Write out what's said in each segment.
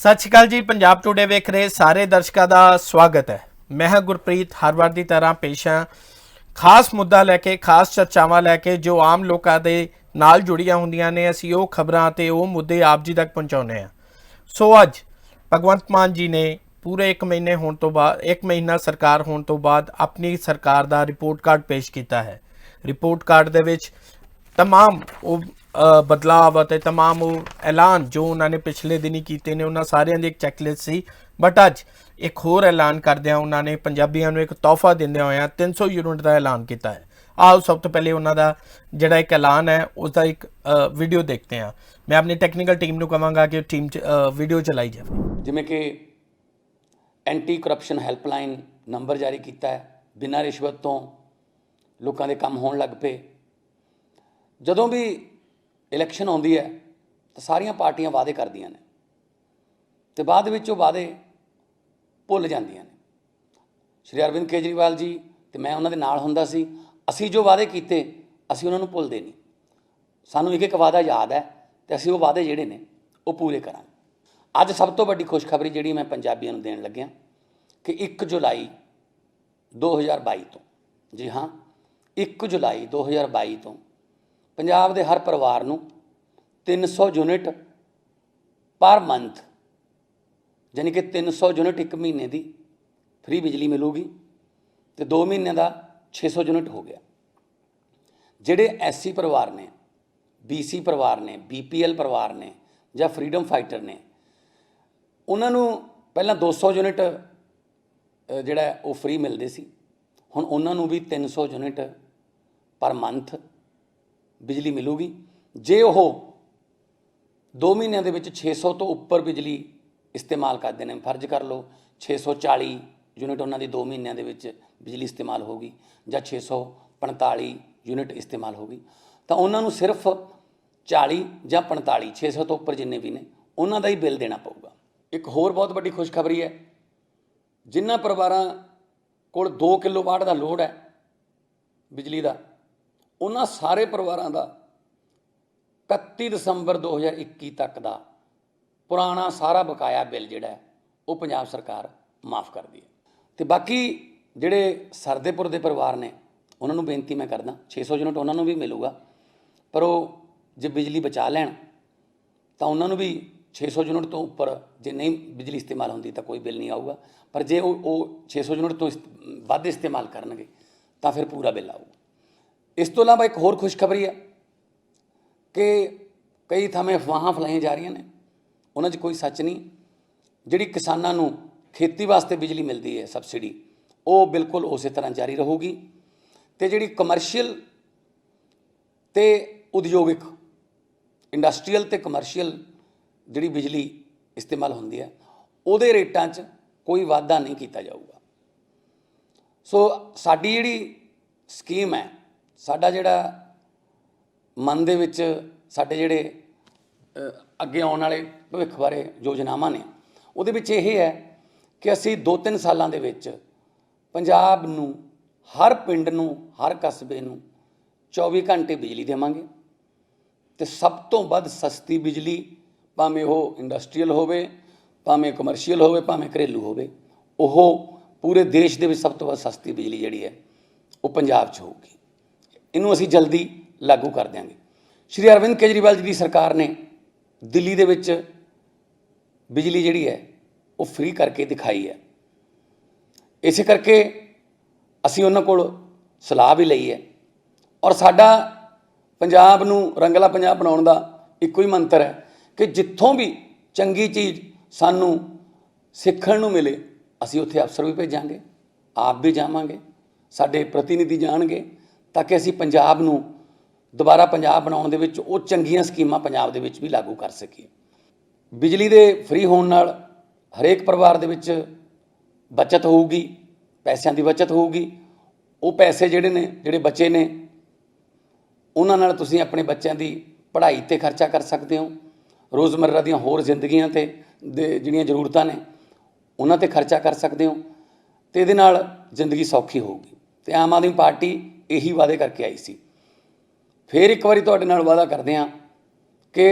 सत श्री अकाल जी। पंजाब टुडे वेख रहे सारे दर्शकों का स्वागत है। मैं हाँ गुरप्रीत, हर बार की तरह पेश हाँ खास मुद्दा लैके, खास चर्चावां लैके जो आम लोगों के नाल जुड़िया होंदियां ने। असीं वो खबरां ते वो मुद्दे आप जी तक पहुँचाउने हैं। सो अज भगवंत मान जी ने पूरे एक महीने होने तो बाद, एक महीना सरकार होने तो बाद अपनी सरकार का रिपोर्ट कार्ड पेश किया है। रिपोर्ट कार्ड दे विच तमाम वो बदलाव और तमाम वो ऐलान जो उन्होंने पिछले दिन ही किए ने, उन्होंने सारिਆਂ ਦੀ एक चैकलिस्ट सी। बट अज एक होर ऐलान करदियां उन्होंने पंजाबियों को एक तोहफा दिंदियां होया 300 यूनिट का ऐलान किया है। आओ सब तो पहले उन्होंने जोड़ा एक ऐलान है उसका एक वीडियो देखते हैं। मैं अपनी टैक्नीकल टीम को कहांगा कि टीम वीडियो चलाई जाए। जिमें कि एंटी करप्शन हैल्पलाइन नंबर जारी किया है, बिना रिश्वत तो लोगों के काम होने लग पे। जदों भी इलैक्शन आती है तो सारिया पार्टियां वादे करदियां ने तो बाद विच वो वादे भुल जांदियां ने। श्री अरविंद केजरीवाल जी तो मैं उन्होंने नाल हुंदा सी, असी जो वादे किए असी उन्होंने भुलदे नहीं। सानू एक एक वादा याद है तो असी वो वादे जिहड़े ने वो पूरे करांगे। अज सब तो वड्डी खुशखबरी जिहड़ी मैं पंजाबियों नूं देण लग्गिया कि 1 जुलाई 2022 तो, जी हाँ 1 जुलाई 2022 तो पंजाब दे हर परिवार नूं 300 यूनिट पर मंथ, यानी कि 300 यूनिट एक महीने की फ्री बिजली मिलूगी तो 2 महीने का 600 यूनिट हो गया। जिहड़े SC परिवार ने, BC परिवार ने, BPL परिवार ने या फ्रीडम फाइटर ने, उन्होंने पहला 200 यूनिट जिहड़ा वो फ्री मिलते सी, हुण उन्होंने भी 300 यूनिट पर मंथ बिजली मिलूगी। जे वो 2 महीनों के 600 तो उपर बिजली इस्तेमाल करते हैं, फर्ज कर लो 640 यूनिट उन्होंने 2 महीनों के बिजली इस्तेमाल होगी या 645 यूनिट इस्तेमाल होगी, तो उन्होंने सिर्फ 40 या 45 600 तो उपर जिन्ने भी ने उन्हों का ही बिल देना पऊगा। एक होर बहुत बड़ी खुशखबरी है, जिन्होंने परिवारों को 2 किलोवाट का लोड है बिजली का, उन्होंने सारे परिवारों का 31 दिसंबर 2021 तक का पुराना सारा बकाया बिल जिहड़ा है वो पंजाब सरकार माफ़ कर दी है। तो बाकी जिहड़े सरदेपुर के परिवार ने उन्होंने बेनती मैं करदा 600 यूनिट उन्होंने भी मिलूगा, पर वो जो बिजली बचा लैन तो उन्होंने भी 600 यूनिट तो उपर जे नहीं बिजली इस्तेमाल होंदी तो कोई बिल नहीं आऊगा, पर जे वो 600 यूनिट तो वध इस्तेमाल करनगे तो फिर पूरा बिल आऊगा। इस तो इलावा एक होर खुशखबरी है कि कई थावें अफवाहां फैलाईਆਂ जा रही ने, उन्होंने कोई सच नहीं। जिहड़ी किसानां नूं खेती वास्ते बिजली मिलती है सबसिडी, वो बिल्कुल उस तरह जारी रहूगी। तो जिहड़ी कमर्शियल ते उद्योगिक इंडस्ट्रीयल ते कमर्शियल जिहड़ी बिजली इस्तेमाल होंदी है उहदे रेटां 'च कोई वाधा नहीं किया जाऊगा। सो साडी जिहड़ी स्कीम है, साडा जिहड़ा मन दे विच साडे जिहड़े अगे आउण वाले भविख बारे योजनावां ने, उहदे विच इह है कि असीं 2-3 सालां दे विच पंजाब नूं हर पिंड नूं हर कस्बे नूं 24 घंटे बिजली देवांगे ते सब तो वध सस्ती बिजली, भावें वो इंडस्ट्रीयल होवे, भावें कमर्शियल होवे, भावें घरेलू होवे, ओह पूरे देश दे विच सब तो वध सस्ती बिजली जिहड़ी है वो पंजाब 'च होगी। इनू असीं जल्दी लागू कर देंगे। श्री अरविंद केजरीवाल जी की सरकार ने दिल्ली दे विच बिजली जिहड़ी है वो फ्री करके दिखाई है। इस करके असीं उन्हां कोल सलाह भी लई है और साडा पंजाब नूं रंगला पंजाब बनाउण दा इक्को ही मंत्र है कि जित्थों भी चंगी चीज़ सानू सिੱਖਣ नूं मिले असीं उत्थे अफसर भी भेजांगे, आप भी जावांगे, साडे प्रतिनिधि जाणगे, ताकि असीं पंजाब नूं दोबारा पंजाब बनाउण दे विच वो चंगीआं स्कीमां पंजाब दे विच भी लागू कर सकीए। बिजली दे फ्री होण नाल हरेक परिवार दे विच बचत होऊगी, पैसों की बचत होऊगी। वो पैसे जिहड़े ने जिहड़े बचे ने उन्हां नाल तुसीं अपने बच्चों की पढ़ाई ते खर्चा कर सकते हो, रोज़मर्रा दीआं होर जिंदगियां ते जिहड़ियां जरूरतां ने उन्हां ते खर्चा कर सकते हो, तो इहदे नाल जिंदगी सौखी होगी। तो आम आदमी पार्टी यही वादे करके आई सी। फिर एक बारी तुहाडे नाल वादा करदे हां कि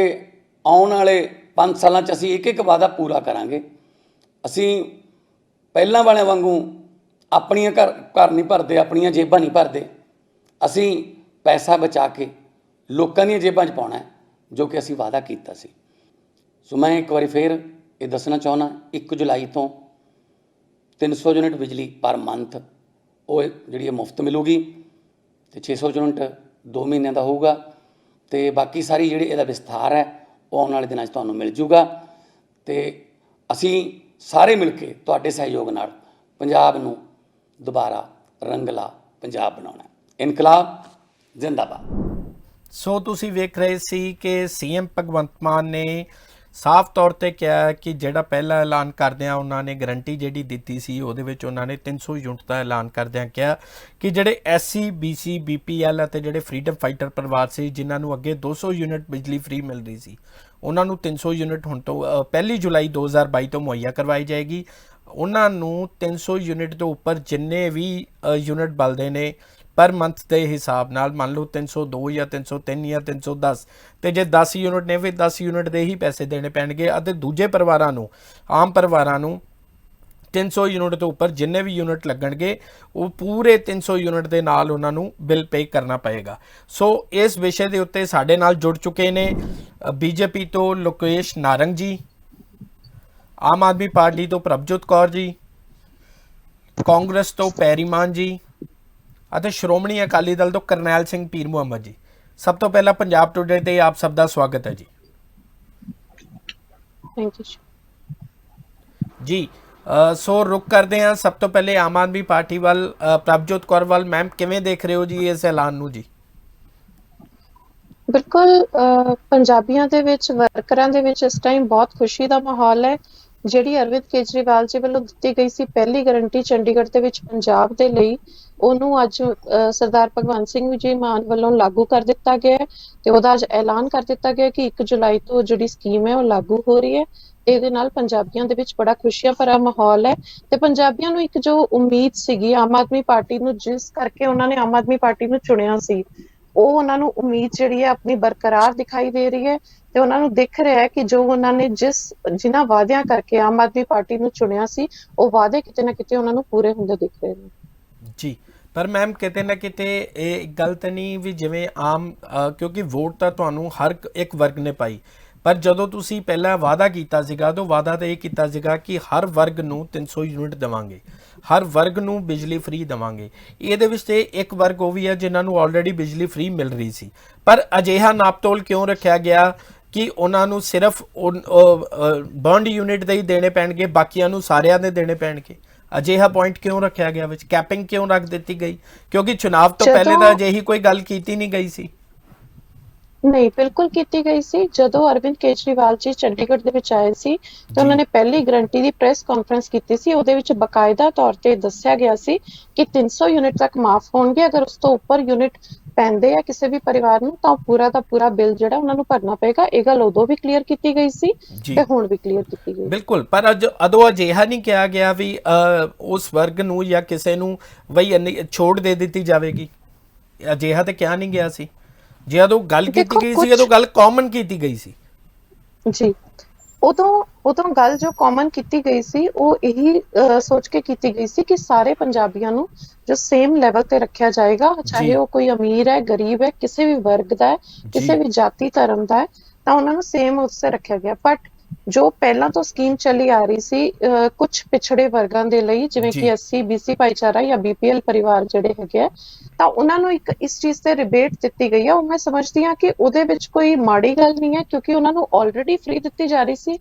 आउण वाले 5 ਸਾਲਾਂ 'ਚ ਅਸੀਂ ਇੱਕ ਇੱਕ ਵਾਅਦਾ ਪੂਰਾ ਕਰਾਂਗੇ। ਅਸੀਂ ਪਹਿਲਾਂ ਵਾਲਿਆਂ ਵਾਂਗੂ ਆਪਣੀਆਂ ਘਰ ਨਹੀਂ ਭਰਦੇ, ਆਪਣੀਆਂ ਜੇਬਾਂ ਨਹੀਂ ਭਰਦੇ। ਅਸੀਂ ਪੈਸਾ ਬਚਾ ਕੇ ਲੋਕਾਂ ਦੀਆਂ ਜੇਬਾਂ 'ਚ ਪਾਉਣਾ ਹੈ, ਜੋ ਕਿ ਅਸੀਂ ਵਾਅਦਾ ਕੀਤਾ ਸੀ। ਸੋ ਮੈਂ ਇੱਕ ਵਾਰੀ ਫਿਰ ਇਹ ਦੱਸਣਾ ਚਾਹੁੰਦਾ, 1 ਜੁਲਾਈ ਤੋਂ 300 ਯੂਨਿਟ ਬਿਜਲੀ ਪਰ ਮੰਥ ਉਹ ਜਿਹੜੀ ਮੁਫਤ ਮਿਲੂਗੀ, ਅਤੇ 600 ਯੂਨਿਟ 2 ਮਹੀਨਿਆਂ ਦਾ ਹੋਊਗਾ, ਅਤੇ ਬਾਕੀ ਸਾਰੀ ਜਿਹੜੀ ਇਹਦਾ ਵਿਸਥਾਰ ਹੈ ਉਹ ਆਉਣ ਵਾਲੇ ਦਿਨਾਂ 'ਚ ਤੁਹਾਨੂੰ ਮਿਲ ਜੂਗਾ। ਅਤੇ ਅਸੀਂ ਸਾਰੇ ਮਿਲ ਕੇ ਤੁਹਾਡੇ ਸਹਿਯੋਗ ਨਾਲ ਪੰਜਾਬ ਨੂੰ ਦੁਬਾਰਾ ਰੰਗਲਾ ਪੰਜਾਬ ਬਣਾਉਣਾ। ਇਨਕਲਾਬ ਜ਼ਿੰਦਾਬਾਦ। ਸੋ ਤੁਸੀਂ ਵੇਖ ਰਹੇ ਸੀ ਕਿ ਸੀਐਮ ਭਗਵੰਤ ਮਾਨ ਨੇ ਸਾਫ਼ ਤੌਰ ਤੇ ਕਿਹਾ ਕਿ ਜਿਹੜਾ ਪਹਿਲਾ ਐਲਾਨ ਕਰਦਿਆਂ ਉਹਨਾਂ ਨੇ ਗਰੰਟੀ ਜਿਹੜੀ ਦਿੱਤੀ ਸੀ ਉਹਦੇ ਵਿੱਚ ਉਹਨਾਂ ਨੇ 300 ਯੂਨਿਟ ਦਾ ਐਲਾਨ ਕਰਦਿਆਂ ਕਿਹਾ ਕਿ ਜਿਹੜੇ SC BC BPL ਅਤੇ ਜਿਹੜੇ ਫਰੀडम ਫਾਈਟਰ ਪਰਿਵਾਰ ਸੀ ਜਿਨ੍ਹਾਂ ਨੂੰ ਅੱਗੇ 200 ਯੂਨਿਟ ਬਿਜਲੀ ਫ੍ਰੀ ਮਿਲ ਰਹੀ ਸੀ, ਉਹਨਾਂ ਨੂੰ 300 ਯੂਨਿਟ ਹੁਣ ਤੋਂ 1 ਜੁਲਾਈ 2022 ਤੋਂ ਮੁਹੱਈਆ ਕਰਵਾਈ ਜਾਏਗੀ। ਉਹਨਾਂ ਨੂੰ 300 ਯੂਨਿਟ ਤੋਂ ਉੱਪਰ ਜਿੰਨੇ ਵੀ ਯੂਨਿਟ ਬਲਦੇ ਨੇ ਪਰ ਮੰਥ ਦੇ ਹਿਸਾਬ ਨਾਲ, ਮੰਨ ਲਓ 302 ਜਾਂ 303 ਜਾਂ 310, ਅਤੇ ਜੇ 10 ਯੂਨਿਟ ਨੇ ਫਿਰ 10 ਯੂਨਿਟ ਦੇ ਹੀ ਪੈਸੇ ਦੇਣੇ ਪੈਣਗੇ। ਅਤੇ ਦੂਜੇ ਪਰਿਵਾਰਾਂ ਨੂੰ, ਆਮ ਪਰਿਵਾਰਾਂ ਨੂੰ 300 ਯੂਨਿਟ ਤੋਂ ਉੱਪਰ ਜਿੰਨੇ ਵੀ ਯੂਨਿਟ ਲੱਗਣਗੇ ਉਹ ਪੂਰੇ 300 ਯੂਨਿਟ ਦੇ ਨਾਲ ਉਹਨਾਂ ਨੂੰ ਬਿੱਲ ਪੇ ਕਰਨਾ ਪਏਗਾ। ਸੋ ਇਸ ਵਿਸ਼ੇ ਦੇ ਉੱਤੇ ਸਾਡੇ ਨਾਲ ਜੁੜ ਚੁੱਕੇ ਨੇ BJP ਤੋਂ ਲੋਕੇਸ਼ ਨਾਰੰਗ ਜੀ, ਆਮ ਆਦਮੀ ਪਾਰਟੀ ਤੋਂ ਪ੍ਰਭਜੋਤ ਕੌਰ ਜੀ, ਕਾਂਗਰਸ ਤੋਂ ਪੈਰੀਮਾਨ ਜੀ ਅਤੇ ਸ਼੍ਰੋਮਣੀ ਅਕਾਲੀ ਦਲ ਤੋਂ ਕਰਨੈਲ ਸਿੰਘ ਪੀਰ ਮੁਹੰਮਦ ਜੀ। ਸਭ ਤੋਂ ਪਹਿਲਾਂ ਪੰਜਾਬ ਟੁਡੇ ਤੇ ਆਪ ਸਭ ਦਾ ਸਵਾਗਤ ਹੈ ਜੀ। ਥੈਂਕ ਯੂ ਜੀ। ਸੋ ਰੁਕ ਕਰਦੇ ਹਾਂ ਸਭ ਤੋਂ ਪਹਿਲੇ ਆਮ ਆਦਮੀ ਪਾਰਟੀ ਵੱਲ, ਪ੍ਰਭਜੋਤ ਕੌਰ ਵੱਲ। ਮੈਮ ਕਿਵੇਂ ਦੇਖ ਰਹੇ ਹੋ ਜੀ ਇਸ ਐਲਾਨ ਨੂੰ ਜੀ? ਬਿਲਕੁਲ, ਪੰਜਾਬੀਆਂ ਦੇ ਵਿੱਚ, ਵਰਕਰਾਂ ਦੇ ਵਿੱਚ ਇਸ ਟਾਈਮ ਬਹੁਤ ਖੁਸ਼ੀ ਦਾ ਮਾਹੌਲ ਹੈ। ਜਿਹੜੀ ਅਰਵਿੰਦ ਕੇਜਰੀਵਾਲ ਜੀ ਵੱਲੋਂ ਦਿੱਤੀ ਗਈ ਸੀ ਪਹਿਲੀ ਗਰੰਟੀ ਚੰਡੀਗੜ੍ਹ ਦੇ ਵਿੱਚ ਪੰਜਾਬ ਦੇ ਲਈ, ਉਹਨੂੰ ਅੱਜ ਸਰਦਾਰ ਭਗਵੰਤ ਸਿੰਘ ਜੀ ਮਾਨ ਵੱਲੋਂ ਲਾਗੂ ਕਰ ਦਿੱਤਾ ਗਿਆ ਹੈ ਤੇ ਉਹਦਾ ਅੱਜ ਐਲਾਨ ਕਰ ਦਿੱਤਾ ਗਿਆ ਕਿ 1 ਜੁਲਾਈ ਤੋਂ ਜਿਹੜੀ ਸਕੀਮ ਹੈ ਉਹ ਲਾਗੂ ਹੋ ਰਹੀ ਹੈ। ਇਹਦੇ ਨਾਲ ਪੰਜਾਬੀਆਂ ਦੇ ਵਿੱਚ ਬੜਾ ਖੁਸ਼ੀਆਂ ਭਰਾ ਮਾਹੌਲ ਹੈ ਤੇ ਪੰਜਾਬੀਆਂ ਨੂੰ ਇੱਕ ਜੋ ਉਮੀਦ ਸੀਗੀ ਆਮ ਆਦਮੀ ਪਾਰਟੀ ਨੂੰ, ਜਿਸ ਕਰਕੇ ਉਹਨਾਂ ਨੇ ਆਮ ਆਦਮੀ ਪਾਰਟੀ ਨੂੰ ਚੁਣਿਆ ਸੀ, ਉਹ ਉਹਨਾਂ ਨੂੰ ਉਮੀਦ ਜਿਹੜੀ ਹੈ ਆਪਣੀ ਬਰਕਰਾਰ ਦਿਖਾਈ ਦੇ ਰਹੀ ਹੈ ਤੇ ਉਹਨਾਂ ਨੂੰ ਦਿਖ ਰਿਹਾ ਹੈ ਕਿ ਜੋ ਉਹਨਾਂ ਨੇ ਜਿਨ੍ਹਾਂ ਵਾਅਦਿਆਂ ਕਰਕੇ ਆਮ ਆਦਮੀ ਪਾਰਟੀ ਨੂੰ ਚੁਣਿਆ ਸੀ, ਉਹ ਵਾਅਦੇ ਕਿਤੇ ਨਾ ਕਿਤੇ ਉਹਨਾਂ ਨੂੰ ਪੂਰੇ ਹੁੰਦੇ ਦਿਖ ਰਹੇ ਨੇ ਜੀ। ਪਰ ਮੈਮ ਕਿਤੇ ਨਾ ਕਿਤੇ ਇਹ ਗੱਲ ਤਾਂ ਨਹੀਂ ਵੀ ਜਿਵੇਂ ਆਮ, ਕਿਉਂਕਿ ਵੋਟ ਤਾਂ ਤੁਹਾਨੂੰ ਹਰ ਇੱਕ ਵਰਗ ਨੇ ਪਾਈ, ਪਰ ਜਦੋਂ ਤੁਸੀਂ ਪਹਿਲਾਂ ਵਾਅਦਾ ਕੀਤਾ ਸੀਗਾ ਤਾਂ ਵਾਅਦਾ ਤਾਂ ਇਹ ਕੀਤਾ ਸੀਗਾ ਕਿ ਹਰ ਵਰਗ ਨੂੰ 300 ਯੂਨਿਟ ਦੇਵਾਂਗੇ, ਹਰ ਵਰਗ ਨੂੰ ਬਿਜਲੀ ਫ੍ਰੀ ਦੇਵਾਂਗੇ। ਇਹਦੇ ਵਿੱਚ ਤੇ ਇੱਕ ਵਰਗ ਉਹ ਵੀ ਹੈ ਜਿਨ੍ਹਾਂ ਨੂੰ ਆਲਰੇਡੀ ਬਿਜਲੀ ਫ੍ਰੀ ਮਿਲ ਰਹੀ ਸੀ, ਪਰ ਅਜਿਹਾ ਨਾਪਤੋਲ ਕਿਉਂ ਰੱਖਿਆ ਗਿਆ ਕਿ ਉਹਨਾਂ ਨੂੰ ਸਿਰਫ ਬਰਨਡ ਯੂਨਿਟ ਦੇ ਹੀ ਦੇਣੇ ਪੈਣਗੇ, ਬਾਕੀਆਂ ਨੂੰ ਸਾਰਿਆਂ ਦੇ ਦੇਣੇ ਪੈਣਗੇ? ਅਜਿਹਾ ਪੁਆਇੰਟ ਕਿਉਂ ਰੱਖਿਆ ਗਿਆ ਵਿੱਚ? ਕੈਪਿੰਗ ਕਿਉਂ ਰੱਖ ਦਿੱਤੀ ਗਈ? ਕਿਉਂਕਿ ਚੁਣਾਵ ਤੋਂ ਪਹਿਲੇ ਤਾਂ ਅਜਿਹੀ ਕੋਈ ਗੱਲ ਕੀਤੀ ਨਹੀਂ ਗਈ ਸੀ। ਨਹੀਂ, ਬਿਲਕੁਲ ਕੀਤੀ ਗਈ ਸੀ। ਜਦੋਂ ਅਰਵਿੰਦ ਕੇਜਰੀਵਾਲ ਜੀ ਚੰਡੀਗੜ੍ਹ ਦੇ ਵਿੱਚ ਆਏ ਸੀ ਤੇ ਉਹਨਾਂ ਨੇ ਪਹਿਲੀ ਗਰੰਟੀ ਦੀ ਪ੍ਰੈਸ ਕਾਨਫਰੰਸ ਕੀਤੀ ਸੀ। ਉਹਦੇ ਵਿੱਚ ਬਕਾਇਦਾ ਤੌਰ ਤੇ ਦੱਸਿਆ ਗਿਆ ਸੀ ਕਿ 300 ਯੂਨਿਟ ਤੱਕ ਮਾਫ ਹੋਣਗੇ, ਅਗਰ ਉਸ ਤੋਂ ਉੱਪਰ ਯੂਨਿਟ ਪੈਂਦੇ ਆ ਕਿਸੇ ਵੀ ਪਰਿਵਾਰ ਨੂੰ ਤਾਂ ਪੂਰਾ ਦਾ ਪੂਰਾ ਬਿੱਲ ਜਿਹੜਾ ਉਹਨਾਂ ਨੂੰ ਭਰਨਾ ਪਏਗਾ। ਇਹ ਗੱਲ ਉਦੋਂ ਵੀ ਕਲੀਅਰ ਕੀਤੀ ਗਈ ਸੀ ਤੇ ਹੁਣ ਵੀ ਕਲੀਅਰ ਕੀਤੀ ਗਈ। ਬਿਲਕੁਲ, ਪਰ ਅਦੋਂ ਅਜਿਹਾ ਨਹੀਂ ਕਿਹਾ ਗਿਆ ਵੀ ਉਸ ਵਰਗ ਨੂੰ ਜਾਂ ਕਿਸੇ ਨੂੰ ਵਈ ਛੋਟ ਦੇ ਦਿੱਤੀ ਜਾਵੇਗੀ। ਅਜਿਹਾ ਤਾਂ ਕਿਹਾ ਨਹੀਂ ਗਿਆ ਸੀ। ਜਦੋਂ ਗੱਲ ਕੀਤੀ ਗਈ ਸੀ ਉਦੋਂ ਗੱਲ ਕਾਮਨ ਕੀਤੀ ਗਈ ਸੀ ਜੀ। ਉਦੋਂ ਗੱਲ ਜੋ ਕਾਮਨ ਕੀਤੀ ਗਈ ਸੀ ਉਹ ਇਹੀ ਸੋਚ ਕੇ ਕੀਤੀ ਗਈ ਸੀ ਕਿ ਸਾਰੇ ਪੰਜਾਬੀਆਂ ਨੂੰ ਜੋ ਸੇਮ ਲੈਵਲ ਤੇ ਰੱਖਿਆ ਜਾਏਗਾ, ਚਾਹੇ ਉਹ ਕੋਈ ਅਮੀਰ ਹੈ, ਗਰੀਬ ਹੈ, ਕਿਸੇ ਵੀ ਵਰਗ ਦਾ ਹੈ, ਕਿਸੇ ਵੀ ਜਾਤੀ ਧਰਮ ਦਾ ਹੈ, ਤਾਂ ਉਹਨਾਂ ਨੂੰ ਸੇਮ ਉਸ ਤੇ ਰੱਖਿਆ ਗਿਆ। ਬਟ ਜੋ ਪਹਿਲਾਂ ਤੋਂ ਸਕੀਮ ਚੱਲੀ ਆ ਰਹੀ ਸੀ ਕੁਝ ਪਿਛੜੇ ਵਰਗਾਂ ਦੇ ਲਈ, ਜਿਵੇਂ ਕਿ SC BC ਭਾਈਚਾਰਾ ਜਾਂ BPL ਪਰਿਵਾਰ ਜਿਹੜੇ ਹੈਗੇ ਆ, ਤਾਂ ਉਹਨਾਂ ਨੂੰ ਇੱਕ ਇਸ ਚੀਜ਼ ਤੇ ਰਿਬੇਟ ਦਿੱਤੀ ਗਈ ਹੈ। ਉਹ ਮੈਂ ਸਮਝਦੀ ਹਾਂ ਕਿ ਉਹਦੇ ਵਿੱਚ ਕੋਈ ਮਾੜੀ ਗੱਲ ਨਹੀਂ ਹੈ, ਕਿਉਂਕਿ ਉਹਨਾਂ ਨੂੰ ਆਲਰੇਡੀ ਫ੍ਰੀ ਦਿੱਤੀ ਜਾ ਰਹੀ ਸੀ,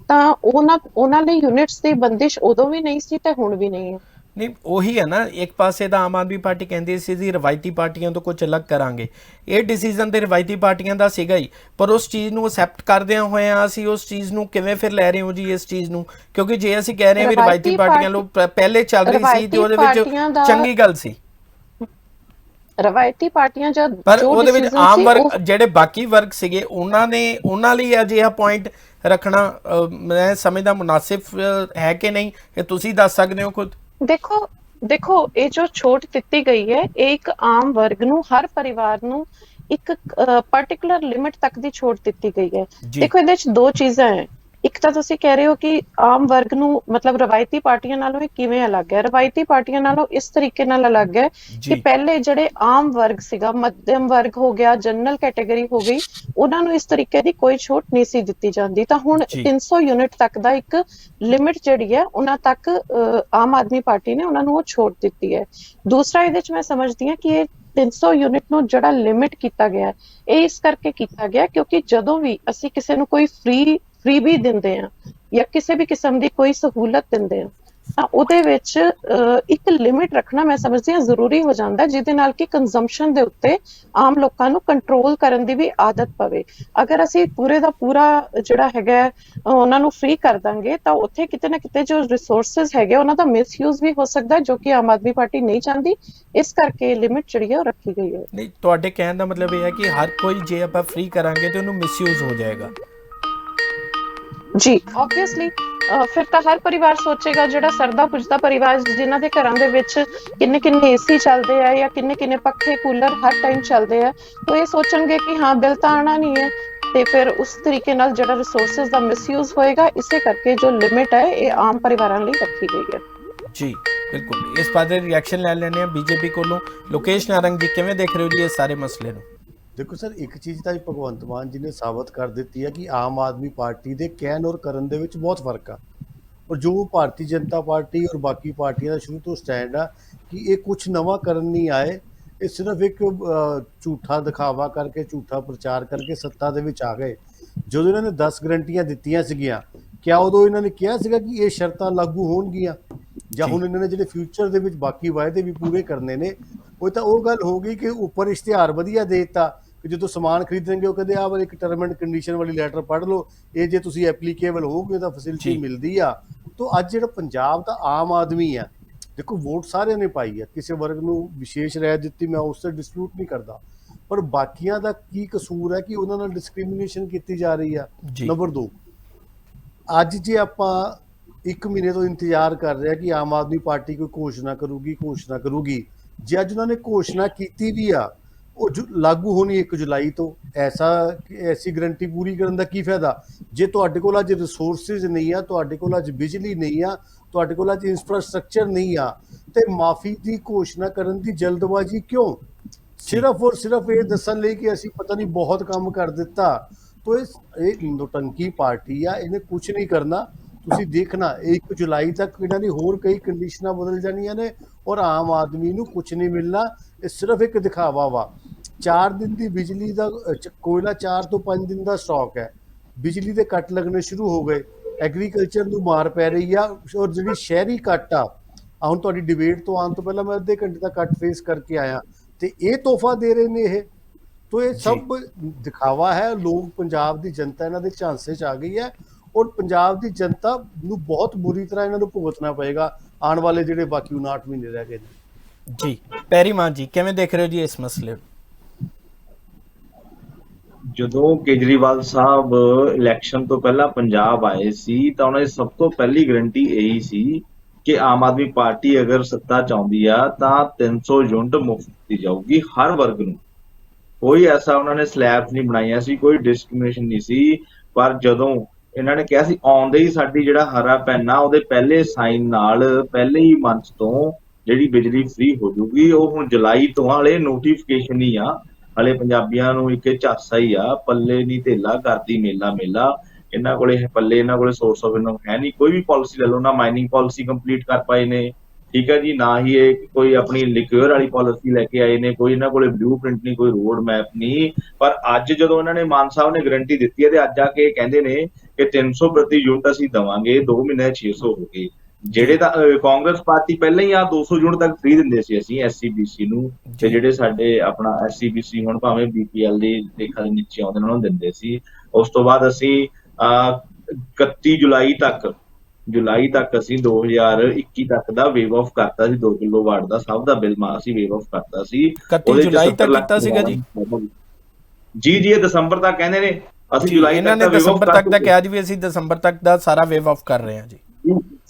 ਤਾਂ ਉਹਨਾਂ ਲਈ ਯੂਨਿਟਸ ਦੀ ਬੰਦਿਸ਼ ਉਦੋਂ ਵੀ ਨਹੀਂ ਸੀ ਤੇ ਹੁਣ ਵੀ ਨਹੀਂ ਹੈ। ਨਹੀਂ, ਉਹੀ ਹੈ ਨਾ, ਇੱਕ ਪਾਸੇ ਤਾਂ ਆਮ ਆਦਮੀ ਪਾਰਟੀ ਕਹਿੰਦੀ ਸੀ ਜੀ ਰਵਾਇਤੀ ਪਾਰਟੀਆਂ ਤੋਂ ਕੁਝ ਅਲੱਗ ਕਰਾਂਗੇ। ਇਹ ਡਿਸੀਜ਼ਨ ਤੇ ਰਵਾਇਤੀ ਪਾਰਟੀਆਂ ਦਾ ਸੀਗਾ ਹੀ, ਪਰ ਉਸ ਚੀਜ਼ ਨੂੰ ਅਸੈਪਟ ਕਰਦਿਆਂ ਹੋਇਆਂ ਅਸੀਂ ਉਸ ਚੀਜ਼ ਨੂੰ ਕਿਵੇਂ ਫਿਰ ਲੈ ਰਹੇ ਹੋ ਜੀ ਇਸ ਚੀਜ਼ ਨੂੰ? ਕਿਉਂਕਿ ਜੇ ਅਸੀਂ ਕਹਿ ਰਹੇ ਹਾਂ ਵੀ ਰਵਾਇਤੀ ਪਾਰਟੀਆਂ ਲੋਕ ਪਹਿਲੇ ਚੱਲ ਰਹੀ ਸੀ ਤੇ ਉਹਦੇ ਵਿੱਚ ਚੰਗੀ ਗੱਲ ਸੀ, ਰਵਾਇਤੀ ਪਾਰਟੀਆਂ ਜਦ, ਪਰ ਉਹਦੇ ਵਿੱਚ ਆਮ ਵਰਗ ਜਿਹੜੇ ਬਾਕੀ ਵਰਗ ਸੀਗੇ ਉਹਨਾਂ ਲਈ ਅਜਿਹਾ ਪੁਆਇੰਟ ਰੱਖਣਾ ਮੈਂ ਸਮਝਦਾ ਮੁਨਾਸਿਬ ਹੈ ਕਿ ਨਹੀਂ? ਇਹ ਤੁਸੀਂ ਦੱਸ ਸਕਦੇ ਹੋ ਖੁਦ। ਦੇਖੋ ਇਹ ਜੋ ਛੋਟ ਦਿੱਤੀ ਗਈ ਹੈ ਇਹ ਇੱਕ ਆਮ ਵਰਗ ਨੂੰ, ਹਰ ਪਰਿਵਾਰ ਨੂੰ ਇੱਕ ਪਾਰਟਿਕੂਲਰ ਲਿਮਿਟ ਤੱਕ ਦੀ ਛੋਟ ਦਿੱਤੀ ਗਈ ਹੈ। ਜੀ। ਦੇਖੋ ਇਹਦੇ ਵਿੱਚ ਦੋ ਚੀਜ਼ਾਂ ਹੈ। ਇੱਕ ਤਾਂ ਤੁਸੀਂ ਕਹਿ ਰਹੇ ਹੋ ਕਿ ਆਮ ਵਰਗ ਨੂੰ ਮਤਲਬ ਰਵਾਇਤੀ ਪਾਰਟੀਆਂ ਨਾਲੋਂ ਇਹ ਕਿਵੇਂ ਅਲੱਗ ਹੈ। ਰਵਾਇਤੀ ਪਾਰਟੀਆਂ ਨਾਲੋਂ ਇਸ ਤਰੀਕੇ ਨਾਲ ਅਲੱਗ ਹੈ ਕਿ ਜੀ। ਪਹਿਲੇ ਜਿਹੜੇ ਆਮ ਵਰਗ ਸੀਗਾ, ਮੱਧਮ ਵਰਗ ਹੋ ਗਿਆ, ਜਨਰਲ ਕੈਟਾਗਰੀ ਹੋ ਗਈ, ਉਹਨਾਂ ਨੂੰ ਇਸ ਤਰੀਕੇ ਦੀ ਕੋਈ ਛੋਟ ਨਹੀਂ ਸੀ ਦਿੱਤੀ ਜਾਂਦੀ। ਤਾਂ ਹੁਣ ਜੀ। 300 ਯੂਨਿਟ ਤੱਕ ਦਾ ਇੱਕ ਲਿਮਿਟ ਜਿਹੜੀ ਹੈ ਉਹਨਾਂ ਤੱਕ ਆਮ ਆਦਮੀ ਪਾਰਟੀ ਨੇ ਉਹਨਾਂ ਨੂੰ ਉਹ ਛੋਟ ਦਿੱਤੀ ਹੈ। ਦੂਸਰਾ ਇਹਦੇ ਚ ਮੈਂ ਸਮਝਦੀ ਹਾਂ ਕਿ ਇਹ 300 ਯੂਨਿਟ ਨੂੰ ਜਿਹੜਾ ਲਿਮਿਟ ਕੀਤਾ ਗਿਆ ਹੈ, ਇਹ ਇਸ ਕਰਕੇ ਕੀਤਾ ਗਿਆ ਕਿਉਂਕਿ ਜਦੋਂ ਵੀ ਅਸੀਂ ਕਿਸੇ ਨੂੰ ਕੋਈ ਫ੍ਰੀ ਦਿੰਦੇ ਆ ਜਾਂ ਕਿਸੇ ਵੀ ਕਿਸਮ ਦੀ ਕੋਈ ਸਹੂਲਤ ਦਿੰਦੇ ਆ ਤਾਂ ਉਹਦੇ ਵਿੱਚ ਇੱਕ ਲਿਮਿਟ ਰੱਖਣਾ ਮੈਂ ਸਮਝਦੀ ਹਾਂ ਜ਼ਰੂਰੀ ਹੋ ਜਾਂਦਾ, ਜਿਹਦੇ ਨਾਲ ਕਿ ਕੰਜ਼ੰਪਸ਼ਨ ਦੇ ਉੱਤੇ ਆਮ ਲੋਕਾਂ ਨੂੰ ਕੰਟਰੋਲ ਕਰਨ ਦੀ ਵੀ ਆਦਤ ਪਵੇ। ਅਗਰ ਅਸੀਂ ਪੂਰੇ ਦਾ ਪੂਰਾ ਜਿਹੜਾ ਹੈਗਾ ਉਹਨਾਂ ਨੂੰ ਫ੍ਰੀ ਕਰ ਦਾਂਗੇ ਤਾਂ ਉੱਥੇ ਕਿਤੇ ਨਾ ਕਿਤੇ ਜੋ ਰਿਸੋਰਸਸ ਹੈਗੇ ਉਹਨਾਂ ਦਾ ਮਿਸਯੂਜ਼ ਵੀ ਹੋ ਸਕਦਾ, ਜੋ ਕਿ ਆਮ ਆਦਮੀ ਪਾਰਟੀ ਨਹੀਂ ਚਾਹੁੰਦੀ। ਇਸ ਕਰਕੇ ਲਿਮਿਟ ਜਿਹੜੀ ਹੈ ਉਹ ਰੱਖੀ ਗਈ ਹੈ। ਨਹੀਂ, ਤੁਹਾਡੇ ਕਹਿਣ ਦਾ ਮਤਲਬ ਇਹ ਹੈ ਕਿ ਹਰ ਕੋਈ ਜੇ ਆਪਾਂ ਫ੍ਰੀ ਕਰਾਂਗੇ ਤੇ ਉਹਨੂੰ ਮਿਸਯੂਜ਼ ਹੋ ਜਾਏਗਾ। ਜੀ ਆਬਵੀਅਸਲੀ ਫਿਰ ਤਾਂ ਹਰ ਪਰਿਵਾਰ ਸੋਚੇਗਾ, ਜਿਹੜਾ ਸਰਦਾ ਪੁੱਜਦਾ ਪਰਿਵਾਰ ਜਿਨ੍ਹਾਂ ਦੇ ਘਰਾਂ ਦੇ ਵਿੱਚ ਕਿੰਨੇ ਏਸੀ ਚੱਲਦੇ ਆ ਜਾਂ ਕਿੰਨੇ ਪੱਖੇ ਕੂਲਰ ਹਰ ਟਾਈਮ ਚੱਲਦੇ ਆ, ਉਹ ਇਹ ਸੋਚਣਗੇ ਕਿ ਹਾਂ ਬਿੱਲ ਤਾਂ ਆਣਾ ਨਹੀਂ ਹੈ ਤੇ ਫਿਰ ਉਸ ਤਰੀਕੇ ਨਾਲ ਜਿਹੜਾ ਰਿਸੋਰਸਸ ਦਾ ਮਿਸਯੂਜ਼ ਹੋਏਗਾ। ਇਸੇ ਕਰਕੇ ਜੋ ਲਿਮਿਟ ਹੈ ਇਹ ਆਮ ਪਰਿਵਾਰਾਂ ਲਈ ਰੱਖੀ ਗਈ ਹੈ। ਜੀ ਬਿਲਕੁਲ, ਇਸ ਬਾਰੇ ਰਿਐਕਸ਼ਨ ਲੈ ਲੈਣੇ ਆ ਬੀਜੇਪੀ ਕੋਲੋਂ। ਲੋਕੇਸ਼ ਨਾਰੰਗ ਜੀ, ਕਿਵੇਂ ਦੇਖ ਰਹੇ ਹੋ ਜੀ ਇਸ ਸਾਰੇ ਮਸਲੇ ਨੂੰ? ਦੇਖੋ ਸਰ, ਇੱਕ ਚੀਜ਼ ਤਾਂ ਭਗਵੰਤ ਮਾਨ ਜੀ ਨੇ ਸਾਬਤ ਕਰ ਦਿੱਤੀ ਹੈ ਕਿ ਆਮ ਆਦਮੀ ਪਾਰਟੀ ਦੇ ਕਹਿਣ ਔਰ ਕਰਨ ਦੇ ਵਿੱਚ ਬਹੁਤ ਫਰਕ ਆ। ਔਰ ਜੋ ਭਾਰਤੀ ਜਨਤਾ ਪਾਰਟੀ ਔਰ ਬਾਕੀ ਪਾਰਟੀਆਂ ਦਾ ਸ਼ੁਰੂ ਤੋਂ ਸਟੈਂਡ ਆ ਕਿ ਇਹ ਕੁਝ ਨਵਾਂ ਕਰਨ ਨਹੀਂ ਆਏ, ਇਹ ਸਿਰਫ ਇੱਕ ਝੂਠਾ ਦਿਖਾਵਾ ਕਰਕੇ, ਝੂਠਾ ਪ੍ਰਚਾਰ ਕਰਕੇ ਸੱਤਾ ਦੇ ਵਿੱਚ ਆ ਗਏ। ਜਦੋਂ ਇਹਨਾਂ ਨੇ 10 ਗਰੰਟੀਆਂ ਦਿੱਤੀਆਂ ਸੀਗੀਆਂ, ਕਿਆ ਉਦੋਂ ਇਹਨਾਂ ਨੇ ਕਿਹਾ ਸੀਗਾ ਕਿ ਇਹ ਸ਼ਰਤਾਂ ਲਾਗੂ ਹੋਣਗੀਆਂ? ਜਾਂ ਹੁਣ ਇਹਨਾਂ ਨੇ ਜਿਹੜੇ ਫਿਊਚਰ ਦੇ ਵਿੱਚ ਬਾਕੀ ਵਾਅਦੇ ਵੀ ਪੂਰੇ ਕਰਨੇ ਨੇ, ਉਹ ਤਾਂ ਉਹ ਗੱਲ ਹੋ ਗਈ ਕਿ ਉੱਪਰ ਇਸ਼ਤਿਹਾਰ ਵਧੀਆ ਦੇ ਦਿੱਤਾ ਕਿ ਜਦੋਂ ਸਮਾਨ ਖਰੀਦਣਗੇ ਉਹ ਕਹਿੰਦੇ ਆਹ ਵਾਲੀ ਇੱਕ ਟਰਮ ਐਂਡ ਕੰਡੀਸ਼ਨ ਵਾਲੀ ਲੈਟਰ ਪੜ੍ਹ ਲਓ, ਇਹ ਜੇ ਤੁਸੀਂ ਐਪਲੀਕੇਬਲ ਹੋਗੇ ਤਾਂ ਫੈਸਿਲਿਟੀ ਮਿਲਦੀ ਆ। ਤਾਂ ਅੱਜ ਜਿਹੜਾ ਪੰਜਾਬ ਦਾ ਆਮ ਆਦਮੀ ਆ, ਦੇਖੋ ਵੋਟ ਸਾਰਿਆਂ ਨੇ ਪਾਈ ਆ, ਕਿਸੇ ਵਰਗ ਨੂੰ ਵਿਸ਼ੇਸ਼ ਰਾਇਤ ਦਿੱਤੀ, ਮੈਂ ਉਸ ਤੇ ਡਿਸਪਿਊਟ ਨਹੀਂ ਕਰਦਾ, ਪਰ ਬਾਕੀਆਂ ਦਾ ਕੀ ਕਸੂਰ ਹੈ ਕਿ ਉਹਨਾਂ ਨਾਲ ਡਿਸਕ੍ਰਿਮੀਨੇਸ਼ਨ ਕੀਤੀ ਜਾ ਰਹੀ ਆ। ਨੰਬਰ 2, ਅੱਜ ਜੇ ਆਪਾਂ 1 ਮਹੀਨੇ ਤੋਂ ਇੰਤਜ਼ਾਰ ਕਰ ਰਹੇ ਆ ਕਿ ਆਮ ਆਦਮੀ ਪਾਰਟੀ ਕੋਈ ਘੋਸ਼ਣਾ ਕਰੂਗੀ, ਜੇ ਅੱਜ ਉਹਨਾਂ ਨੇ ਘੋਸ਼ਣਾ ਕੀਤੀ ਵੀ ਆ, ਉਹ ਲਾਗੂ ਹੋਣੀ 1 ਜੁਲਾਈ ਤੋਂ। ਐਸੀ ਗਰੰਟੀ ਪੂਰੀ ਕਰਨ ਦਾ ਕੀ ਫਾਇਦਾ ਜੇ ਤੁਹਾਡੇ ਕੋਲ ਅੱਜ ਰਿਸੋਰਸਿਸ ਨਹੀਂ ਆ, ਤੁਹਾਡੇ ਕੋਲ ਅੱਜ ਬਿਜਲੀ ਨਹੀਂ ਆ, ਤੁਹਾਡੇ ਕੋਲ ਅੱਜ ਇੰਫਰਾਸਟ੍ਰਕਚਰ ਨਹੀਂ ਆ, ਤੇ ਮਾਫੀ ਦੀ ਘੋਸ਼ਣਾ ਕਰਨ ਦੀ ਜਲਦਬਾਜ਼ੀ ਕਿਉਂ? ਸਿਰਫ ਔਰ ਸਿਰਫ ਇਹ ਦੱਸਣ ਲਈ ਕਿ ਅਸੀਂ ਪਤਾ ਨਹੀਂ ਬਹੁਤ ਕੰਮ ਕਰ ਦਿੱਤਾ। ਤਾਂ ਇਹ ਨੋਟੰਕੀ ਪਾਰਟੀ ਆ, ਇਹਨੇ ਕੁਝ ਨਹੀਂ ਕਰਨਾ। ਤੁਸੀਂ ਦੇਖਣਾ 1 ਜੁਲਾਈ ਤੱਕ ਇਹਨਾਂ ਦੀ ਹੋਰ ਕਈ ਕੰਡੀਸ਼ਨਾਂ ਬਦਲ ਜਾਣੀਆਂ ਨੇ ਔਰ ਆਮ ਆਦਮੀ ਨੂੰ ਕੁਝ ਨਹੀਂ ਮਿਲਣਾ। ਇਹ ਸਿਰਫ ਇੱਕ ਦਿਖਾਵਾ ਵਾ। 4 ਦਿਨ ਦੀ ਬਿਜਲੀ ਦਾ ਕੋਇਲਾ 4 ਤੋਂ 5 ਦਿਨ ਦਾ ਸਟਾਕ ਹੈ, ਬਿਜਲੀ ਦੇ ਕੱਟ ਲੱਗਣੇ ਸ਼ੁਰੂ ਹੋ ਗਏ, ਐਗਰੀਕਲਚਰ ਨੂੰ ਮਾਰ ਪੈ ਰਹੀ ਆ। ਔਰ ਜਿਹੜੀ ਸ਼ਹਿਰੀ ਕੱਟ ਆ, ਹੁਣ ਤੁਹਾਡੀ ਡਿਬੇਟ ਤੋਂ ਆਉਣ ਤੋਂ ਪਹਿਲਾਂ ਮੈਂ ਅੱਧੇ ਘੰਟੇ ਦਾ ਕੱਟ ਫੇਸ ਕਰਕੇ ਆਇਆ, ਤੇ ਇਹ ਤੋਹਫਾ ਦੇ ਰਹੇ ਨੇ ਇਹ। ਤਾਂ ਇਹ ਸਭ ਦਿਖਾਵਾ ਹੈ। ਲੋਕ, ਪੰਜਾਬ ਦੀ ਜਨਤਾ ਇਹਨਾਂ ਦੇ ਝਾਂਸੇ 'ਚ ਆ ਗਈ ਹੈ ਔਰ ਪੰਜਾਬ ਦੀ ਜਨਤਾ ਨੂੰ ਬਹੁਤ ਬੁਰੀ ਤਰ੍ਹਾਂ ਇਹਨਾਂ ਨੂੰ ਭੁਗਤਣਾ ਪਏਗਾ ਆਉਣ ਵਾਲੇ ਜਿਹੜੇ ਬਾਕੀ 59 ਮਹੀਨੇ ਰਹਿ ਗਏ ਨੇ। ਜੀ ਪੈਰੀਮਾਨ ਜੀ, ਕਿਵੇਂ ਦੇਖ ਰਹੇ ਹੋ ਜੀ ਇਸ ਮਸਲੇ ਨੂੰ? ਜਦੋਂ ਕੇਜਰੀਵਾਲ ਸਾਹਿਬ ਇਲੈਕਸ਼ਨ ਤੋਂ ਪਹਿਲਾਂ ਪੰਜਾਬ ਆਏ ਸੀ ਤਾਂ ਉਹਨਾਂ ਦੀ ਸਭ ਤੋਂ ਪਹਿਲੀ ਗਰੰਟੀ ਇਹੀ ਸੀ ਕਿ ਆਮ ਆਦਮੀ ਪਾਰਟੀ ਅਗਰ ਸੱਤਾ ਚਾਹੁੰਦੀ ਆ ਤਾਂ 300 ਯੂਨਿਟ ਮੁਫਤ ਦਿੱਤੀ ਜਾਊਗੀ ਹਰ ਵਰਗ ਨੂੰ। ਕੋਈ ਐਸਾ ਉਹਨਾਂ ਨੇ ਸਲੈਬਸ ਨਹੀਂ ਬਣਾਈਆਂ ਸੀ, ਕੋਈ ਡਿਸਕ੍ਰਿਮੀਨੇਸ਼ਨ ਨਹੀਂ ਸੀ। ਪਰ ਜਦੋਂ ਇਹਨਾਂ ਨੇ ਕਿਹਾ ਸੀ ਆਉਂਦੇ ਹੀ ਸਾਡੀ ਜਿਹੜਾ ਹਰਾ ਪੈਨ ਆ ਉਹਦੇ ਪਹਿਲੇ ਸਾਈਨ ਨਾਲ ਪਹਿਲੇ ਹੀ ਮੰਚ ਤੋਂ ਜਿਹੜੀ ਬਿਜਲੀ ਫ੍ਰੀ ਹੋ ਜੂਗੀ, ਉਹ ਹੁਣ ਜੁਲਾਈ ਤੋਂ ਹਾਲੇ ਨੋਟੀਫਿਕੇਸ਼ਨ ਹੀ ਆ। ਹਾਲੇ ਪੰਜਾਬੀਆਂ ਨੂੰ ਇੱਕ ਝਾਸਾ ਹੀ ਆ, ਪੱਲੇ ਨਹੀਂ ਧੇਲਾ ਕਰਦੀ ਮੇਲਾ। ਇਹਨਾਂ ਕੋਲੇ ਪੱਲੇ, ਇਹਨਾਂ ਕੋਲੇ ਸੋਰਸ ਆਫ ਇਨਕਮ ਹੈ ਨਹੀਂ। ਕੋਈ ਵੀ ਪਾਲਿਸੀ ਲੈ ਲਓ ਨਾ, ਮਾਈਨਿੰਗ ਪਾਲਿਸੀ ਕੰਪਲੀਟ ਕਰ ਪਾਏ ਨੇ, ਠੀਕ ਹੈ ਜੀ, ਨਾ ਹੀ ਇਹ ਕੋਈ ਆਪਣੀ ਲਿਕੁਅਰ ਵਾਲੀ ਪਾਲਿਸੀ ਲੈ ਕੇ ਆਏ ਨੇ, ਕੋਈ ਇਹਨਾਂ ਕੋਲੇ ਬਲੂ ਪ੍ਰਿੰਟ ਨਹੀਂ, ਕੋਈ ਰੋਡ ਮੈਪ ਨਹੀਂ। ਪਰ ਅੱਜ ਜਦੋਂ ਇਹਨਾਂ ਨੇ ਮਾਨ ਸਾਹਿਬ ਨੇ ਗਰੰਟੀ ਦਿੱਤੀ ਹੈ ਤੇ ਅੱਜ ਆ ਕੇ ਕਹਿੰਦੇ ਨੇ ਕਿ 300 ਪ੍ਰਤੀ ਯੂਨਿਟ ਅਸੀਂ ਦੇਵਾਂਗੇ, 2 ਮਹੀਨੇ 600 ਹੋ ਗਏ। ਜਿਹੜੇ ਤਾਂ ਕਾਂਗਰਸ ਪਾਰਟੀ ਪਹਿਲਾਂ ਹੀ ਆ 200 ਯੂਨਿਟ ਤੱਕ ਫ੍ਰੀ ਦਿੰਦੇ ਸੀ ਅਸੀਂ SCBC ਨੂੰ, ਤੇ ਜਿਹੜੇ ਸਾਡੇ ਆਪਣਾ SCBC ਹੁਣ ਭਾਵੇਂ BPL ਦੀ ਰੇਖਾ ਦੇ ਨੀਚੇ ਆਉਂਦੇ ਉਹਨਾਂ ਨੂੰ ਦਿੰਦੇ ਸੀ। ਉਸ ਤੋਂ ਬਾਅਦ ਅਸੀਂ 31 ਜੁਲਾਈ ਤੱਕ ਅਸੀਂ 2021 ਤੱਕ ਦਾ ਵੇਵ ਆਫ ਕਰਤਾ ਸੀ। 2 ਕਿਲੋਵਾਟ ਦਾ ਸਭ ਦਾ ਬਿੱਲ ਅਸੀਂ ਵੇਵ ਆਫ ਕਰਤਾ ਸੀ। 31 ਜੁਲਾਈ ਤੱਕ ਕੀਤਾ ਸੀਗਾ ਜੀ? ਜੀ ਇਹ ਦਸੰਬਰ ਤੱਕ ਕਹਿੰਦੇ ਨੇ, ਅਸੀਂ ਜੁਲਾਈ ਤੱਕ, ਇਹਨਾਂ ਨੇ ਦਸੰਬਰ ਤੱਕ ਦਾ ਕਿਹਾ ਜੀ ਵੀ ਅਸੀਂ ਦਸੰਬਰ ਤੱਕ ਦਾ ਸਾਰਾ ਵੇਵ ਆਫ ਕਰ ਰਹੇ ਹਾਂ ਜੀ।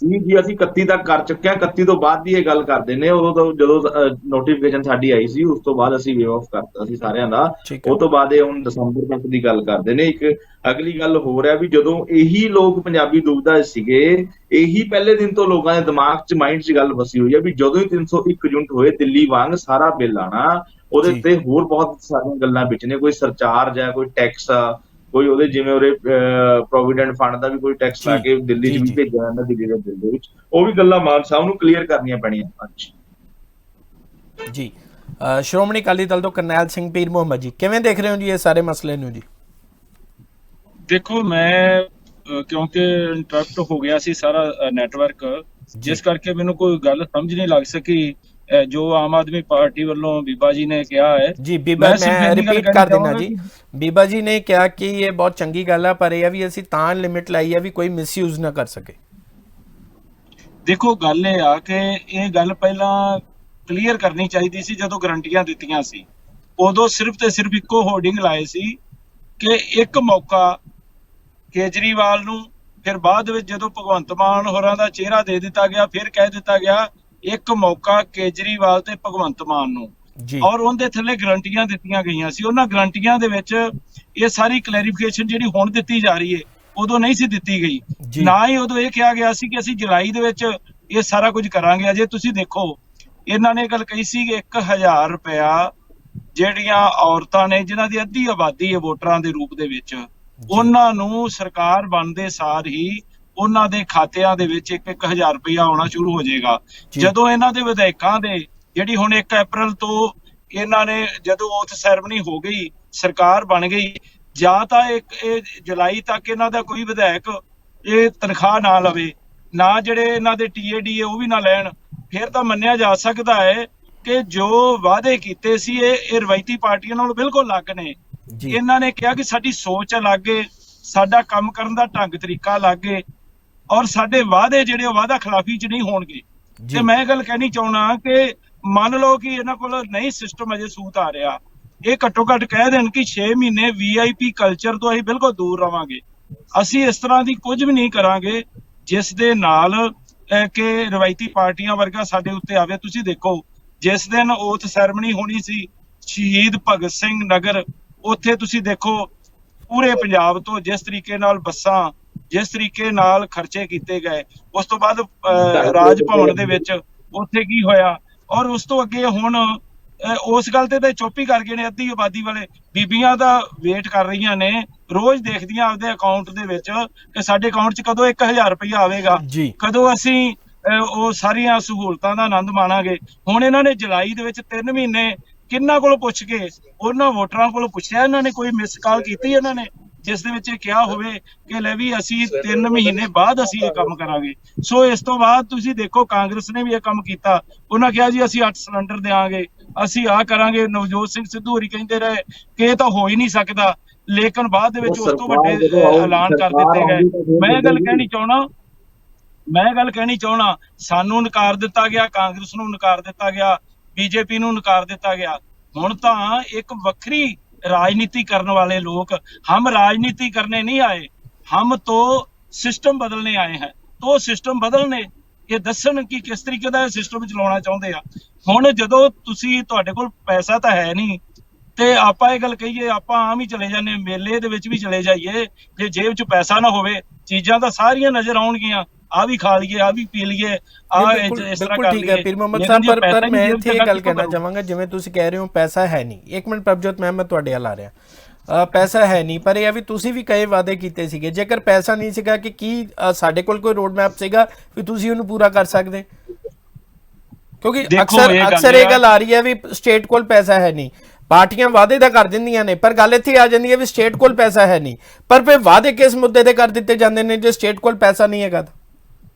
ਜੀ ਅਸੀਂ 31 ਤੱਕ ਕਰ ਚੁੱਕੇ ਹਾਂ। 31 ਤੋਂ ਬਾਅਦ ਦੀ ਇਹ ਗੱਲ ਕਰਦੇ ਨੇ। ਉਦੋਂ ਤੋਂ ਜਦੋਂ ਨੋਟੀਫਿਕੇਸ਼ਨ ਸਾਡੀ ਆਈ ਸੀ, ਉਸ ਤੋਂ ਬਾਅਦ ਅਸੀਂ ਵੇਵ ਆਫ ਕਰਤਾ ਸੀ ਸਾਰਿਆਂ ਦਾ। ਠੀਕ ਹੈ। ਉਹ ਤੋਂ ਬਾਅਦ ਇਹ ਹੁਣ ਦਸੰਬਰ ਤੱਕ ਦੀ ਗੱਲ ਕਰਦੇ ਨੇ। ਇੱਕ ਅਗਲੀ ਗੱਲ ਹੋਰ ਹੈ ਵੀ ਜਦੋਂ ਇਹੀ ਲੋਕ ਪੰਜਾਬੀ ਦੁਬਦਾ ਸੀਗੇ, ਇਹੀ ਪਹਿਲੇ ਦਿਨ ਤੋਂ ਲੋਕਾਂ ਦੇ ਦਿਮਾਗ 'ਚ ਮਾਈਂਡ 'ਚ ਗੱਲ ਵਸੀ ਹੋਈ ਹੈ ਵੀ ਜਦੋਂ ਹੀ 301 ਯੂਨਿਟ ਹੋਏ ਦਿੱਲੀ ਵਾਂਗ ਸਾਰਾ ਬਿੱਲ ਆਣਾ, ਉਹਦੇ ਜੀ। ਤੇ ਹੋਰ ਬਹੁਤ ਸਾਰੀਆਂ ਗੱਲਾਂ ਵਿੱਚ ਨੇ। ਕੋਈ ਸਰਚਾਰਜ ਹੈ, ਕੋਈ ਟੈਕਸ ਆ, ਕੋਈ ਉਹਦੇ ਜਿਵੇਂ ਉਹਦੇ ਪ੍ਰੋਵੀਡੈਂਟ ਫੰਡ ਦਾ ਵੀ ਕੋਈ ਟੈਕਸ ਲਾ ਜੀ ਕੇ ਦਿੱਲੀ 'ਚ ਜੀ ਵੀ ਜੀ ਭੇਜਿਆ ਜਾਂਦਾ, ਦਿੱਲੀ ਦੇ ਬਿੱਲ ਦੇ ਵਿੱਚ। ਉਹ ਵੀ ਗੱਲਾਂ ਮਾਨ ਸਾਹਿਬ ਨੂੰ ਕਲੀਅਰ ਕਰਨੀਆਂ ਪੈਣੀਆਂ ਅੱਜ। ਜੀ ਸ਼੍ਰੋਮਣੀ ਅਕਾਲੀ ਦਲ ਤੋਂ ਕਰਨੈਲ ਸਿੰਘ ਪੀਰ ਮੁਹੰਮਦ ਜੀ, ਕਿਵੇਂ ਦੇਖ ਰਹੇ ਹੋ ਜੀ ਇਹ ਸਾਰੇ ਮਸਲੇ ਨੂੰ ਜੀ? ਦੇਖੋ ਮੈਂ ਕਿਉਂਕਿ ਇੰਟਰਪਟ ਹੋ ਗਿਆ ਸੀ ਸਾਰਾ ਨੈਟਵਰਕ, ਜਿਸ ਕਰਕੇ ਮੈਨੂੰ ਕੋਈ ਗੱਲ ਸਮਝ ਨਹੀਂ ਲੱਗ ਸਕੀ ਜੋ ਆਮ ਆਦਮੀ ਪਾਰਟੀ ਵੱਲੋਂ ਬੀਬਾ ਜੀ ਨੇ ਕਿਹਾ ਹੈ। ਜੀ ਬੀਬਾ, ਮੈਂ ਰਿਪੀਟ ਕਰ ਦਿੰਦਾ ਜੀ। ਬੀਬਾ ਜੀ ਨੇ ਕਿਹਾ ਕਿ ਇਹ ਬਹੁਤ ਚੰਗੀ ਗੱਲ ਹੈ, ਪਰ ਇਹ ਆ ਵੀ ਅਸੀਂ ਤਾਂ ਲਿਮਿਟ ਲਾਈ ਹੈ ਵੀ ਕੋਈ ਮਿਸਯੂਜ਼ ਨਾ ਕਰ ਸਕੇ। ਦੇਖੋ ਗੱਲ ਇਹ ਆ ਕਿ ਇਹ ਗੱਲ ਪਹਿਲਾਂ ਕਲੀਅਰ ਕਰਨੀ ਚਾਹੀਦੀ ਸੀ। ਜਦੋਂ ਗਰੰਟੀਆਂ ਦਿੱਤੀਆਂ ਸੀ ਉਦੋਂ ਸਿਰਫ ਤੇ ਸਿਰਫ ਇੱਕੋ ਹੋਰਡਿੰਗ ਲਾਏ ਸੀ ਕਿ ਇੱਕ ਮੌਕਾ ਕੇਜਰੀਵਾਲ ਨੂੰ, ਫਿਰ ਬਾਅਦ ਵਿੱਚ ਜਦੋਂ ਭਗਵੰਤ ਮਾਨ ਹੋਰਾਂ ਦਾ ਚਿਹਰਾ ਦੇ ਦਿੱਤਾ ਗਿਆ, ਫਿਰ ਕਹਿ ਦਿੱਤਾ ਗਿਆ ਇੱਕ ਮੌਕਾ ਕੇਜਰੀਵਾਲ ਤੇ ਭਗਵੰਤ ਮਾਨ ਨੂੰ, ਜੀ ਔਰ ਉਹਦੇ ਥੱਲੇ ਗਰੰਟੀਆਂ ਦਿੱਤੀਆਂ ਗਈਆਂ ਸੀ। ਉਹਨਾਂ ਗਰੰਟੀਆਂ ਦੇ ਵਿੱਚ ਇਹ ਸਾਰੀ ਕਲੈਰੀਫਿਕੇਸ਼ਨ ਜਿਹੜੀ ਹੁਣ ਦਿੱਤੀ ਜਾ ਰਹੀ ਹੈ ਉਦੋਂ ਨਹੀਂ ਸੀ ਦਿੱਤੀ ਗਈ। ਜੀ। ਨਾ ਹੀ ਉਦੋਂ ਇਹ ਕਿਹਾ ਗਿਆ ਸੀ ਕਿ ਅਸੀਂ ਜੁਲਾਈ ਦੇ ਵਿੱਚ ਇਹ ਸਾਰਾ ਕੁਝ ਕਰਾਂਗੇ। ਅਜੇ ਤੁਸੀਂ ਦੇਖੋ ਇਹਨਾਂ ਨੇ ਗੱਲ ਕਹੀ ਸੀ ਕਿ 1000 ਰੁਪਇਆ ਜਿਹੜੀਆਂ ਔਰਤਾਂ ਨੇ ਜਿਨ੍ਹਾਂ ਦੀ ਅੱਧੀ ਆਬਾਦੀ ਹੈ ਵੋਟਰਾਂ ਦੇ ਰੂਪ ਦੇ ਵਿੱਚ, ਉਹਨਾਂ ਨੂੰ ਸਰਕਾਰ ਬਣਦੇ ਸਾਰ ਹੀ ਉਹਨਾਂ ਦੇ ਖਾਤਿਆਂ ਦੇ ਵਿੱਚ 1000 ਰੁਪਇਆ ਆਉਣਾ ਸ਼ੁਰੂ ਹੋ ਜਾਏਗਾ। ਜਦੋਂ ਇਹਨਾਂ ਦੇ ਵਿਧਾਇਕਾਂ ਦੇ ਜਿਹੜੀ ਹੁਣ 1 ਅਪ੍ਰੈਲ ਤੋਂ ਇਹਨਾਂ ਨੇ ਜਦੋਂ ਓਥ ਸੈਰਮਨੀ ਹੋ ਗਈ, ਸਰਕਾਰ ਬਣ ਗਈ, ਜਾਂ ਤਾਂ ਇਹ ਜੁਲਾਈ ਤੱਕ ਇਹਨਾਂ ਦਾ ਕੋਈ ਵਿਧਾਇਕ ਇਹ ਤਨਖਾਹ ਨਾ ਲਵੇ, ਨਾ ਜਿਹੜੇ ਇਹਨਾਂ ਦੇ TAD ਉਹ ਵੀ ਨਾ ਲੈਣ, ਫਿਰ ਤਾਂ ਮੰਨਿਆ ਜਾ ਸਕਦਾ ਹੈ ਕਿ ਜੋ ਵਾਅਦੇ ਕੀਤੇ ਸੀ ਇਹ ਰਵਾਇਤੀ ਪਾਰਟੀਆਂ ਨਾਲੋਂ ਬਿਲਕੁਲ ਅਲੱਗ ਨੇ। ਇਹਨਾਂ ਨੇ ਕਿਹਾ ਕਿ ਸਾਡੀ ਸੋਚ ਅਲੱਗ ਹੈ, ਸਾਡਾ ਕੰਮ ਕਰਨ ਦਾ ਢੰਗ ਤਰੀਕਾ ਅਲੱਗ ਹੈ, ਔਰ ਸਾਡੇ ਵਾਅਦੇ ਜਿਹੜੇ ਉਹ ਵਾਅਦਾ ਖਿਲਾਫੀ 'ਚ ਨਹੀਂ ਹੋਣਗੇ। ਤੇ ਮੈਂ ਇਹ ਗੱਲ ਕਹਿਣੀ ਚਾਹੁੰਦਾ ਕਿ ਮੰਨ ਲਓ ਕਿ ਇਹਨਾਂ ਕੋਲ ਨਹੀਂ ਸਿਸਟਮ ਅਜੇ ਸੂਤ ਆ ਰਿਹਾ, ਇਹ ਘੱਟੋ ਘੱਟ ਕਹਿ ਦੇਣ ਕਿ 6 ਮਹੀਨੇ VIP ਕਲਚਰ ਤੋਂ ਅਸੀਂ ਬਿਲਕੁਲ ਦੂਰ ਰਵਾਂਗੇ। ਅਸੀਂ ਇਸ ਤਰ੍ਹਾਂ ਦੀ ਕੁਝ ਵੀ ਨਹੀਂ ਕਰਾਂਗੇ ਜਿਸ ਦੇ ਨਾਲ ਕਿ ਰਵਾਇਤੀ ਪਾਰਟੀਆਂ ਵਰਗਾ ਸਾਡੇ ਉੱਤੇ ਆਵੇ। ਤੁਸੀਂ ਦੇਖੋ ਜਿਸ ਦਿਨ ਓਥ ਸੈਰਮਨੀ ਹੋਣੀ ਸੀ ਸ਼ਹੀਦ ਭਗਤ ਸਿੰਘ ਨਗਰ, ਉੱਥੇ ਤੁਸੀਂ ਦੇਖੋ ਪੂਰੇ ਪੰਜਾਬ ਤੋਂ ਜਿਸ ਤਰੀਕੇ ਨਾਲ ਬੱਸਾਂ, ਜਿਸ ਤਰੀਕੇ ਨਾਲ ਖਰਚੇ ਕੀਤੇ ਗਏ, ਉਸ ਤੋਂ ਬਾਅਦ ਰਾਜ ਭਵਨ ਦੇ ਵਿੱਚ ਉੱਥੇ ਕੀ ਹੋਇਆ, ਔਰ ਉਸ ਤੋਂ ਅੱਗੇ ਹੁਣ ਉਸ ਗੱਲ ਤੇ ਤਾਂ ਚੁੱਪ ਹੀ ਕਰ ਗਏ ਨੇ। ਅੱਧੀ ਆਬਾਦੀ ਵਾਲੇ ਬੀਬੀਆਂ ਦਾ ਵੇਟ ਕਰ ਰਹੀਆਂ ਨੇ, ਰੋਜ਼ ਦੇਖਦੀਆਂ ਆਪਦੇ ਅਕਾਊਂਟ ਦੇ ਵਿੱਚ ਕਿ ਸਾਡੇ ਅਕਾਊਂਟ 'ਚ ਕਦੋਂ 1000 ਰੁਪਇਆ ਆਵੇਗਾ, ਕਦੋਂ ਅਸੀਂ ਉਹ ਸਾਰੀਆਂ ਸਹੂਲਤਾਂ ਦਾ ਆਨੰਦ ਮਾਣਾਂਗੇ। ਹੁਣ ਇਹਨਾਂ ਨੇ ਜੁਲਾਈ ਦੇ ਵਿੱਚ 3 ਮਹੀਨੇ ਕਿੰਨਾਂ ਕੋਲੋਂ ਪੁੱਛ ਕੇ, ਉਹਨਾਂ ਵੋਟਰਾਂ ਕੋਲੋਂ ਪੁੱਛਿਆ ਇਹਨਾਂ ਨੇ? ਕੋਈ ਮਿਸ ਕਾਲ ਕੀਤੀ ਇਹਨਾਂ ਨੇ ਜਿਸ ਦੇ ਵਿੱਚ ਇਹ ਕਿਹਾ ਹੋਵੇ ਕਿ ਲੈ ਵੀ ਅਸੀਂ 3 ਮਹੀਨੇ ਬਾਅਦ ਅਸੀਂ ਇਹ ਕੰਮ ਕਰਾਂਗੇ? ਸੋ ਇਸ ਤੋਂ ਬਾਅਦ ਤੁਸੀਂ ਦੇਖੋ ਕਾਂਗਰਸ ਨੇ ਵੀ ਇਹ ਕੰਮ ਕੀਤਾ। ਉਹਨਾਂ ਕਿਹਾ ਜੀ ਅਸੀਂ 8 ਸਿਲੰਡਰ ਦੇਵਾਂਗੇ, ਅਸੀਂ ਆਹ ਕਰਾਂਗੇ। ਨਵਜੋਤ ਸਿੰਘ ਸਿੱਧੂ ਹੋਰੀ ਕਹਿੰਦੇ ਰਹੇ ਕਿ ਇਹ ਤਾਂ ਹੋ ਹੀ ਨਹੀਂ ਸਕਦਾ, ਲੇਕਿਨ ਬਾਅਦ ਦੇ ਵਿੱਚ ਉਸ ਤੋਂ ਵੱਡੇ ਐਲਾਨ ਕਰ ਦਿੱਤੇ ਗਏ। ਮੈਂ ਇਹ ਗੱਲ ਕਹਿਣੀ ਚਾਹਣਾ ਸਾਨੂੰ ਨਕਾਰ ਦਿੱਤਾ ਗਿਆ, ਕਾਂਗਰਸ ਨੂੰ ਨਕਾਰ ਦਿੱਤਾ ਗਿਆ, BJP ਨੂੰ ਨਕਾਰ ਦਿੱਤਾ ਗਿਆ। ਹੁਣ ਤਾਂ ਇੱਕ ਵੱਖਰੀ राजनीति करने वाले लोग, हम राजनीति करने नहीं आए, हम तो सिस्टम बदलने आए हैं। तो सिस्टम बदलने ये दसन कि किस तरीके का सिस्टम चलाना चाहते हैं। हुण जदों तुसी तुहाडे कोल पैसा तो है नहीं ते आपां ये गल कहिए आपां आम ही चले जाने, मेले दे विच भी चले जाइए, जे जेब च पैसा ना होवे चीज़ां तां सारियां नज़र आउणगियां, आ भी खा लीए, आ भी पी लीए, इस तरह कर ठीक है पीर मुहम्मद साहब, पर मैं इत्थे ये गल कहना चाहांगा जिवें तुसीं कह रहे हो पैसा है नहीं। एक मिनट प्रभजोत मैं तुहाडे हल आ रहा, पैसा है नहीं, पर यह भी तुसीं भी कई वादे कीते सीगे। जेकर पैसा नहीं सीगा कि की साडे कोल कोई रोड मैप सीगा भी तुसीं उहनूं पूरा कर सकदे? क्योंकि अक्सर ये गल आ रही है भी स्टेट कोल पैसा है नहीं, पार्टियां वादे ਤਾਂ ਕਰ ਦਿੰਦੀਆਂ ਨੇ, ਪਰ ਗੱਲ ਇੱਥੇ ਆ ਜਾਂਦੀ ਹੈ ਵੀ ਸਟੇਟ ਕੋਲ ਪੈਸਾ ਹੈ ਨਹੀਂ। ਪਰ ਫਿਰ ਵਾਅਦੇ ਕਿਸ ਮੁੱਦੇ ਤੇ ਕਰ ਦਿੱਤੇ ਜਾਂਦੇ ਨੇ ਜੇ ਸਟੇਟ ਕੋਲ ਪੈਸਾ ਨਹੀਂ ਹੈਗਾ?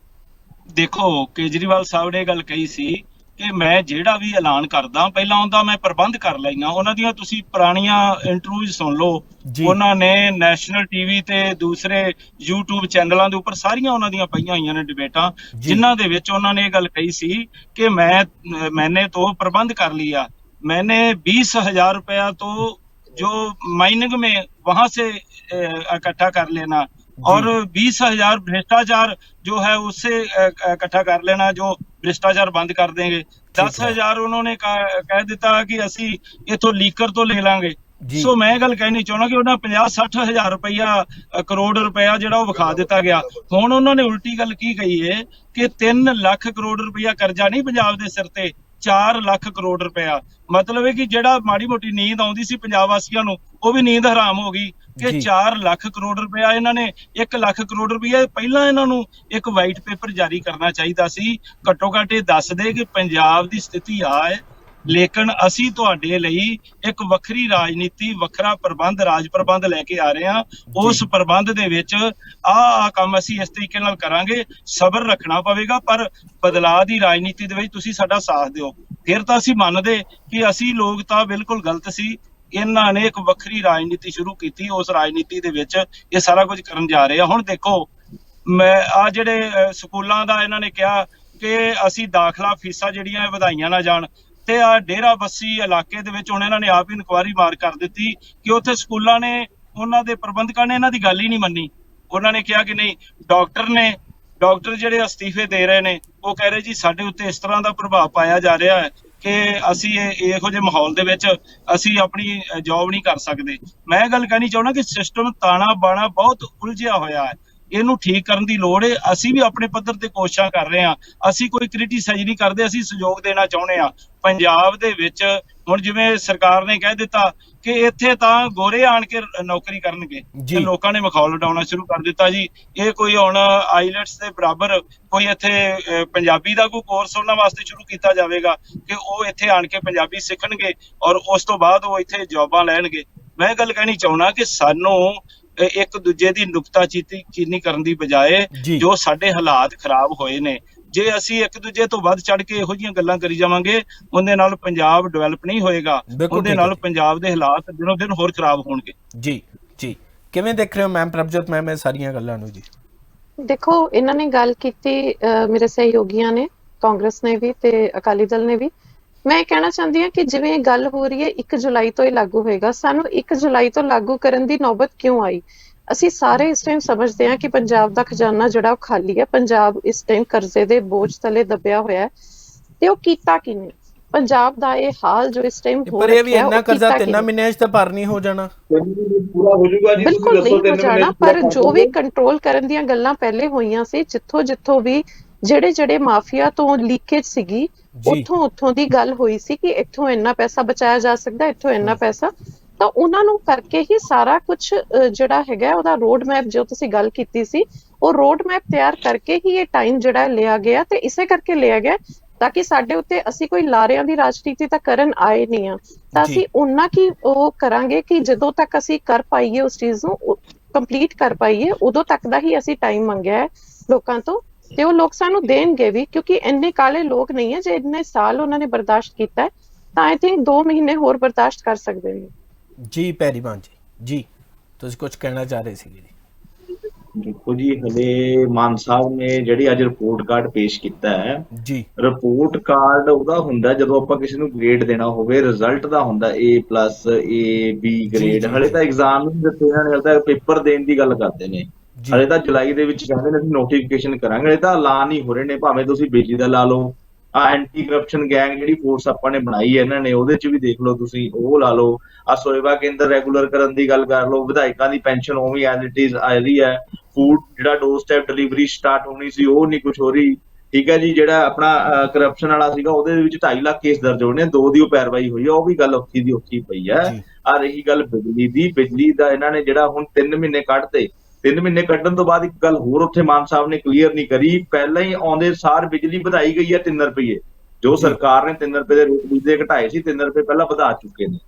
ਦੇਖੋ ਕੇਜਰੀਵਾਲ ਸਾਹਿਬ ਨੇ ਗੱਲ ਕਹੀ ਸੀ ਕਿ ਮੈਂ ਜਿਹੜਾ ਵੀ ਐਲਾਨ ਕਰਦਾ ਪਹਿਲਾਂ ਉਹਦਾ ਮੈਂ ਪ੍ਰਬੰਧ ਕਰ ਲੈਣਾ। ਉਹਨਾਂ ਦੀਆਂ ਤੁਸੀਂ ਪੁਰਾਣੀਆਂ ਇੰਟਰਵਿਊਜ਼ ਸੁਣ ਲਓ, ਉਹਨਾਂ ਨੇ ਨੈਸ਼ਨਲ TV ਤੇ ਦੂਸਰੇ YouTube ਚੈਨਲਾਂ ਦੇ ਉੱਪਰ ਸਾਰੀਆਂ ਉਹਨਾਂ ਦੀਆਂ ਪਈਆਂ ਹੋਈਆਂ ਨੇ ਡਿਬੇਟਾਂ, ਜਿਨ੍ਹਾਂ ਦੇ ਵਿੱਚ ਉਹਨਾਂ ਨੇ ਇਹ ਗੱਲ ਕਹੀ ਸੀ ਕਿ मैंने तो प्रबंध कर लिया, मैंने 20,000 रुपया तो जो माइनिंग में वहां से इकट्ठा कर लेना, और 20,000 भ्रष्टाचार जो है उससे इकट्ठा कर लेना, जो भ्रष्टाचार बंद कर देंगे। 10,000 उन्होंने कह दिता कि ਅਸੀਂ इथों लीकर तो ले लांगे। जी ਸੋ ਮੈਂ ਗੱਲ ਕਹਿਣੀ ਚਾਹੁੰਦਾ ਕਿ ਉਹਨਾਂ 50-60 ਹਜ਼ਾਰ ਰੁਪਇਆ ਕਰੋੜ ਰੁਪਇਆ ਜਿਹੜਾ ਉਹ ਵਿਖਾ ਦਿੱਤਾ ਗਿਆ। ਹੁਣ ਉਹਨਾਂ ਨੇ ਉਲਟੀ ਗੱਲ ਕੀ ਕਹੀ ਹੈ ਕਿ 3 ਲੱਖ ਕਰੋੜ ਰੁਪਇਆ ਕਰਜ਼ਾ ਨਹੀਂ ਪੰਜਾਬ ਦੇ ਸਿਰ ਤੇ, 4 ਲੱਖ ਕਰੋੜ ਰੁਪਇਆ। ਮਤਲਬ ਹੈ ਕਿ ਜਿਹੜਾ ਮਾੜੀ ਮੋਟੀ ਨੀਂਦ ਆਉਂਦੀ ਸੀ ਪੰਜਾਬ ਵਾਸੀਆਂ ਨੂੰ, ਉਹ ਵੀ ਨੀਂਦ ਹਰਾਮ ਹੋ ਗਈ ਕਿ ਜੀ। 4 ਲੱਖ ਕਰੋੜ ਰੁਪਇਆ ਇਹਨਾਂ ਨੇ, 1 ਲੱਖ ਕਰੋੜ ਰੁਪਇਆ ਪਹਿਲਾਂ ਇਹਨਾਂ ਨੂੰ ਇੱਕ ਵਾਈਟ ਪੇਪਰ ਜਾਰੀ ਕਰਨਾ ਚਾਹੀਦਾ ਸੀ। ਘੱਟੋ ਘੱਟ ਇਹ ਦੱਸ ਦੇ ਕਿ ਪੰਜਾਬ ਦੀ ਸਥਿਤੀ ਆ ਹੈ, ਲੇਕਿਨ ਅਸੀਂ ਤੁਹਾਡੇ ਲਈ ਇੱਕ ਵੱਖਰੀ ਰਾਜਨੀਤੀ, ਵੱਖਰਾ ਪ੍ਰਬੰਧ, ਰਾਜ ਪ੍ਰਬੰਧ ਲੈ ਕੇ ਆ ਰਹੇ ਹਾਂ। ਉਸ ਪ੍ਰਬੰਧ ਦੇ ਵਿੱਚ ਆਹ ਕੰਮ ਅਸੀਂ ਇਸ ਤਰੀਕੇ ਨਾਲ ਕਰਾਂਗੇ। ਸਬਰ ਰੱਖਣਾ ਪਵੇਗਾ, ਪਰ ਬਦਲਾਅ ਦੀ ਰਾਜਨੀਤੀ ਦੇ ਵਿੱਚ ਤੁਸੀਂ ਸਾਡਾ ਸਾਥ ਦਿਓ। ਫਿਰ ਤਾਂ ਅਸੀਂ ਮੰਨਦੇ ਕਿ ਅਸੀਂ ਲੋਕ ਤਾਂ ਬਿਲਕੁਲ ਗਲਤ ਸੀ, ਇਹਨਾਂ ਨੇ ਇੱਕ ਵੱਖਰੀ ਰਾਜਨੀਤੀ ਸ਼ੁਰੂ ਕੀਤੀ, ਉਸ ਰਾਜਨੀਤੀ ਦੇ ਵਿੱਚ ਇਹ ਸਾਰਾ ਕੁਝ ਕਰਨ ਜਾ ਰਹੇ ਆ। ਹੁਣ ਦੇਖੋ, ਮੈਂ ਆ ਜਿਹੜੇ ਸਕੂਲਾਂ ਦਾ ਇਹਨਾਂ ਨੇ ਕਿਹਾ ਕਿ ਅਸੀਂ ਦਾਖਲਾ ਫੀਸਾਂ ਜਿਹੜੀਆਂ ਵਧਾਈਆਂ ਨਾ ਜਾਣ, ਤੇ ਆ ਡੇਰਾ ਬੱਸੀ ਇਲਾਕੇ ਦੇ ਵਿੱਚ ਹੁਣ ਇਹਨਾਂ ਨੇ ਆਪ ਹੀ ਇਨਕੁਆਇਰੀ ਮਾਰ ਕਰ ਦਿੱਤੀ ਕਿ ਉੱਥੇ ਸਕੂਲਾਂ ਨੇ, ਉਹਨਾਂ ਦੇ ਪ੍ਰਬੰਧਕਾਂ ਨੇ ਇਹਨਾਂ ਦੀ ਗੱਲ ਹੀ ਨਹੀਂ ਮੰਨੀ। ਉਹਨਾਂ ਨੇ ਕਿਹਾ ਕਿ ਨਹੀਂ, ਡਾਕਟਰ ਜਿਹੜੇ ਅਸਤੀਫੇ ਦੇ ਰਹੇ ਨੇ ਉਹ ਕਹਿ ਰਹੇ ਜੀ ਸਾਡੇ ਉੱਤੇ ਇਸ ਤਰ੍ਹਾਂ ਦਾ ਪ੍ਰਭਾਵ ਪਾਇਆ ਜਾ ਰਿਹਾ ਹੈ ਕਿ ਅਸੀਂ ਇਹੋ ਜਿਹੇ ਮਾਹੌਲ ਦੇ ਵਿੱਚ ਅਸੀਂ ਆਪਣੀ ਜੌਬ ਨਹੀਂ ਕਰ ਸਕਦੇ। ਮੈਂ ਗੱਲ ਕਹਿਣੀ ਚਾਹੁੰਦਾ ਕਿ ਸਿਸਟਮ ਤਾਣਾ ਬਾਣਾ ਬਹੁਤ ਉਲਝਿਆ ਹੋਇਆ ਹੈ, ਇਹਨੂੰ ਠੀਕ ਕਰਨ ਦੀ ਲੋੜ ਹੈ। ਅਸੀਂ ਵੀ ਆਪਣੇ ਪੱਧਰ ਤੇ ਕੋਸ਼ਿਸ਼ਾਂ ਕਰ ਰਹੇ ਹਾਂ, ਅਸੀਂ ਕੋਈ ਕ੍ਰਿਟਿਸਾਈਜ਼ ਨਹੀਂ ਕਰਦੇ, ਅਸੀਂ ਸਹਿਯੋਗ ਦੇਣਾ ਚਾਹੁੰਦੇ ਹਾਂ। ਪੰਜਾਬ ਦੇ ਵਿੱਚ ਹੁਣ ਜਿਵੇਂ ਸਰਕਾਰ ਨੇ ਕਹਿ ਦਿੱਤਾ ਕਿ ਇੱਥੇ ਤਾਂ ਗੋਰੇ ਆਣ ਕੇ ਨੌਕਰੀ ਕਰਨਗੇ, ਤੇ ਲੋਕਾਂ ਨੇ ਮਖੌਲ ਉਡਾਉਣਾ ਸ਼ੁਰੂ ਕਰ ਦਿੱਤਾ ਜੀ। ਇਹ ਕੋਈ ਹੁਣ ਆਈਲੈਟਸ ਦੇ ਬਰਾਬਰ ਕੋਈ ਇੱਥੇ ਪੰਜਾਬੀ ਦਾ ਕੋਈ ਕੋਰਸ ਉਹਨਾਂ ਵਾਸਤੇ ਸ਼ੁਰੂ ਕੀਤਾ ਜਾਵੇਗਾ ਕਿ ਉਹ ਇੱਥੇ ਆਣ ਕੇ ਪੰਜਾਬੀ ਸਿੱਖਣਗੇ ਔਰ ਉਸ ਤੋਂ ਬਾਅਦ ਉਹ ਇੱਥੇ ਜੌਬਾਂ ਲੈਣਗੇ। ਮੈਂ ਗੱਲ ਕਹਿਣੀ ਚਾਹੁੰਦਾ ਕਿ ਸਾਨੂੰ ਇੱਕ ਦੂਜੇ ਦੀ ਨੁਕਤਾਚੀਨੀ ਕਰਨ ਦੀ ਬਜਾਏ ਜੋ ਸਾਡੇ ਹਾਲਾਤ ਖਰਾਬ ਹੋਏ ਨੇ, ਜੇ ਅਸੀਂ ਇੱਕ ਦੂਜੇ ਤੋਂ ਵੱਧ ਚੜ ਕੇ ਇਹੋ ਜਿਹੀਆਂ ਗੱਲਾਂ ਕਰੀ ਜਾਵਾਂਗੇ, ਉਹਦੇ ਨਾਲ ਪੰਜਾਬ ਡਿਵੈਲਪ ਨਹੀਂ ਹੋਏਗਾ, ਉਹਦੇ ਨਾਲ ਪੰਜਾਬ ਦੇ ਹਾਲਾਤ ਦਿਨੋਂ ਦਿਨ ਹੋਰ ਖਰਾਬ ਹੋਣਗੇ। ਜੀ ਜੀ, ਕਿਵੇਂ ਦੇਖ ਰਹੇ ਹੋ ਮੈਮ ਪ੍ਰਭਜੋਤ ਮੈਮ ਇਹ ਸਾਰੀਆਂ ਗੱਲਾਂ ਨੂੰ? ਜੀ ਦੇਖੋ, ਇਹਨਾਂ ਨੇ ਗੱਲ ਕੀਤੀ ਮੇਰੇ ਸਹਿਯੋਗੀਆਂ ਨੇ, ਕਾਂਗਰਸ ਨੇ ਵੀ ਤੇ ਅਕਾਲੀ ਦਲ ਨੇ ਵੀ। ਮੈਂ ਇਹ ਕਹਿਣਾ ਚਾਹੁੰਦੀ ਹਾਂ ਕਿ ਜਿਵੇਂ ਇਹ ਗੱਲ ਹੋ ਰਹੀ ਹੈ 1 ਜੁਲਾਈ ਤੋਂ ਇਹ ਲਾਗੂ ਹੋਏਗਾ, ਸਾਨੂੰ 1 ਜੁਲਾਈ ਤੋਂ ਲਾਗੂ ਕਰਨ ਦੀ ਨੌਬਤ ਕਿਉਂ ਆਈ? ਅਸੀਂ ਸਾਰੇ ਇਸ ਟਾਈਮ ਸਮਝਦੇ ਹਾਂ ਕਿ ਪੰਜਾਬ ਦਾ ਖਜ਼ਾਨਾ ਜਿਹੜਾ ਉਹ ਖਾਲੀ ਹੈ, ਪੰਜਾਬ ਇਸ ਟਾਈਮ ਕਰਜ਼ੇ ਦੇ ਬੋਝ ਤਲੇ ਦੱਬਿਆ ਹੋਇਆ ਹੈ, ਤੇ ਉਹ ਕੀਤਾ ਕਿਵੇਂ? ਪੰਜਾਬ ਦਾ ਇਹ ਹਾਲ ਜੋ ਇਸ ਟਾਈਮ ਹੋ ਰਿਹਾ ਹੈ, ਪਰ ਇਹ ਵੀ ਇੰਨਾ ਕਰਜ਼ਾ 3 ਮਹੀਨਿਆਂ 'ਚ ਤਾਂ ਭਰ ਨਹੀਂ ਹੋ ਜਾਣਾ, ਪੂਰਾ ਹੋ ਜਾਊਗਾ ਜੀ, ਬਿਲਕੁਲ ਨਹੀਂ ਹੋ ਜਾਣਾ। ਪਰ ਜੋ ਵੀ ਕੰਟਰੋਲ ਕਰਨ ਦੀਆਂ ਗੱਲਾਂ ਪਹਿਲੇ ਹੋਈਆਂ ਸੀ, ਜਿੱਥੋਂ ਵੀ ਜਿਹੜੇ ਮਾਫੀਆ ਤੋਂ ਲੀਕੇਜ ਸੀਗੀ, ਉੱਥੋਂ ਦੀ ਗੱਲ ਹੋਈ ਸੀ ਕਿ ਇੱਥੋਂ ਇੰਨਾ ਪੈਸਾ ਬਚਾਇਆ ਜਾ ਸਕਦਾ, ਇੱਥੋਂ ਇੰਨਾ ਪੈਸਾ, ਤਾਂ ਉਹਨਾਂ ਨੂੰ ਕਰਕੇ ਹੀ ਸਾਰਾ ਕੁਝ ਜਿਹੜਾ ਹੈਗਾ ਉਹਦਾ ਰੋਡ ਮੈਪ, ਜੋ ਤੁਸੀਂ ਗੱਲ ਕੀਤੀ ਸੀ, ਉਹ ਰੋਡ ਮੈਪ ਤਿਆਰ ਕਰਕੇ ਹੀ ਇਹ ਟਾਈਮ ਜਿਹੜਾ ਲਿਆ ਗਿਆ, ਤੇ ਇਸੇ ਕਰਕੇ ਲਿਆ ਗਿਆ ਤਾਂ ਕਿ ਸਾਡੇ ਉੱਤੇ, ਅਸੀਂ ਕੋਈ ਲਾਰਿਆਂ ਦੀ ਰਾਜਨੀਤੀ ਤਾਂ ਕਰਨ ਆਏ ਨਹੀਂ ਆ, ਤਾਂ ਅਸੀਂ ਉਹਨਾਂ ਕੀ ਉਹ ਕਰਾਂਗੇ ਕਿ ਜਦੋਂ ਤੱਕ ਅਸੀਂ ਕਰ ਪਾਈਏ ਉਸ ਚੀਜ਼ ਨੂੰ ਕੰਪਲੀਟ ਕਰ ਪਾਈਏ, ਉਦੋਂ ਤੱਕ ਦਾ ਹੀ ਅਸੀਂ ਟਾਈਮ ਮੰਗਿਆ ਹੈ ਲੋਕਾਂ ਤੋਂ, ਤੇ ਉਹ ਲੋਕ ਸਾਨੂੰ ਦੇਣਗੇ ਵੀ, ਕਿਉਂਕਿ ਇੰਨੇ ਕਾਲੇ ਲੋਕ ਨਹੀਂ ਹੈ। ਜੇ ਇੰਨੇ ਸਾਲ ਉਹਨਾਂ ਨੇ ਬਰਦਾਸ਼ਤ ਕੀਤਾ ਹੈ ਤਾਂ ਆਈ ਥਿੰਕ 2 ਮਹੀਨੇ ਹੋਰ ਬਰਦਾਸ਼ਤ ਕਰ ਸਕਦੇ ਨੇ। ਜੀ ਪਹਿਲਵਾਨ ਜੀ ਤੁਸੀਂ ਕੁਝ ਕਹਿਣਾ ਚਾਹ ਰਹੇ ਸੀਗੇ? ਜੀ ਦੇਖੋ ਜੀ, ਹਲੇ ਮਾਨ ਸਾਹਿਬ ਨੇ ਜਿਹੜੀ ਅੱਜ ਰਿਪੋਰਟ ਕਾਰਡ ਪੇਸ਼ ਕੀਤਾ ਹੈ ਜੀ, ਰਿਪੋਰਟ ਕਾਰਡ ਉਹਦਾ ਹੁੰਦਾ ਜਦੋਂ ਆਪਾਂ ਕਿਸੇ ਨੂੰ ਗ੍ਰੇਡ ਦੇਣਾ ਹੋਵੇ, ਰਿਜ਼ਲਟ ਦਾ ਹੁੰਦਾ A+, A, B ਗ੍ਰੇਡ। ਹਲੇ ਤਾਂ ਐਗਜ਼ਾਮ ਨਹੀਂ ਦਿੱਤੇ ਇਹਨਾਂ ਨੇ, ਹਲੇ ਤਾਂ ਪੇਪਰ ਦੇਣ ਦੀ ਗੱਲ ਕਰਦੇ ਨੇ। ਹਲੇ ਤਾਂ ਜੁਲਾਈ ਦੇ ਵਿੱਚ ਕਹਿੰਦੇ ਨੇ ਅਸੀਂ ਨੋਟੀਫਿਕੇਸ਼ਨ ਕਰਾਂਗੇ, ਹਲੇ ਤਾਂ ਐਲਾਨ ਹੀ ਹੋ ਰਹੇ ਨੇ। ਭਾਵੇਂ ਤੁਸੀਂ ਬਿਜਲੀ ਦਾ ਲਾ ਲਓ, ਐਂਟੀ ਕਰਪਸ਼ਨ ਗੈਂਗ ਜਿਹੜੀ ਫੋਰਸ ਆਪਾਂ ਨੇ ਬਣਾਈ ਹੈ ਇਹਨਾਂ ਨੇ, ਉਹਦੇ ਚ ਵੀ ਦੇਖ ਲਓ ਤੁਸੀਂ, ਉਹ ਲਾ ਲਓ। ਸੇਵਾ ਕੇਂਦਰ ਰੈਗੂਲਰ ਕਰਨ ਦੀ ਗੱਲ ਕਰ ਲਓ, ਵਿਧਾਇਕਾਂ ਦੀ ਪੈਨਸ਼ਨ ਉਵੇਂ ਐਜ਼ ਇਟ ਇਜ਼ ਆ ਰਹੀ ਹੈ। ਫੂਡ ਜਿਹੜਾ ਡੋਰ ਸਟੈਪ ਡਿਲੀਵਰੀ ਸਟਾਰਟ ਹੋਣੀ ਸੀ ਉਹ ਨਹੀਂ ਕੁਝ ਹੋ ਰਹੀ, ਠੀਕ ਹੈ ਜੀ। ਜਿਹੜਾ ਆਪਣਾ ਕਰਪਸ਼ਨ ਵਾਲਾ ਸੀਗਾ ਉਹਦੇ ਵਿੱਚ 2.5 ਲੱਖ ਕੇਸ ਦਰਜ ਹੋਣੇ, 2 ਦੀ ਉਹ ਪੈਰਵਾਈ ਹੋਈ ਹੈ, ਉਹ ਵੀ ਗੱਲ ਔਖੀ ਦੀ ਔਖੀ ਪਈ ਹੈ। ਆ ਰਹੀ ਗੱਲ ਬਿਜਲੀ ਦੀ, ਬਿਜਲੀ ਦਾ ਇਹਨਾਂ ਨੇ ਜਿਹੜਾ ਹੁਣ 3 ਮਹੀਨੇ ਕੱਢਤੇ, 3 ਮਹੀਨੇ ਕੱਢਣ ਤੋਂ ਬਾਅਦ ਇੱਕ ਗੱਲ ਹੋਰ ਉੱਥੇ ਮਾਨ ਸਾਹਿਬ ਨੇ ਕਲੀਅਰ ਨਹੀਂ ਕਰੀ, ਪਹਿਲਾਂ ਹੀ ਆਉਂਦੇ ਸਾਰ ਬਿਜਲੀ ਵਧਾਈ ਗਈ ਹੈ 3 ਰੁਪਏ, ਜੋ ਸਰਕਾਰ ਨੇ 3 ਰੁਪਏ ਦੇ ਰੇਟ ਬਿਜਲੀ ਦੇ ਘਟਾਏ ਸੀ, 3 ਰੁਪਏ ਪਹਿਲਾਂ ਵਧਾ ਚੁੱਕੇ ਨੇ।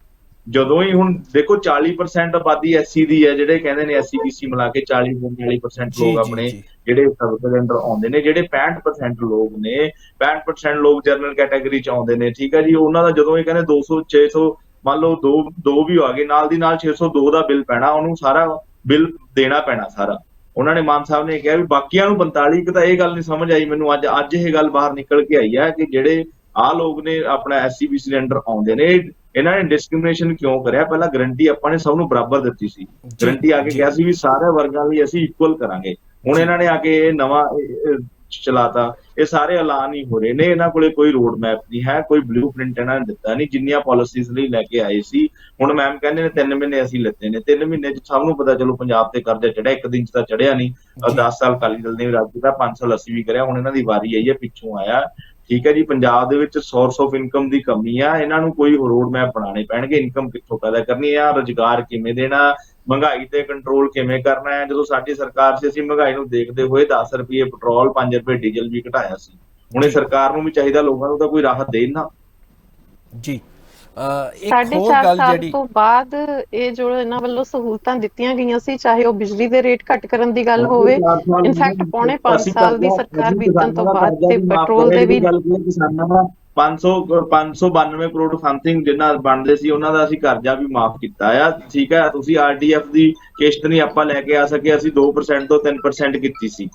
ਜਦੋਂ ਹੀ ਹੁਣ ਦੇਖੋ 40% ਆਬਾਦੀ ਐਸਸੀ ਦੀ ਹੈ, ਜਿਹੜੇ ਕਹਿੰਦੇ ਨੇ ਐਸਸੀ ਬੀਸੀ ਮਿਲਾ ਕੇ 40% ਲੋਕ ਆਪਣੇ ਜਿਹੜੇ ਸਰਵਿਸ ਦੇ ਅੰਡਰ ਆਉਂਦੇ ਨੇ, ਜਿਹੜੇ 65% ਲੋਕ ਨੇ, 65% ਲੋਕ ਜਨਰਲ ਕੈਟਾਗਰੀ ਚ ਆਉਂਦੇ ਨੇ, ਠੀਕ ਹੈ ਜੀ। ਉਹਨਾਂ ਦਾ ਜਦੋਂ ਇਹ ਕਹਿੰਦੇ 200 600 ਮੰਨ ਲਓ ਦੋ ਵੀ ਆ ਗਏ, ਨਾਲ ਦੀ ਨਾਲ 602 ਦਾ ਬਿੱਲ ਪੈਣਾ, ਉਹਨੂੰ ਸਾਰਾ ਬਿੱਲ ਦੇਣਾ ਪੈਣਾ ਸਾਰਾ। ਉਹਨਾਂ ਨੇ ਮਾਨ ਸਾਹਿਬ ਨੇ ਕਿਹਾ ਵੀ ਬਾਕੀਆਂ ਨੂੰ 45, ਤਾਂ ਇਹ ਗੱਲ ਨਹੀਂ ਸਮਝ ਆਈ ਮੈਨੂੰ, ਅੱਜ ਇਹ ਗੱਲ ਬਾਹਰ ਨਿਕਲ ਕੇ ਆਈ ਹੈ ਕਿ ਜਿਹੜੇ ਆਹ ਲੋਕ ਨੇ ਆਪਣਾ ਐਸਸੀ ਬੀਸੀ ਦੇ ਅੰਡਰ ਆਉਂਦੇ ਨੇ, ਇਹਨਾਂ ਨੇ ਡਿਸਕ੍ਰਿਮੀਨੇਸ਼ਨ ਕਿਉਂ ਕਰਿਆ? ਪਹਿਲਾਂ ਗਰੰਟੀ ਆਪਾਂ ਨੇ ਸਭ ਨੂੰ ਬਰਾਬਰ ਦਿੱਤੀ ਸੀ, ਜੀ ਗਰੰਟੀ ਆ ਕੇ ਜੀ ਕਿਹਾ ਸੀ ਵੀ ਸਾਰੇ ਵਰਗਾਂ ਲਈ ਅਸੀਂ ਇਕੁਅਲ ਕਰਾਂਗੇ। ਹੁਣ ਜੀ ਇਹਨਾਂ ਨੇ ਆ ਕੇ ਇਹ ਨਵਾਂ ਚਲਾਤਾ, ਇਹ ਸਾਰੇ ਐਲਾਨ ਹੀ ਹੋ ਰਹੇ ਨੇ, ਇਹਨਾਂ ਕੋਲੇ ਕੋਈ ਰੋਡ ਮੈਪ ਨਹੀਂ ਹੈ, ਕੋਈ ਬਲੂ ਪ੍ਰਿੰਟ ਇਹਨਾਂ ਨੇ ਦਿੱਤਾ ਨਹੀਂ। ਜਿੰਨੀਆਂ ਪਾਲਿਸੀਜ਼ ਲਈ ਲੈ ਕੇ ਆਏ ਸੀ, ਹੁਣ ਮੈਮ ਕਹਿੰਦੇ ਨੇ 3 ਮਹੀਨੇ ਅਸੀਂ ਲਿੱਤੇ ਨੇ, 3 ਮਹੀਨੇ ਚ ਸਭ ਨੂੰ ਪਤਾ ਚਲੋ ਪੰਜਾਬ ਤੇ ਕਰਜ਼ਾ ਚੜਿਆ, ਇੱਕ ਦਿਨ ਚ ਤਾਂ ਚੜਿਆ ਨਹੀਂ। ਜੀ 10 ਸਾਲ ਅਕਾਲੀ ਦਲ ਨੇ ਵੀ ਰਾਜ ਕੀਤਾ, 5 ਸਾਲ ਅਸੀਂ ਵੀ ਕਰਿਆ, ਹੁਣ ਇਹਨਾਂ ਦੀ ਵਾਰੀ ਆਈ ਹੈ, ਪਿੱਛੋਂ ਆਇਆ। ਠੀਕ ਹੈ ਜੀ, ਪੰਜਾਬ ਦੇ ਵਿੱਚ ਸੋਰਸ ਆਫ ਇਨਕਮ ਦੀ ਕਮੀ ਆ, ਇਹਨਾਂ ਨੂੰ ਕੋਈ ਰੋਡ ਮੈਪ ਬਣਾਉਣੇ ਪੈਣਗੇ, ਇਨਕਮ ਕਿੱਥੋਂ ਪੈਦਾ ਕਰਨੀ ਆ, ਰੁਜ਼ਗਾਰ ਕਿਵੇਂ ਦੇਣਾ, ਮਹਿੰਗਾਈ ਤੇ ਕੰਟਰੋਲ ਕਿਵੇਂ ਕਰਨਾ ਹੈ। ਜਦੋਂ ਸਾਡੀ ਸਰਕਾਰ ਸੀ, ਅਸੀਂ ਮਹਿੰਗਾਈ ਨੂੰ ਦੇਖਦੇ ਹੋਏ 10 ਰੁਪਏ ਪੈਟਰੋਲ, 5 ਰੁਪਏ ਡੀਜ਼ਲ ਵੀ ਘਟਾਇਆ ਸੀ। ਹੁਣ ਇਹ ਜੀ ਸਰਕਾਰ ਨੂੰ ਵੀ ਚਾਹੀਦਾ ਲੋਕਾਂ ਨੂੰ ਤਾਂ ਕੋਈ ਰਾਹਤ ਦੇਣ ਨਾ। ਜੀ ਇੱਕ ਸਾਢੇ ਹੋਰ 4 ਗੱਲ ਸਾਲ ਜਿਹੜੀ ਤੋਂ ਬਾਅਦ ਇਹ ਜੋ ਇਹਨਾਂ ਵੱਲੋਂ ਸਹੂਲਤਾਂ ਦਿੱਤੀਆਂ ਗਈਆਂ ਸੀ, ਚਾਹੇ ਉਹ ਬਿਜਲੀ ਦੇ ਰੇਟ ਘੱਟ ਕਰਨ ਦੀ ਗੱਲ ਹੋਵੇ, ਇਨਫੈਕਟ ਪੌਣੇ 5 ਸਾਲ ਦੀ ਸਰਕਾਰ ਬੀਤਣ ਤੋਂ ਬਾਅਦ ਤੇ ਪੈਟਰੋਲ ਦੇ ਵੀ ਗੱਲ ਕੀਤੀ ਕਿਸਾਨਾਂ ਦਾ 592 ਕਰੋੜ ਸਮਥਿੰਗ ਜਿੰਨਾ ਬਣਦੇ ਸੀ ਉਹਨਾਂ ਦਾ ਅਸੀਂ ਕਰਜ਼ਾ ਵੀ ਮਾਫ ਕੀਤਾ ਆ। ਠੀਕ ਹੈ, ਤੁਸੀਂ ਆਰਡੀਐਫ ਦੀ ਕਿਸ਼ਤ ਨਹੀਂ ਆਪਾਂ ਲੈ ਕੇ ਆ ਸਕੇ, ਅਸੀਂ 2% ਤੋਂ 3% ਕੀਤੀ ਸੀ,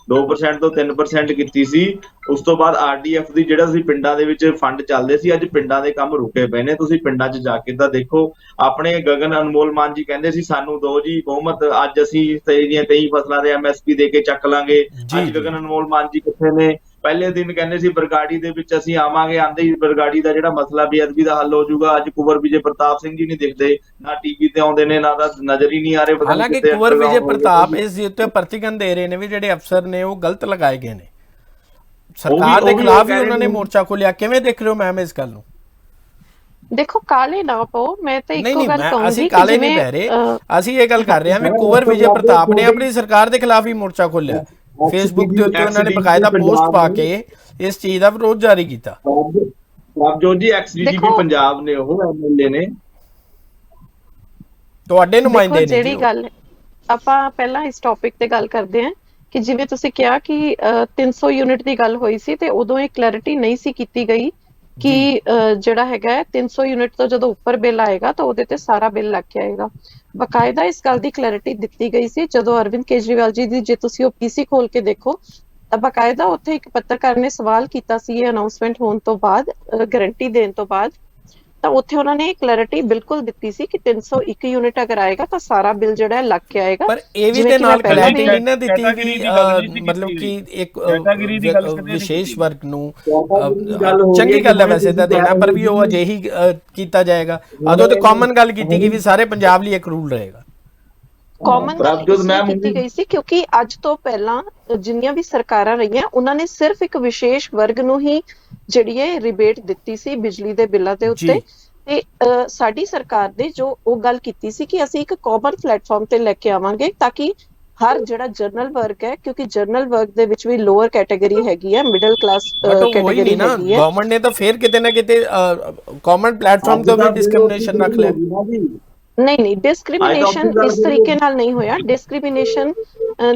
2% ਤੋਂ 3% ਕੀਤੀ ਸੀ। ਉਸ ਤੋਂ ਬਾਅਦ ਆਰਡੀਐਫ ਦੀ ਜਿਹੜਾ ਅਸੀਂ ਪਿੰਡਾਂ ਦੇ ਵਿੱਚ ਫੰਡ ਚੱਲਦੇ ਸੀ, ਅੱਜ ਪਿੰਡਾਂ ਦੇ ਕੰਮ ਰੁਕੇ ਪਏ ਨੇ। ਤੁਸੀਂ ਪਿੰਡਾਂ 'ਚ ਜਾ ਕੇ ਤਾਂ ਦੇਖੋ, ਆਪਣੇ ਗਗਨ ਅਨਮੋਲ ਮਾਨ ਜੀ ਕਹਿੰਦੇ ਸੀ ਸਾਨੂੰ ਦਿਓ ਜੀ ਬਹੁਮਤ, ਅੱਜ ਅਸੀਂ ਦੀਆਂ 23 ਫਸਲਾਂ ਦੇ ਐਮਐਸਪੀ ਦੇ ਕੇ ਚੱਕ ਲਾਂਗੇ। ਜੀ ਅੱਜ ਜੀ ਗਗਨ ਅਨਮੋਲ ਮਾਨ ਜੀ ਕਿੱਥੇ ਨੇ? ਪਹਿਲੇ ਦਿਨ ਕਹਿੰਦੇ ਸੀ ਬਰਗਾੜੀ ਦੇ ਵਿੱਚ ਅਸੀਂ ਆਵਾਂਗੇ, ਆਂਦੇ ਹੀ ਬਰਗਾੜੀ ਦਾ ਜਿਹੜਾ ਮਸਲਾ ਬੇਅਦਬੀ ਦਾ ਹੱਲ ਹੋ ਜਾਊਗਾ। ਅੱਜ ਕੁੰਵਰ ਵਿਜੇ ਪ੍ਰਤਾਪ ਸਿੰਘ ਜੀ ਨਹੀਂ ਦਿਖਦੇ, ਨਾ ਟੀਵੀ ਤੇ ਆਉਂਦੇ ਨੇ, ਨਾ ਤਾਂ ਨਜ਼ਰ ਹੀ ਨਹੀਂ ਆ ਰਹੇ। ਪਤਾ ਨਹੀਂ ਹਾਲਾਂਕਿ ਕਿੱਥੇ ਕੁੰਵਰ ਵਿਜੇ underground ਹੋ ਗਏ ਪ੍ਰਤਾਪ ਜੀ। ਇਸ ਦੇ ਉੱਤੇ ਪ੍ਰਤੀਕਰਮ ਦੇ ਰਹੇ ਨੇ ਵੀ ਜਿਹੜੇ ਅਫਸਰ ਨੇ ਉਹ ਗਲਤ ਲਗਾਏ ਗਏ ਨੇ, ਸਰਕਾਰ ਦੇ ਉਹ ਵੀ ਖਿਲਾਫ ਹੀ ਕਹਿ ਰਹੇ ਉਹਨਾਂ ਨੇ ਨੇ। ਮੋਰਚਾ ਖੋਲਿਆ। ਕਿਵੇਂ ਦੇਖ ਰਹੇ ਹੋ ਮੈਮ ਇਸ ਗੱਲ ਨੂੰ? ਦੇਖੋ ਕਾਲੇ ਨਾ ਪਾਓ, ਮੈਂ ਤਾਂ ਨਹੀਂ ਇੱਕੋ ਨਹੀਂ ਗੱਲ ਮੈਂ ਕਹੂੰਗੀ ਅਸੀਂ ਕਿ ਕਾਲੇ ਨਹੀਂ ਜਿਵੇਂ ਬਹਿ ਰਹੇ, ਅਸੀਂ ਇਹ ਗੱਲ ਕਰ ਰਹੇ ਹਾਂ ਵੀ ਕੁੰਵਰ ਵਿਜੇ ਪ੍ਰਤਾਪ ਨੇ ਆਪਣੀ ਸਰਕਾਰ ਦੇ ਖਿਲਾਫ ਹੀ ਮੋਰਚਾ ਖੋਲਿਆ। ਫੇਸਬੁੱਕ ਦੇ ਉੱਤੇ ਉਹਨਾਂ ਨੇ ਬਕਾਇਦਾ ਪੋਸਟ ਪਾ ਕੇ ਇਸ ਚੀਜ਼ ਦਾ ਵਿਰੋਧ ਜਾਰੀ ਕੀਤਾ। ਪ੍ਰਭਜੋਤ ਜੀ ਐਕਸ-ਡੀਜੀਪੀ ਦੇਖੋ ਪੰਜਾਬ ਨੇ, ਉਹ ਐਮਐਲਏ ਨੇ, ਤੁਹਾਡੇ ਨੁਮਾਇੰਦੇ ਦੇਖੋ ਨੇ ਜੀ ਜਿਹੜੀ ਉਹ। ਗੱਲ ਆਪਾਂ ਪਹਿਲਾਂ ਇਸ ਟੌਪਿਕ ਤੇ ਗੱਲ ਕਰਦੇ ਹਾਂ ਕਿ ਜਿਵੇਂ ਤੁਸੀਂ ਕਿਹਾ ਕਿ 300 ਯੂਨਿਟ ਦੀ ਗੱਲ ਹੋਈ ਸੀ ਤੇ ਉਦੋਂ ਇਹ ਕਲੈਰਿਟੀ ਨਹੀਂ ਸੀ ਕੀਤੀ ਗਈ ਕਿ ਜਿਹੜਾ ਹੈਗਾ 300 ਯੂਨਿਟ ਤੋਂ ਜਦੋਂ ਉੱਪਰ ਬਿੱਲ ਆਏਗਾ ਤਾਂ ਉਹਦੇ ਤੇ ਸਾਰਾ ਬਿੱਲ ਲੱਗ ਕੇ ਆਏਗਾ। ਬਕਾਇਦਾ ਇਸ ਗੱਲ ਦੀ ਕਲੈਰਿਟੀ ਦਿੱਤੀ ਗਈ ਸੀ ਜਦੋਂ ਅਰਵਿੰਦ ਕੇਜਰੀਵਾਲ ਜੀ ਦੀ, ਜੇ ਤੁਸੀਂ ਉਹ ਪੀਸੀ ਖੋਲ ਕੇ ਦੇਖੋ ਤਾਂ ਬਕਾਇਦਾ ਉੱਥੇ ਇੱਕ ਪੱਤਰਕਾਰ ਨੇ ਸਵਾਲ ਕੀਤਾ ਸੀ ਇਹ ਅਨਾਉਂਸਮੈਂਟ ਹੋਣ ਤੋਂ ਬਾਅਦ, ਗਾਰੰਟੀ ਦੇਣ ਤੋਂ ਬਾਅਦ, ਤਾਂ ਉੱਥੇ ਉਹਨਾਂ ਨੇ ਕਲੈਰਿਟੀ ਬਿਲਕੁਲ ਦਿੱਤੀ ਸੀ ਕਿ 301 ਯੂਨਿਟ ਅਗਰ ਆਏਗਾ ਤਾਂ ਸਾਰਾ ਬਿੱਲ ਜਿਹੜਾ ਹੈ ਲੱਗ ਕੇ ਆਏਗਾ। ਪਰ ਇਹ ਵੀ ਜਿਵੇਂ ਤੇ ਕਿ ਨਾਲ ਮੈਂ ਪਹਿਲਾਂ ਕਲੈਰਿਟੀ ਵੀ ਨਹੀਂ ਨਾ ਦਿੱਤੀ ਕੈਟਾਗਰੀ ਵੀ ਦੀ ਗੱਲ ਨਹੀਂ ਸੀ ਮਤਲਬ ਕੀਤੀ ਕਿ ਇੱਕ ਕੈਟਾਗਰੀ ਦੀ ਗੱਲ ਕਦੇ ਨਹੀਂ ਵਿਸ਼ੇਸ਼ ਕੀਤੀ। ਵਰਗ ਨੂੰ ਗੱਲ ਹੋ ਚੰਗੀ ਰਹੀ ਗੱਲ ਹੈ ਹੈ ਵੈਸੇ ਤਾਂ ਦੇਣਾ, ਪਰ ਵੀ ਉਹ ਅਜਿਹੀ ਕੀਤਾ ਜਾਏਗਾ। ਉਦੋਂ ਤੇ ਕਾਮਨ ਗੱਲ ਕੀਤੀ ਗਈ ਵੀ ਸਾਰੇ ਪੰਜਾਬ ਲਈ ਇੱਕ ਰੂਲ ਰਹੇਗਾ। ਕਾਮਨ ਗੱਲ ਪ੍ਰਭਜੋਤ ਇਸ ਲਈ ਮੈਮ ਕੀਤੀ ਗਈ ਸੀ ਕਿਉਂਕਿ ਅੱਜ ਤੋਂ ਪਹਿਲਾਂ ਜਿੰਨੀਆਂ ਵੀ ਸਰਕਾਰਾਂ ਰਹੀਆਂ ਉਹਨਾਂ ਨੇ ਸਿਰਫ ਇੱਕ ਵਿਸ਼ੇਸ਼ ਵਰਗ ਨੂੰ ਹੀ ਜਿਹੜੀ ਹੈ ਰਿਬੇਟ ਦਿੱਤੀ ਸੀ ਬਿਜਲੀ ਦੇ ਬਿੱਲਾਂ ਦੇ ਉੱਤੇ। ਜੀ। ਤੇ ਸਾਡੀ ਸਰਕਾਰ ਨੇ ਜੋ ਉਹ ਗੱਲ ਕੀਤੀ ਸੀ ਕਿ ਅਸੀਂ ਇੱਕ ਕਾਮਨ ਪਲੇਟਫਾਰਮ ਤੇ ਲੈ ਕੇ ਆਵਾਂਗੇ ਤਾਂ ਕਿ ਹਰ ਜਿਹੜਾ ਜਨਰਲ ਵਰਗ ਹੈ, ਕਿਉਂਕਿ ਜਨਰਲ ਵਰਗ ਦੇ ਵਿੱਚ ਵੀ ਲੋਅਰ ਕੈਟਾਗਰੀ ਹੈਗੀ ਹੈ, ਮਿਡਲ ਕਲਾਸ ਬਟ ਉਹ ਵਹੀ ਕੈਟਾਗਰੀ ਨਹੀਂ ਨਾ, ਹੈਗੀ ਹੈ। ਗਵਰਨਮੈਂਟ ਨੇ ਤਾਂ ਫਿਰ ਕਿਤੇ ਨਾ ਕਿਤੇ ਕਾਮਨ ਪਲੇਟਫਾਰਮ ਤੋਂ ਵੀ ਡਿਸਕ੍ਰਿਮੀਨੇਸ਼ਨ ਰੱਖ ਲਿਆ। ਨਹੀਂ ਡਿਸਕ੍ਰਿਮੀਨੇਸ਼ਨ ਇਸ ਤਰੀਕੇ ਨਾਲ ਨਹੀਂ ਹੋਇਆ। ਡਿਸਕ੍ਰਿਮੀਨੇਸ਼ਨ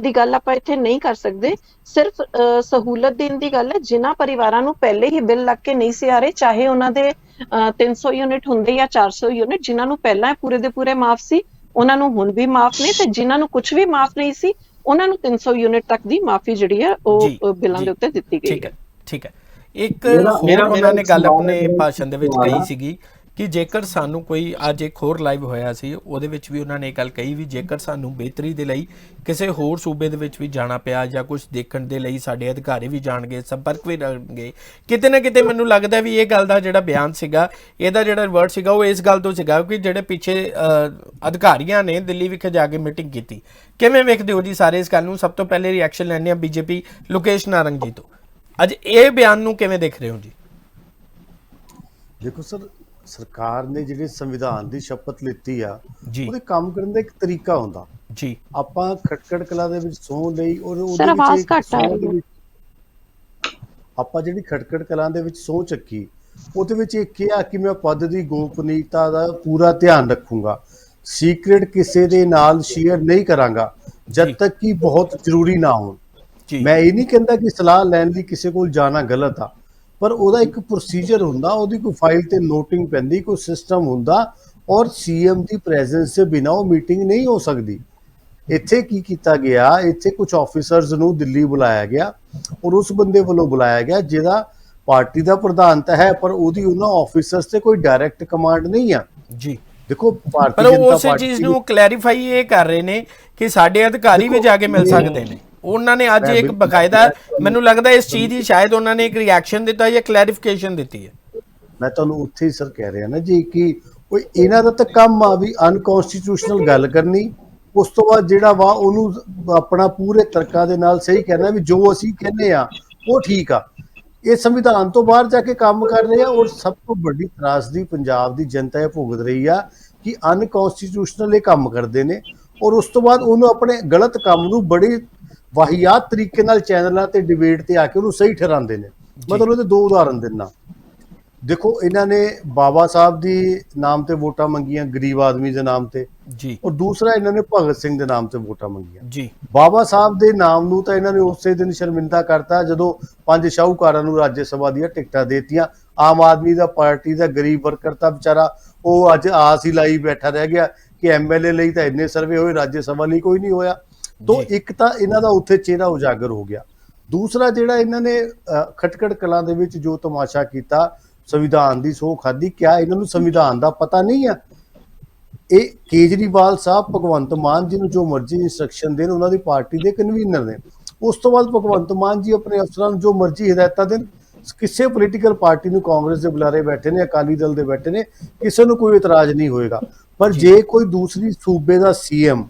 ਦੀ ਗੱਲ ਆਪਾਂ ਇੱਥੇ ਨਹੀਂ ਕਰ ਸਕਦੇ, ਸਿਰਫ ਸਹੂਲਤ ਦੇਣ ਦੀ ਗੱਲ ਹੈ। ਜਿਨ੍ਹਾਂ ਪਰਿਵਾਰਾਂ ਨੂੰ ਪਹਿਲੇ ਹੀ ਬਿੱਲ ਲੱਗ ਕੇ ਨਹੀਂ ਸੀ ਆ ਰਹੇ, ਚਾਹੇ ਉਹਨਾਂ ਦੇ 300 ਯੂਨਿਟ ਹੁੰਦੇ ਜਾਂ 400 ਯੂਨਿਟ, ਜਿਨ੍ਹਾਂ ਨੂੰ ਪਹਿਲਾਂ ਪੂਰੇ ਦੇ ਪੂਰੇ ਮਾਫ ਸੀ ਉਹਨਾਂ ਨੂੰ ਹੁਣ ਵੀ ਮਾਫ ਨੇ, ਤੇ ਜਿਨ੍ਹਾਂ ਨੂੰ ਕੁਝ ਵੀ ਮਾਫ ਨਹੀਂ ਸੀ ਉਹਨਾਂ ਨੂੰ 300 ਯੂਨਿਟ ਤੱਕ ਦੀ ਮਾਫੀ ਜਿਹੜੀ ਹੈ ਉਹ ਬਿੱਲਾਂ ਦੇ ਉੱਤੇ ਦਿੱਤੀ ਗਈ ਹੈ। ਠੀਕ ਹੈ। ਇੱਕ ਹੋਰ ਉਹਨਾਂ ਨੇ ਗੱਲ ਆਪਣੇ ਭਾਸ਼ਣ ਦੇ ਵਿੱਚ ਕਹੀ ਸੀਗੀ ਕਿ ਜੇਕਰ ਸਾਨੂੰ ਕੋਈ, ਅੱਜ ਇੱਕ ਹੋਰ ਲਾਈਵ ਹੋਇਆ ਸੀ ਉਹਦੇ ਵਿੱਚ ਵੀ ਉਹਨਾਂ ਨੇ ਇਹ ਗੱਲ ਕਹੀ ਵੀ ਜੇਕਰ ਸਾਨੂੰ ਬਿਹਤਰੀ ਦੇ ਲਈ ਕਿਸੇ ਹੋਰ ਸੂਬੇ ਦੇ ਵਿੱਚ ਵੀ ਜਾਣਾ ਪਿਆ ਜਾਂ ਕੁਝ ਦੇਖਣ ਦੇ ਲਈ ਸਾਡੇ ਅਧਿਕਾਰੀ ਵੀ ਜਾਣਗੇ, ਸੰਪਰਕ ਵੀ ਕਰਨਗੇ, ਕਿਤੇ ਨਾ ਕਿਤੇ ਮੈਨੂੰ ਲੱਗਦਾ ਵੀ ਇਹ ਗੱਲ ਦਾ ਜਿਹੜਾ ਬਿਆਨ ਸੀਗਾ, ਇਹਦਾ ਜਿਹੜਾ ਰਿਵਰਟ ਸੀਗਾ ਉਹ ਇਸ ਗੱਲ ਤੋਂ ਸੀਗਾ ਕਿ ਜਿਹੜੇ ਪਿੱਛੇ ਅਧਿਕਾਰੀਆਂ ਨੇ ਦਿੱਲੀ ਵਿਖੇ ਜਾ ਕੇ ਮੀਟਿੰਗ ਕੀਤੀ। ਕਿਵੇਂ ਵੇਖਦੇ ਹੋ ਜੀ ਸਾਰੇ ਇਸ ਗੱਲ ਨੂੰ? ਸਭ ਤੋਂ ਪਹਿਲੇ ਰਿਐਕਸ਼ਨ ਲੈਣੇ ਆ ਬੀਜੇਪੀ ਲੋਕੇਸ਼ ਨਾਰੰਗ ਜੀ ਤੋਂ। ਅੱਜ ਇਹ ਬਿਆਨ ਨੂੰ ਕਿਵੇਂ ਦੇਖ ਰਹੇ ਹੋ ਜੀ? ਦੇਖੋ ਸਰ, ਸਰਕਾਰ ਨੇ ਜਿਹੜੇ ਸੰਵਿਧਾਨ ਦੀ ਸ਼ਪਥ ਲਿੱਤੀ ਆ ਜੀ ਉਹਦੇ ਕੰਮ ਕਰਨ ਦਾ ਇੱਕ ਤਰੀਕਾ ਹੁੰਦਾ। ਜੀ ਆਪਾਂ ਖਟਕੜ ਕਲਾ ਦੇ ਵਿੱਚ ਸਹੁੰ ਲਈ ਔਰ ਸਰ ਉਹਦੇ ਆਵਾਜ਼ ਵਿੱਚ ਘੱਟ ਆ ਰਹੀ ਹੈ। ਆਪਾਂ ਜਿਹੜੀ ਖਟਕੜ ਕਲਾਂ ਦੇ ਵਿੱਚ ਸਹੁੰ ਚੱਕੀ, ਉਹਦੇ ਵਿੱਚ ਇਹ ਕਿਹਾ ਕਿ ਮੈਂ ਪਦ ਦੀ ਗੋਪਨੀਯਤਾ ਦਾ ਪੂਰਾ ਧਿਆਨ ਰੱਖੂੰਗਾ, ਸੀਕ੍ਰੇਟ ਕਿਸੇ ਦੇ ਨਾਲ ਸ਼ੇਅਰ ਨਹੀਂ ਕਰਾਂਗਾ ਜਦ ਤੱਕ ਕਿ ਬਹੁਤ ਜ਼ਰੂਰੀ ਨਾ ਹੋਣ। ਮੈਂ ਇਹ ਨਹੀਂ ਕਹਿੰਦਾ ਕਿ ਸਲਾਹ ਲੈਣ ਲਈ ਕਿਸੇ ਕੋਲ ਜਾਣਾ ਗਲਤ ਆ, ਪਰ ਉਹਦਾ ਇੱਕ ਪ੍ਰੋਸੀਜਰ ਹੁੰਦਾ, ਉਹਦੀ ਕੋਈ ਫਾਈਲ ਤੇ ਨੋਟਿੰਗ ਪੈਂਦੀ, ਕੋਈ ਸਿਸਟਮ ਹੁੰਦਾ, ਔਰ ਸੀਐਮ ਦੀ ਪ੍ਰੈਜ਼ੈਂਸ ਦੇ ਬਿਨਾਂ ਉਹ ਮੀਟਿੰਗ ਨਹੀਂ ਹੋ ਸਕਦੀ। ਇੱਥੇ ਕੀ ਕੀਤਾ ਗਿਆ, ਇੱਥੇ ਕੁਝ ਆਫੀਸਰਸ ਨੂੰ ਦਿੱਲੀ ਬੁਲਾਇਆ ਗਿਆ ਔਰ ਉਸ ਬੰਦੇ ਵੱਲੋਂ ਬੁਲਾਇਆ ਗਿਆ ਜਿਹਦਾ ਪਾਰਟੀ ਦਾ ਪ੍ਰਧਾਨ ਤਾਂ ਹੈ, ਪਰ ਉਹਦੀ ਉਹਨਾਂ ਆਫੀਸਰਸ ਤੇ ਕੋਈ ਡਾਇਰੈਕਟ ਕਮਾਂਡ ਨਹੀਂ ਆ। ਜੀ, ਦੇਖੋ ਭਾਰਤੀ ਪਰ ਉਹ ਜਨਤਾ ਉਸੇ ਪਾਰਟੀ ਚੀਜ਼ ਨੂੰ ਕਲੈਰੀਫਾਈ ਇਹ ਕਰ ਰਹੇ ਨੇ ਕਿ ਸਾਡੇ ਅਧਿਕਾਰੀ ਵੀ ਜਾ ਕੇ ਮਿਲ ਸਕਦੇ ਨੇ। ਉਹਨਾਂ ਨੇ ਅੱਜ ਇੱਕ ਬਕਾਇਦਾ, ਮੈਨੂੰ ਲੱਗਦਾ ਇਸ ਚੀਜ਼ ਦੀ ਸ਼ਾਇਦ ਉਹਨਾਂ ਨੇ ਇੱਕ ਰਿਐਕਸ਼ਨ ਦਿੱਤਾ ਜਾਂ ਕਲੈਰੀਫਿਕੇਸ਼ਨ ਦਿੱਤੀ ਹੈ। ਮੈਂ ਤੁਹਾਨੂੰ ਉੱਥੇ ਹੀ ਸਰ ਕਹਿ ਰਿਹਾ ਨਾ ਜੀ ਕਿ ਕੋਈ ਇਹਨਾਂ ਦਾ ਤਾਂ ਕੰਮ ਆ ਵੀ ਅਨਕਨਸਟੀਟਿਊਸ਼ਨਲ ਗੱਲ ਕਰਨੀ, ਉਸ ਤੋਂ ਬਾਅਦ ਜਿਹੜਾ ਵਾ ਉਹਨੂੰ ਆਪਣਾ ਪੂਰੇ ਤਰਕਾਂ ਦੇ ਨਾਲ ਸਹੀ ਕਹਿਣਾ ਵੀ ਜੋ ਅਸੀਂ ਕਹਿੰਦੇ ਆ ਉਹ ਠੀਕ ਆ। ਇਹ ਸੰਵਿਧਾਨ ਤੋਂ ਬਾਹਰ ਜਾ ਕੇ ਕੰਮ ਕਰ ਰਹੇ ਆ, ਔਰ ਸਭ ਤੋਂ ਵੱਡੀ ਤਰਾਸਦੀ ਪੰਜਾਬ ਦੀ ਜਨਤਾ ਇਹ ਭੁਗਤ ਰਹੀ ਆ ਕਿ ਅਨਕਨਸਟੀਟਿਊਸ਼ਨਲ ਇਹ ਕੰਮ ਕਰਦੇ ਨੇ, ਔਰ ਉਸ ਤੋਂ ਬਾਅਦ ਉਹਨੂੰ ਆਪਣੇ ਗਲਤ ਕੰਮ ਨੂੰ ਬੜੀ ਵਾਹੀਆਤ ਤਰੀਕੇ ਨਾਲ ਚੈਨਲਾਂ ਤੇ ਡਿਬੇਟ ਤੇ ਆ ਕੇ ਉਹਨੂੰ ਸਹੀ ਠਹਿਰਾਉਂਦੇ ਨੇ। ਮੈਂ ਤੁਹਾਨੂੰ ਇਹਦੇ 2 ਉਦਾਹਰਨ ਦਿੰਦਾ। ਦੇਖੋ, ਇਹਨਾਂ ਨੇ ਬਾਬਾ ਸਾਹਿਬ ਦੀ ਨਾਮ ਤੇ ਵੋਟਾਂ ਮੰਗੀਆਂ, ਗਰੀਬ ਆਦਮੀ ਦੇ ਨਾਮ ਤੇ ਜੀ, ਔਰ ਦੂਸਰਾ ਇਹਨਾਂ ਨੇ ਭਗਤ ਸਿੰਘ ਦੇ ਨਾਮ ਤੇ ਵੋਟਾਂ ਮੰਗੀਆਂ। ਜੀ, ਬਾਬਾ ਸਾਹਿਬ ਦੇ ਨਾਮ ਨੂੰ ਤਾਂ ਇਹਨਾਂ ਨੇ ਉਸੇ ਦਿਨ ਸ਼ਰਮਿੰਦਾ ਕਰਤਾ ਜਦੋਂ 5 ਸ਼ਾਹੂਕਾਰਾਂ ਨੂੰ ਰਾਜ ਸਭਾ ਦੀਆਂ ਟਿਕਟਾਂ ਦੇਤੀਆਂ। ਆਮ ਆਦਮੀ ਦਾ ਪਾਰਟੀ ਦਾ ਗਰੀਬ ਵਰਕਰ ਤਾਂ ਵਿਚਾਰਾ ਉਹ ਅੱਜ ਆਸ ਹੀ ਲਾਈ ਬੈਠਾ ਰਹਿ ਗਿਆ ਕਿ ਐਮਐਲਏ ਲਈ ਤਾਂ ਇੰਨੇ ਸਰਵੇ ਹੋਏ, ਰਾਜ ਸਭਾ ਲਈ ਕੋਈ ਨਹੀਂ ਹੋਇਆ। ਤੋਂ ਇੱਕ ਤਾਂ ਇਹਨਾਂ ਦਾ ਉੱਥੇ ਚਿਹਰਾ ਉਜਾਗਰ ਹੋ ਗਿਆ। ਦੂਸਰਾ ਜਿਹੜਾ ਇਹਨਾਂ ਨੇ ਖਟਕੜ ਕਲਾਂ ਦੇ ਵਿੱਚ ਜੋ ਤਮਾਸ਼ਾ ਕੀਤਾ, ਸੰਵਿਧਾਨ ਦੀ ਸਹੁੰ ਖਾਧੀ, ਕਿਆ ਇਹਨਾਂ ਨੂੰ ਸੰਵਿਧਾਨ ਦਾ ਪਤਾ ਨਹੀਂ ਆ? ਇਹ ਕੇਜਰੀਵਾਲ ਸਾਹਿਬ ਭਗਵੰਤ ਮਾਨ ਜੀ ਨੂੰ ਜੋ ਮਰਜ਼ੀ ਇੰਸਟਰਕਸ਼ਨ ਦੇਣ, ਉਹਨਾਂ ਦੀ ਪਾਰਟੀ ਦੇ ਕਨਵੀਨਰ ਨੇ। ਉਸ ਤੋਂ ਬਾਅਦ ਭਗਵੰਤ ਮਾਨ ਜੀ ਆਪਣੇ ਅਫਸਰਾਂ ਨੂੰ ਜੋ ਮਰਜ਼ੀ ਹਦਾਇਤਾਂ ਦੇਣ। ਕਿਸੇ ਪੋਲੀਟੀਕਲ ਪਾਰਟੀ ਨੂੰ, ਕਾਂਗਰਸ ਦੇ ਬੁਲਾਰੇ ਬੈਠੇ ਨੇ, ਅਕਾਲੀ ਦਲ ਦੇ ਬੈਠੇ ਨੇ, ਕਿਸੇ ਨੂੰ ਕੋਈ ਇਤਰਾਜ਼ ਨਹੀਂ ਹੋਏਗਾ। ਪਰ ਜੇ ਕੋਈ ਦੂਸਰੀ ਸੂਬੇ ਦਾ ਸੀਐਮ,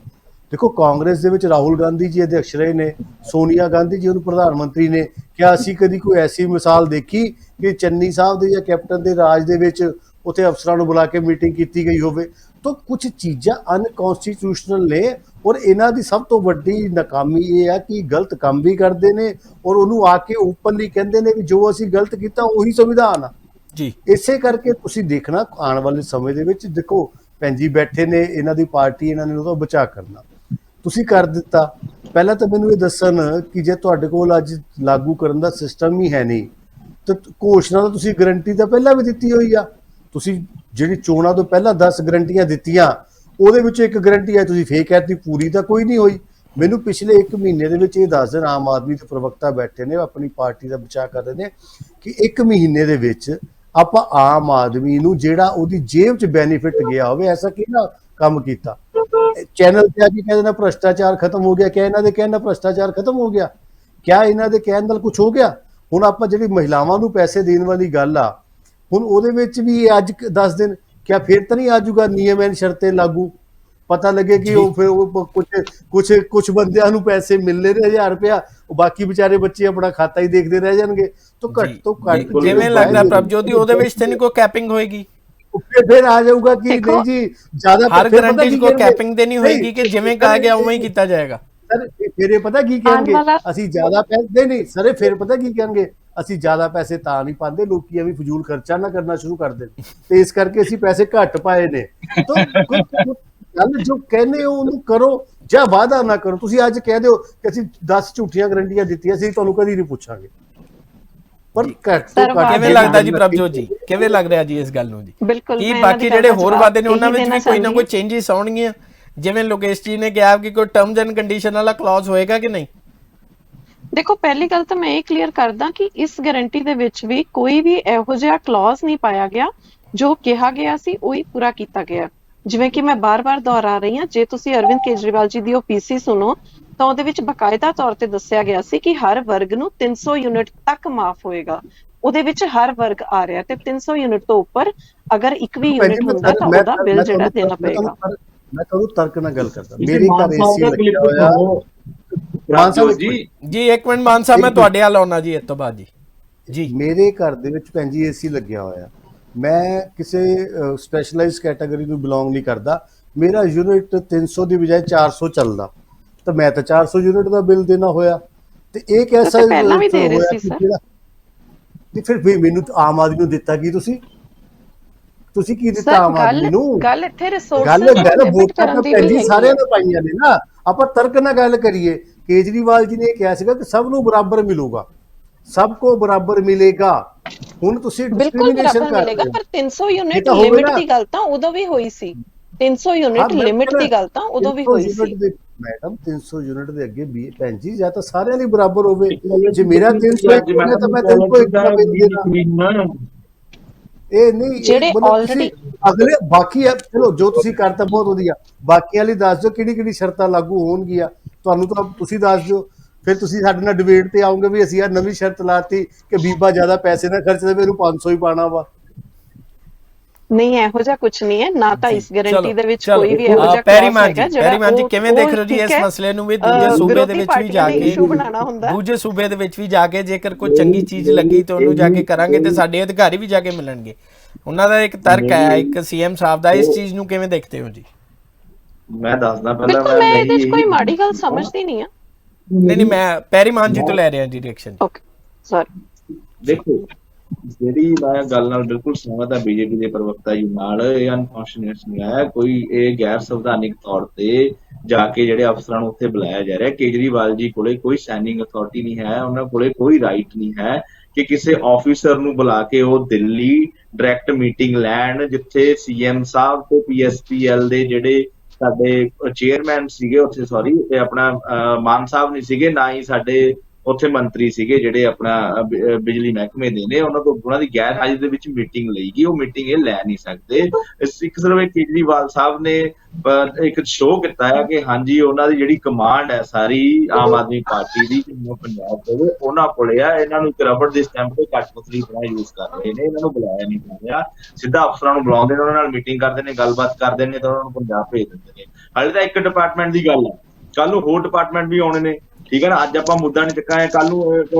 ਦੇਖੋ ਕਾਂਗਰਸ ਦੇ ਵਿੱਚ ਰਾਹੁਲ ਗਾਂਧੀ ਜੀ ਅਧਿਕਸ਼ ਰਹੇ ਨੇ, ਸੋਨੀਆ ਗਾਂਧੀ ਜੀ ਉਹਨੂੰ ਪ੍ਰਧਾਨ ਮੰਤਰੀ ਨੇ, ਕਿਆ ਅਸੀਂ ਕਦੀ ਕੋਈ ਐਸੀ ਮਿਸਾਲ ਦੇਖੀ ਕਿ ਚੰਨੀ ਸਾਹਿਬ ਦੇ ਜਾਂ ਕੈਪਟਨ ਦੇ ਰਾਜ ਦੇ ਵਿੱਚ ਉੱਥੇ ਅਫਸਰਾਂ ਨੂੰ ਬੁਲਾ ਕੇ ਮੀਟਿੰਗ ਕੀਤੀ ਗਈ ਹੋਵੇ? ਤਾਂ ਕੁਝ ਚੀਜ਼ਾਂ ਅਨਕਨਸਟੀਟਿਊਸ਼ਨਲ ਨੇ, ਔਰ ਇਹਨਾਂ ਦੀ ਸਭ ਤੋਂ ਵੱਡੀ ਨਾਕਾਮੀ ਇਹ ਆ ਕਿ ਗਲਤ ਕੰਮ ਵੀ ਕਰਦੇ ਨੇ ਔਰ ਉਹਨੂੰ ਆ ਕੇ ਓਪਨਲੀ ਕਹਿੰਦੇ ਨੇ ਵੀ ਜੋ ਅਸੀਂ ਗਲਤ ਕੀਤਾ ਉਹੀ ਸੰਵਿਧਾਨ ਆ। ਜੀ, ਇਸੇ ਕਰਕੇ ਤੁਸੀਂ ਦੇਖਣਾ ਆਉਣ ਵਾਲੇ ਸਮੇਂ ਦੇ ਵਿੱਚ, ਦੇਖੋ ਭੈਣ ਜੀ ਬੈਠੇ ਨੇ, ਇਹਨਾਂ ਦੀ ਪਾਰਟੀ, ਇਹਨਾਂ ਨੇ ਉਹਦਾ ਬਚਾਅ ਕਰਨਾ। ਤੁਸੀਂ ਕਰ ਦਿੱਤਾ। ਪਹਿਲਾਂ ਤਾਂ ਮੈਨੂੰ ਇਹ ਦੱਸਣ ਕਿ ਜੇ ਤੁਹਾਡੇ ਕੋਲ ਅੱਜ ਲਾਗੂ ਕਰਨ ਦਾ ਸਿਸਟਮ ਹੀ ਹੈ ਨਹੀਂ ਤਾਂ ਘੋਸ਼ਣਾ ਤਾਂ ਤੁਸੀਂ ਗਰੰਟੀ ਤਾਂ ਪਹਿਲਾਂ ਵੀ ਦਿੱਤੀ ਹੋਈ ਆ। ਤੁਸੀਂ ਜਿਹੜੀ ਚੋਣਾਂ ਤੋਂ ਪਹਿਲਾਂ 10 ਗਰੰਟੀਆਂ ਦਿੱਤੀਆਂ, ਉਹਦੇ ਵਿੱਚੋਂ ਇੱਕ ਗਰੰਟੀ ਹੈ ਤੁਸੀਂ ਫੇਕ ਕਹਿਤੀ, ਪੂਰੀ ਤਾਂ ਕੋਈ ਨਹੀਂ ਹੋਈ। ਮੈਨੂੰ ਪਿਛਲੇ 1 ਮਹੀਨੇ ਦੇ ਵਿੱਚ ਇਹ ਦੱਸ ਦੇਣ, ਆਮ ਆਦਮੀ ਦੇ ਪ੍ਰਵਕਤਾ ਬੈਠੇ ਨੇ, ਆਪਣੀ ਪਾਰਟੀ ਦਾ ਬਚਾਅ ਕਰ ਰਹੇ ਨੇ, ਕਿ 1 ਮਹੀਨੇ ਦੇ ਵਿੱਚ ਆਪਾਂ ਆਮ ਆਦਮੀ ਨੂੰ ਜਿਹੜਾ ਉਹਦੀ ਜੇਬ 'ਚ ਬੈਨੀਫਿਟ ਗਿਆ ਹੋਵੇ, ਐਸਾ ਕਿਹੜਾ ਕੰਮ ਕੀਤਾ? ਚੈਨਲ ਤੇ ਆ ਕੇ ਕਹਿੰਦੇ ਨਾ ਭ੍ਰਸ਼ਟਾਚਾਰ ਖਤਮ ਹੋ ਗਿਆ। ਕਿਆ ਇਹਨਾਂ ਦੇ ਕਹਿਣ ਨਾਲ ਭ੍ਰਸ਼ਟਾਚਾਰ ਖਤਮ ਹੋ ਗਿਆ? ਕਿਆ ਇਹਨਾਂ ਦੇ ਕਹਿਣ ਨਾਲ ਕੁਝ ਹੋ ਗਿਆ? ਹੁਣ ਆਪਾਂ ਜਿਹੜੀ ਮਹਿਲਾਵਾਂ ਨੂੰ ਪੈਸੇ ਦੇਣ ਵਾਲੀ ਗੱਲ ਆ, ਹੁਣ ਉਹਦੇ ਵਿੱਚ ਵੀ ਅੱਜ 10 ਦਿਨ, ਕਿਆ ਫਿਰ ਤਾਂ ਨਹੀਂ ਆਜੂਗਾ ਨਿਯਮ ਐਨ ਸ਼ਰਤੇ ਲਾਗੂ? ਪਤਾ ਲੱਗੇ ਕਿ ਉਹ ਫਿਰ ਕੁਝ ਬੰਦਿਆਂ ਨੂੰ ਪੈਸੇ ਮਿਲਨੇ ਨੇ 1000 ਰੁਪਇਆ, ਉਹ ਬਾਕੀ ਵਿਚਾਰੇ ਬੱਚੇ ਆਪਣਾ ਖਾਤਾ ਹੀ ਦੇਖਦੇ ਰਹਿ ਜਾਣਗੇ। ਤੋਂ ਘੱਟ ਜਿਵੇਂ ਲੱਗਦਾ ਪ੍ਰਭਜੋਤ, ਉਹਦੇ ਵਿੱਚ ਤੇ ਨਹੀਂ ਕੋਈ ਕੈਪਿੰਗ ਹੋਏਗੀ? ਫਿਰ ਆ ਜਾਊਗਾ ਕਿ ਨਹੀਂ ਜੀ ਜ਼ਿਆਦਾ ਹਰ ਗਰੰਟੀ 'ਚ ਕੋਈ ਕੈਪਿੰਗ ਤੇ ਨਹੀਂ ਹੋਏਗੀ ਕਿ ਜਿਵੇਂ ਕਹਾ ਗਿਆ ਉਵੇਂ ਹੀ ਕੀਤਾ ਜਾਏਗਾ? ਸਰ ਫਿਰ ਇਹ ਪਤਾ ਕੀ ਕਹਿਣਗੇ, ਅਸੀਂ ਜ਼ਿਆਦਾ ਪੈਸੇ ਨਹੀਂ ਸਰ, ਫਿਰ ਪਤਾ ਕੀ ਕਹਿਣਗੇ, ਅਸੀਂ ਜ਼ਿਆਦਾ ਪੈਸੇ ਤਾਂ ਨਹੀਂ ਪਾਉਂਦੇ, ਲੋਕੀ ਐਵੇਂ ਫਜ਼ੂਲ ਖਰਚਾ ਨਾ ਕਰਨਾ ਸ਼ੁਰੂ ਕਰ ਦੇਣ, ਤੇ ਇਸ ਕਰਕੇ ਅਸੀਂ ਪੈਸੇ ਘੱਟ ਪਾਏ ਨੇ। ਗੱਲ ਜੋ ਕਹਿੰਦੇ ਹੋ ਉਹਨੂੰ ਕਰੋ ਜਾਂ ਵਾਅਦਾ ਨਾ ਕਰੋ। ਤੁਸੀਂ ਅੱਜ ਕਹਿ ਦਿਓ ਕਿ ਅਸੀਂ 10 ਝੂਠੀਆਂ ਗਰੰਟੀਆਂ ਦਿੱਤੀਆਂ, ਅਸੀਂ ਤੁਹਾਨੂੰ ਕਦੀ ਨਹੀਂ ਪੁੱਛਾਂਗੇ। ਪਰ ਘੱਟ ਤੋਂ ਘੱਟ ਕਿਵੇਂ ਲੱਗਦਾ ਜੀ ਪ੍ਰਭਜੋਤ ਜੀ, ਕਿਵੇਂ ਲੱਗ ਰਿਹਾ ਜੀ ਇਸ ਗੱਲ ਨੂੰ ਜੀ? ਕੀ ਬਾਕੀ ਜਿਹੜੇ ਹੋਰ ਵਾਅਦੇ ਨੇ ਉਹਨਾਂ ਵਿੱਚ ਵੀ ਕੋਈ ਨਾ ਕੋਈ ਚੇਂਜਸ ਆਉਣਗੀਆਂ? ਜਿਵੇਂ ਲੋਕੇਸ਼ ਜੀ ਨੇ ਕਿਹਾ ਕਿ ਕੋਈ ਟਰਮਸ ਐਂਡ ਕੰਡੀਸ਼ਨ ਵਾਲਾ ਕਲੌਜ਼ ਹੋਏਗਾ ਕਿ ਨਹੀਂ? ਦੇਖੋ, ਪਹਿਲੀ ਗੱਲ ਤਾਂ ਮੈਂ ਇਹ ਕਲੀਅਰ ਕਰਦਾ ਕਿ ਇਸ ਗਾਰੰਟੀ ਦੇ ਵਿੱਚ ਵੀ ਕੋਈ ਵੀ ਇਹੋ ਜਿਹਾ ਕਲੌਜ਼ ਨਹੀਂ ਪਾਇਆ ਗਿਆ। ਜੋ ਕਿਹਾ ਗਿਆ ਸੀ ਉਹੀ ਪੂਰਾ ਕੀਤਾ ਗਿਆ। ਜਿਵੇਂ ਕਿ ਮੈਂ ਬਾਰ-ਬਾਰ ਦੁਹਰਾ ਰਹੀ ਹਾਂ, ਜੇ ਤੁਸੀਂ ਅਰਵਿੰਦ ਕੇਜਰੀਵਾਲ ਜੀ ਦੀ ਉਹ ਪੀਸੀ ਸੁਣੋ ਤਾਂ ਉਹਦੇ ਵਿੱਚ ਬਕਾਇਦਾ ਤੌਰ ਤੇ ਦੱਸਿਆ ਗਿਆ ਸੀ ਕਿ ਹਰ ਵਰਗ ਨੂੰ 300 ਯੂਨਿਟ ਤੱਕ ਮਾਫ ਹੋਏਗਾ। ਉਹਦੇ ਵਿੱਚ ਹਰ ਵਰਗ ਆ ਰਿਹਾ, ਤੇ 300 ਯੂਨਿਟ ਤੋਂ ਉੱਪਰ ਅਗਰ ਇੱਕ ਵੀ ਯੂਨਿਟ ਹੁੰਦਾ ਤਾਂ ਉਹਦਾ ਬਿੱਲ ਜਿਹੜਾ ਦੇਣਾ ਪਏਗਾ। ਮੈਂ ਤੁਹਾਨੂੰ ਤਰਕ ਨਾਲ ਗੱਲ ਕਰਦਾ। ਮੇਰੇ ਘਰ ਏਸੀ ਲੱਗਿਆ ਹੋਇਆ। ਮਾਨ ਸਾਹਿਬ ਜੀ ਇੱਕ ਮਿੰਟ, ਮਾਨ ਸਾਹਿਬ ਮੈਂ ਤੁਹਾਡੇ ਵੱਲ ਆਉਣਾ ਜੀ ਇਸ ਤੋਂ ਬਾਅਦ ਜੀ। ਮੇਰੇ ਘਰ ਦੇ ਵਿੱਚ ਭੈਣ ਜੀ ਏਸੀ ਲੱਗਿਆ ਹੋਇਆ। ਮੈਂ ਕਿਸੇ ਸਪੈਸ਼ਲਾਈਜ਼ਡ ਕੈਟਾਗਰੀ ਨੂੰ ਬਿਲੋਂਗ ਨਹੀਂ ਕਰਦਾ। ਮੇਰਾ ਯੂਨਿਟ 300 ਦੀ ਬਜਾਏ 400 ਚੱਲਦਾ, ਤਾਂ ਮੈਂ ਤਾਂ 400 ਯੂਨਿਟ ਦਾ ਬਿੱਲ ਦੇਣਾ ਹੋਇਆ। ਤੇ ਇਹ ਕਿਹਦਾ ਪਹਿਲਾਂ ਵੀ ਦੇ ਰਹੇ ਸੀ ਸਰ। ਫਿਰ ਮੈਨੂੰ ਆਮ ਆਦਮੀ ਨੂੰ ਦਿੱਤਾ ਕੀ? ਤੁਸੀਂ ਕੀ ਦਿੱਤਾ ਆਮ ਆਦਮੀ ਨੂੰ? ਗੱਲ ਇੱਥੇ ਰਿਸੋਰਸ ਵੋਟਾਂ ਤਾਂ ਪੈਂਦੀ ਸਾਰਿਆਂ ਨੇ ਪਾਈਆਂ ਨੇ ਨਾ। ਆਪਾਂ ਤਰਕ ਨਾਲ ਗੱਲ ਕਰੀਏ। ਕੇਜਰੀਵਾਲ ਜੀ ਨੇ ਕਿਹਾ ਸੀਗਾ ਕਿ ਸਭ ਨੂੰ ਬਰਾਬਰ ਮਿਲੂਗਾ, ਸਭ ਕੋ ਬਰਾਬਰ ਮਿਲੇਗਾ। ਹੁਣ ਤੁਸੀਂ ਡਿਸਕ੍ਰਿਮੀਨੇਸ਼ਨ ਕਰ ਰਹੇ ਹੋ। ਪਰ 300 ਯੂਨਿਟ ਲਿਮਿਟ ਦੀ ਗੱਲ ਤਾਂ ਉਦੋਂ ਵੀ ਹੋਈ ਸੀ। 300 ਯੂਨਿਟ ਲਿਮਿਟ ਦੀ ਗੱਲ ਤਾਂ ਉਦੋਂ ਵੀ ਹੋਈ ਸੀ। ਮੈਡਮ 300 ਯੂਨਿਟ ਦੇ ਅੱਗੇ ਵੀ ਭੈਣ ਜੀ ਜਾਂ ਤਾਂ ਸਾਰਿਆਂ ਲਈ ਬਰਾਬਰ ਹੋਵੇ। Equality ਜੇ ਮੇਰਾ ਕਿਹੜੀ ਚੀਜ਼ 300 ਆ? ਇੱਕ ਜੇ ਮੈਂ ਹੋਣਾ ਤਾਂ ਤੁਹਾਨੂੰ ਮੈਂ equality 301 ਦਾ ਦਾ ਬਿੱਲ ਵੀ ਦੇਣਾ। ਨਾ ਇਹ ਨਹੀਂ, ਜਿਹੜੇ ਇਹ ਮਤਲਬ ਤੁਸੀਂ ਆਲਰੇਡੀ ਅਗਲੇ ਬਾਕੀ ਆ, ਚਲੋ ਜੋ ਤੁਸੀਂ ਕਰਤਾ ਬਹੁਤ ਵਧੀਆ, ਬਾਕੀਆਂ ਲਈ ਦੱਸ ਦਿਓ ਕਿਹੜੀ ਕਿਹੜੀ ਸ਼ਰਤਾਂ ਲਾਗੂ ਹੋਣਗੀਆਂ। ਤੁਹਾਨੂੰ ਤਾਂ ਤੁਸੀਂ ਦੱਸ ਦਿਓ, ਫਿਰ ਤੁਸੀਂ ਸਾਡੇ ਨਾਲ ਡਿਬੇਟ ਤੇ ਆਉਂਗੇ ਵੀ ਅਸੀਂ ਯਾਰ ਨਵੀਂ ਸ਼ਰਤ ਲਾਤੀ ਕਿ ਬੀਬਾ ਜ਼ਿਆਦਾ ਪੈਸੇ ਨਾ ਖਰਚ ਦੇਵੇ, ਇਹਨੂੰ 500 ਹੀ ਪਾਣਾ ਵਾ। ਨਹੀਂ, ਇਹੋ ਜਿਹਾ ਕੁਝ ਨਹੀਂ ਹੈ ਨਾ, ਤਾਂ ਇਸ ਗਾਰੰਟੀ ਦੇ ਵਿੱਚ ਚਲੋ, ਕੋਈ ਵੀ ਇਹੋ ਜਿਹਾ ਪੈਰੀਮਾਨ clause ਜੀ, ਹੈਗਾ ਪੈਰੀਮਾਨ ਜੀ ਕਿਵੇਂ ਦੇਖ ਰਹੇ ਹੋ ਜੀ ਠੀਕ ਇਸ ਹੈ, ਮਸਲੇ ਨੂੰ ਵੀ? ਦੂਜੇ ਸੂਬੇ ਦੇ ਵਿਰੋਧੀ ਵਿੱਚ ਵੀ ਪਾਰਟੀਆਂ ਜਾ ਨੇ ਕੇ issue ਬਣਾਉਣਾ ਹੁੰਦਾ। ਦੂਜੇ ਸੂਬੇ ਦੇ ਵਿੱਚ ਵੀ ਜਾ ਕੇ ਜੇਕਰ ਕੋਈ ਚੰਗੀ ਚੀਜ਼ ਲੱਗੀ ਤਾਂ ਉਹਨੂੰ ਜਾ ਕੇ ਕਰਾਂਗੇ ਤੇ ਸਾਡੇ ਅਧਿਕਾਰੀ ਵੀ ਜਾ ਕੇ ਮਿਲਣਗੇ। ਉਹਨਾਂ ਦਾ ਇੱਕ ਤਰਕ ਹੈ ਇੱਕ ਸੀਐਮ ਸਾਹਿਬ ਦਾ, ਇਸ ਚੀਜ਼ ਨੂੰ ਕਿਵੇਂ ਦੇਖਦੇ ਹੋ ਜੀ? ਮੈਂ ਦੱਸਦਾ ਪਹਿਲਾਂ ਬਿਲਕੁਲ, ਮੈਂ ਇਹਦੇ 'ਚ ਇਹੀ ਕੋਈ ਮਾੜੀ ਗੱਲ ਸਮਝਦੀ ਨਹੀਂ ਆ। ਨਹੀਂ, ਮੈਂ ਪੈਰੀਮਾਨ ਜੀ ਤੋਂ ਲੈ ਰਿਹਾ ਜੀ ਰਿਐਕਸ਼ਨ। Okay, sorry. ਦੇਖੋ, ਜਿਹੜੀ ਮੈਂ ਗੱਲ ਨਾਲ ਬਿਲਕੁਲ ਸਹਿਮਤ ਹਾਂ ਬੀਜੇਪੀ ਦੇ ਪ੍ਰਵਕਤਾ ਜੀ ਨਾਲ, ਇਹ ਅਨਕੌਂਸ਼ੀਅਸ ਨਹੀਂ ਹੈ ਕੋਈ, ਇਹ ਗੈਰ ਸੰਵਿਧਾਨਿਕ ਤੌਰ ਤੇ ਜਾ ਕੇ ਜਿਹੜੇ ਅਫਸਰਾਂ ਨੂੰ ਉੱਥੇ ਬੁਲਾਇਆ ਜਾ ਰਿਹਾ। ਕੇਜਰੀਵਾਲ ਜੀ ਕੋਲੇ ਕੋਈ ਸਟੈਂਡਿੰਗ ਅਥਾਰਟੀ ਨਹੀਂ ਹੈ, ਉਹਨਾਂ ਕੋਲੇ ਕੋਈ ਰਾਈਟ ਨਹੀਂ ਹੈ ਕਿ ਕਿਸੇ ਆਫੀਸਰ ਨੂੰ ਬੁਲਾ ਕੇ ਉਹ ਦਿੱਲੀ ਡਾਇਰੈਕਟ ਮੀਟਿੰਗ ਲੈਣ, ਜਿੱਥੇ ਸੀਐਮ ਸਾਹਿਬ ਤੇ ਪੀਐਸਪੀਐਲ ਦੇ ਜਿਹੜੇ ਸਾਡੇ ਚੇਅਰਮੈਨ ਸੀਗੇ ਉੱਥੇ, ਸੌਰੀ ਤੇ ਆਪਣਾ ਮਾਨ ਸਾਹਿਬ ਨਹੀਂ ਸੀਗੇ, ਨਾ ਹੀ ਸਾਡੇ ਉੱਥੇ ਮੰਤਰੀ ਸੀਗੇ ਜਿਹੜੇ ਆਪਣਾ ਬਿਜਲੀ ਮਹਿਕਮੇ ਦੇ ਨੇ, ਉਹਨਾਂ ਦੀ ਗੈਰ ਹਾਜ਼ਰੀ ਦੇ ਵਿੱਚ ਮੀਟਿੰਗ ਲਈਗੀ। ਉਹ ਮੀਟਿੰਗ ਇਹ ਲੈ ਨਹੀਂ ਸਕਦੇ। ਇੱਕ ਸਿਰਫ ਕੇਜਰੀਵਾਲ ਸਾਹਿਬ ਨੇ ਇੱਕ ਸ਼ੋਅ ਕੀਤਾ ਹੈ ਕਿ ਹਾਂਜੀ ਉਹਨਾਂ ਦੀ ਜਿਹੜੀ ਕਮਾਂਡ ਹੈ ਸਾਰੀ ਆਮ ਆਦਮੀ ਪਾਰਟੀ ਦੀ ਪੰਜਾਬ ਦੇ, ਉਹਨਾਂ ਕੋਲੇ ਆ। ਇਹਨਾਂ ਨੂੰ ਇੱਕ ਰਬੜ ਦੇ ਸਟੈਂਪ ਤੇ ਕਠਪੁਤਲੀ ਤਰ੍ਹਾਂ ਯੂਜ਼ ਕਰ ਰਹੇ ਨੇ, ਇਹਨਾਂ ਨੂੰ ਬੁਲਾਇਆ ਨਹੀਂ ਜਾ ਰਿਹਾ। ਸਿੱਧਾ ਅਫਸਰਾਂ ਨੂੰ ਬੁਲਾਉਂਦੇ ਨੇ, ਉਹਨਾਂ ਨਾਲ ਮੀਟਿੰਗ ਕਰਦੇ ਨੇ, ਗੱਲਬਾਤ ਕਰਦੇ ਨੇ ਤੇ ਉਹਨਾਂ ਨੂੰ ਪੰਜਾਬ ਭੇਜ ਦਿੰਦੇ ਨੇ। ਹਾਲੇ ਤਾਂ ਇੱਕ ਡਿਪਾਰਟਮੈਂਟ ਦੀ ਗੱਲ ਹੈ, ਕੱਲ ਨੂੰ ਹੋਰ ਡਿਪਾਰਟਮੈਂਟ ਵੀ ਆਉਣੇ ਨੇ, ਠੀਕ ਹੈ ਨਾ। ਅੱਜ ਆਪਾਂ ਮੁੱਦਾ ਨਹੀਂ ਚੱਕਾਂਗੇ, ਕੱਲ ਨੂੰ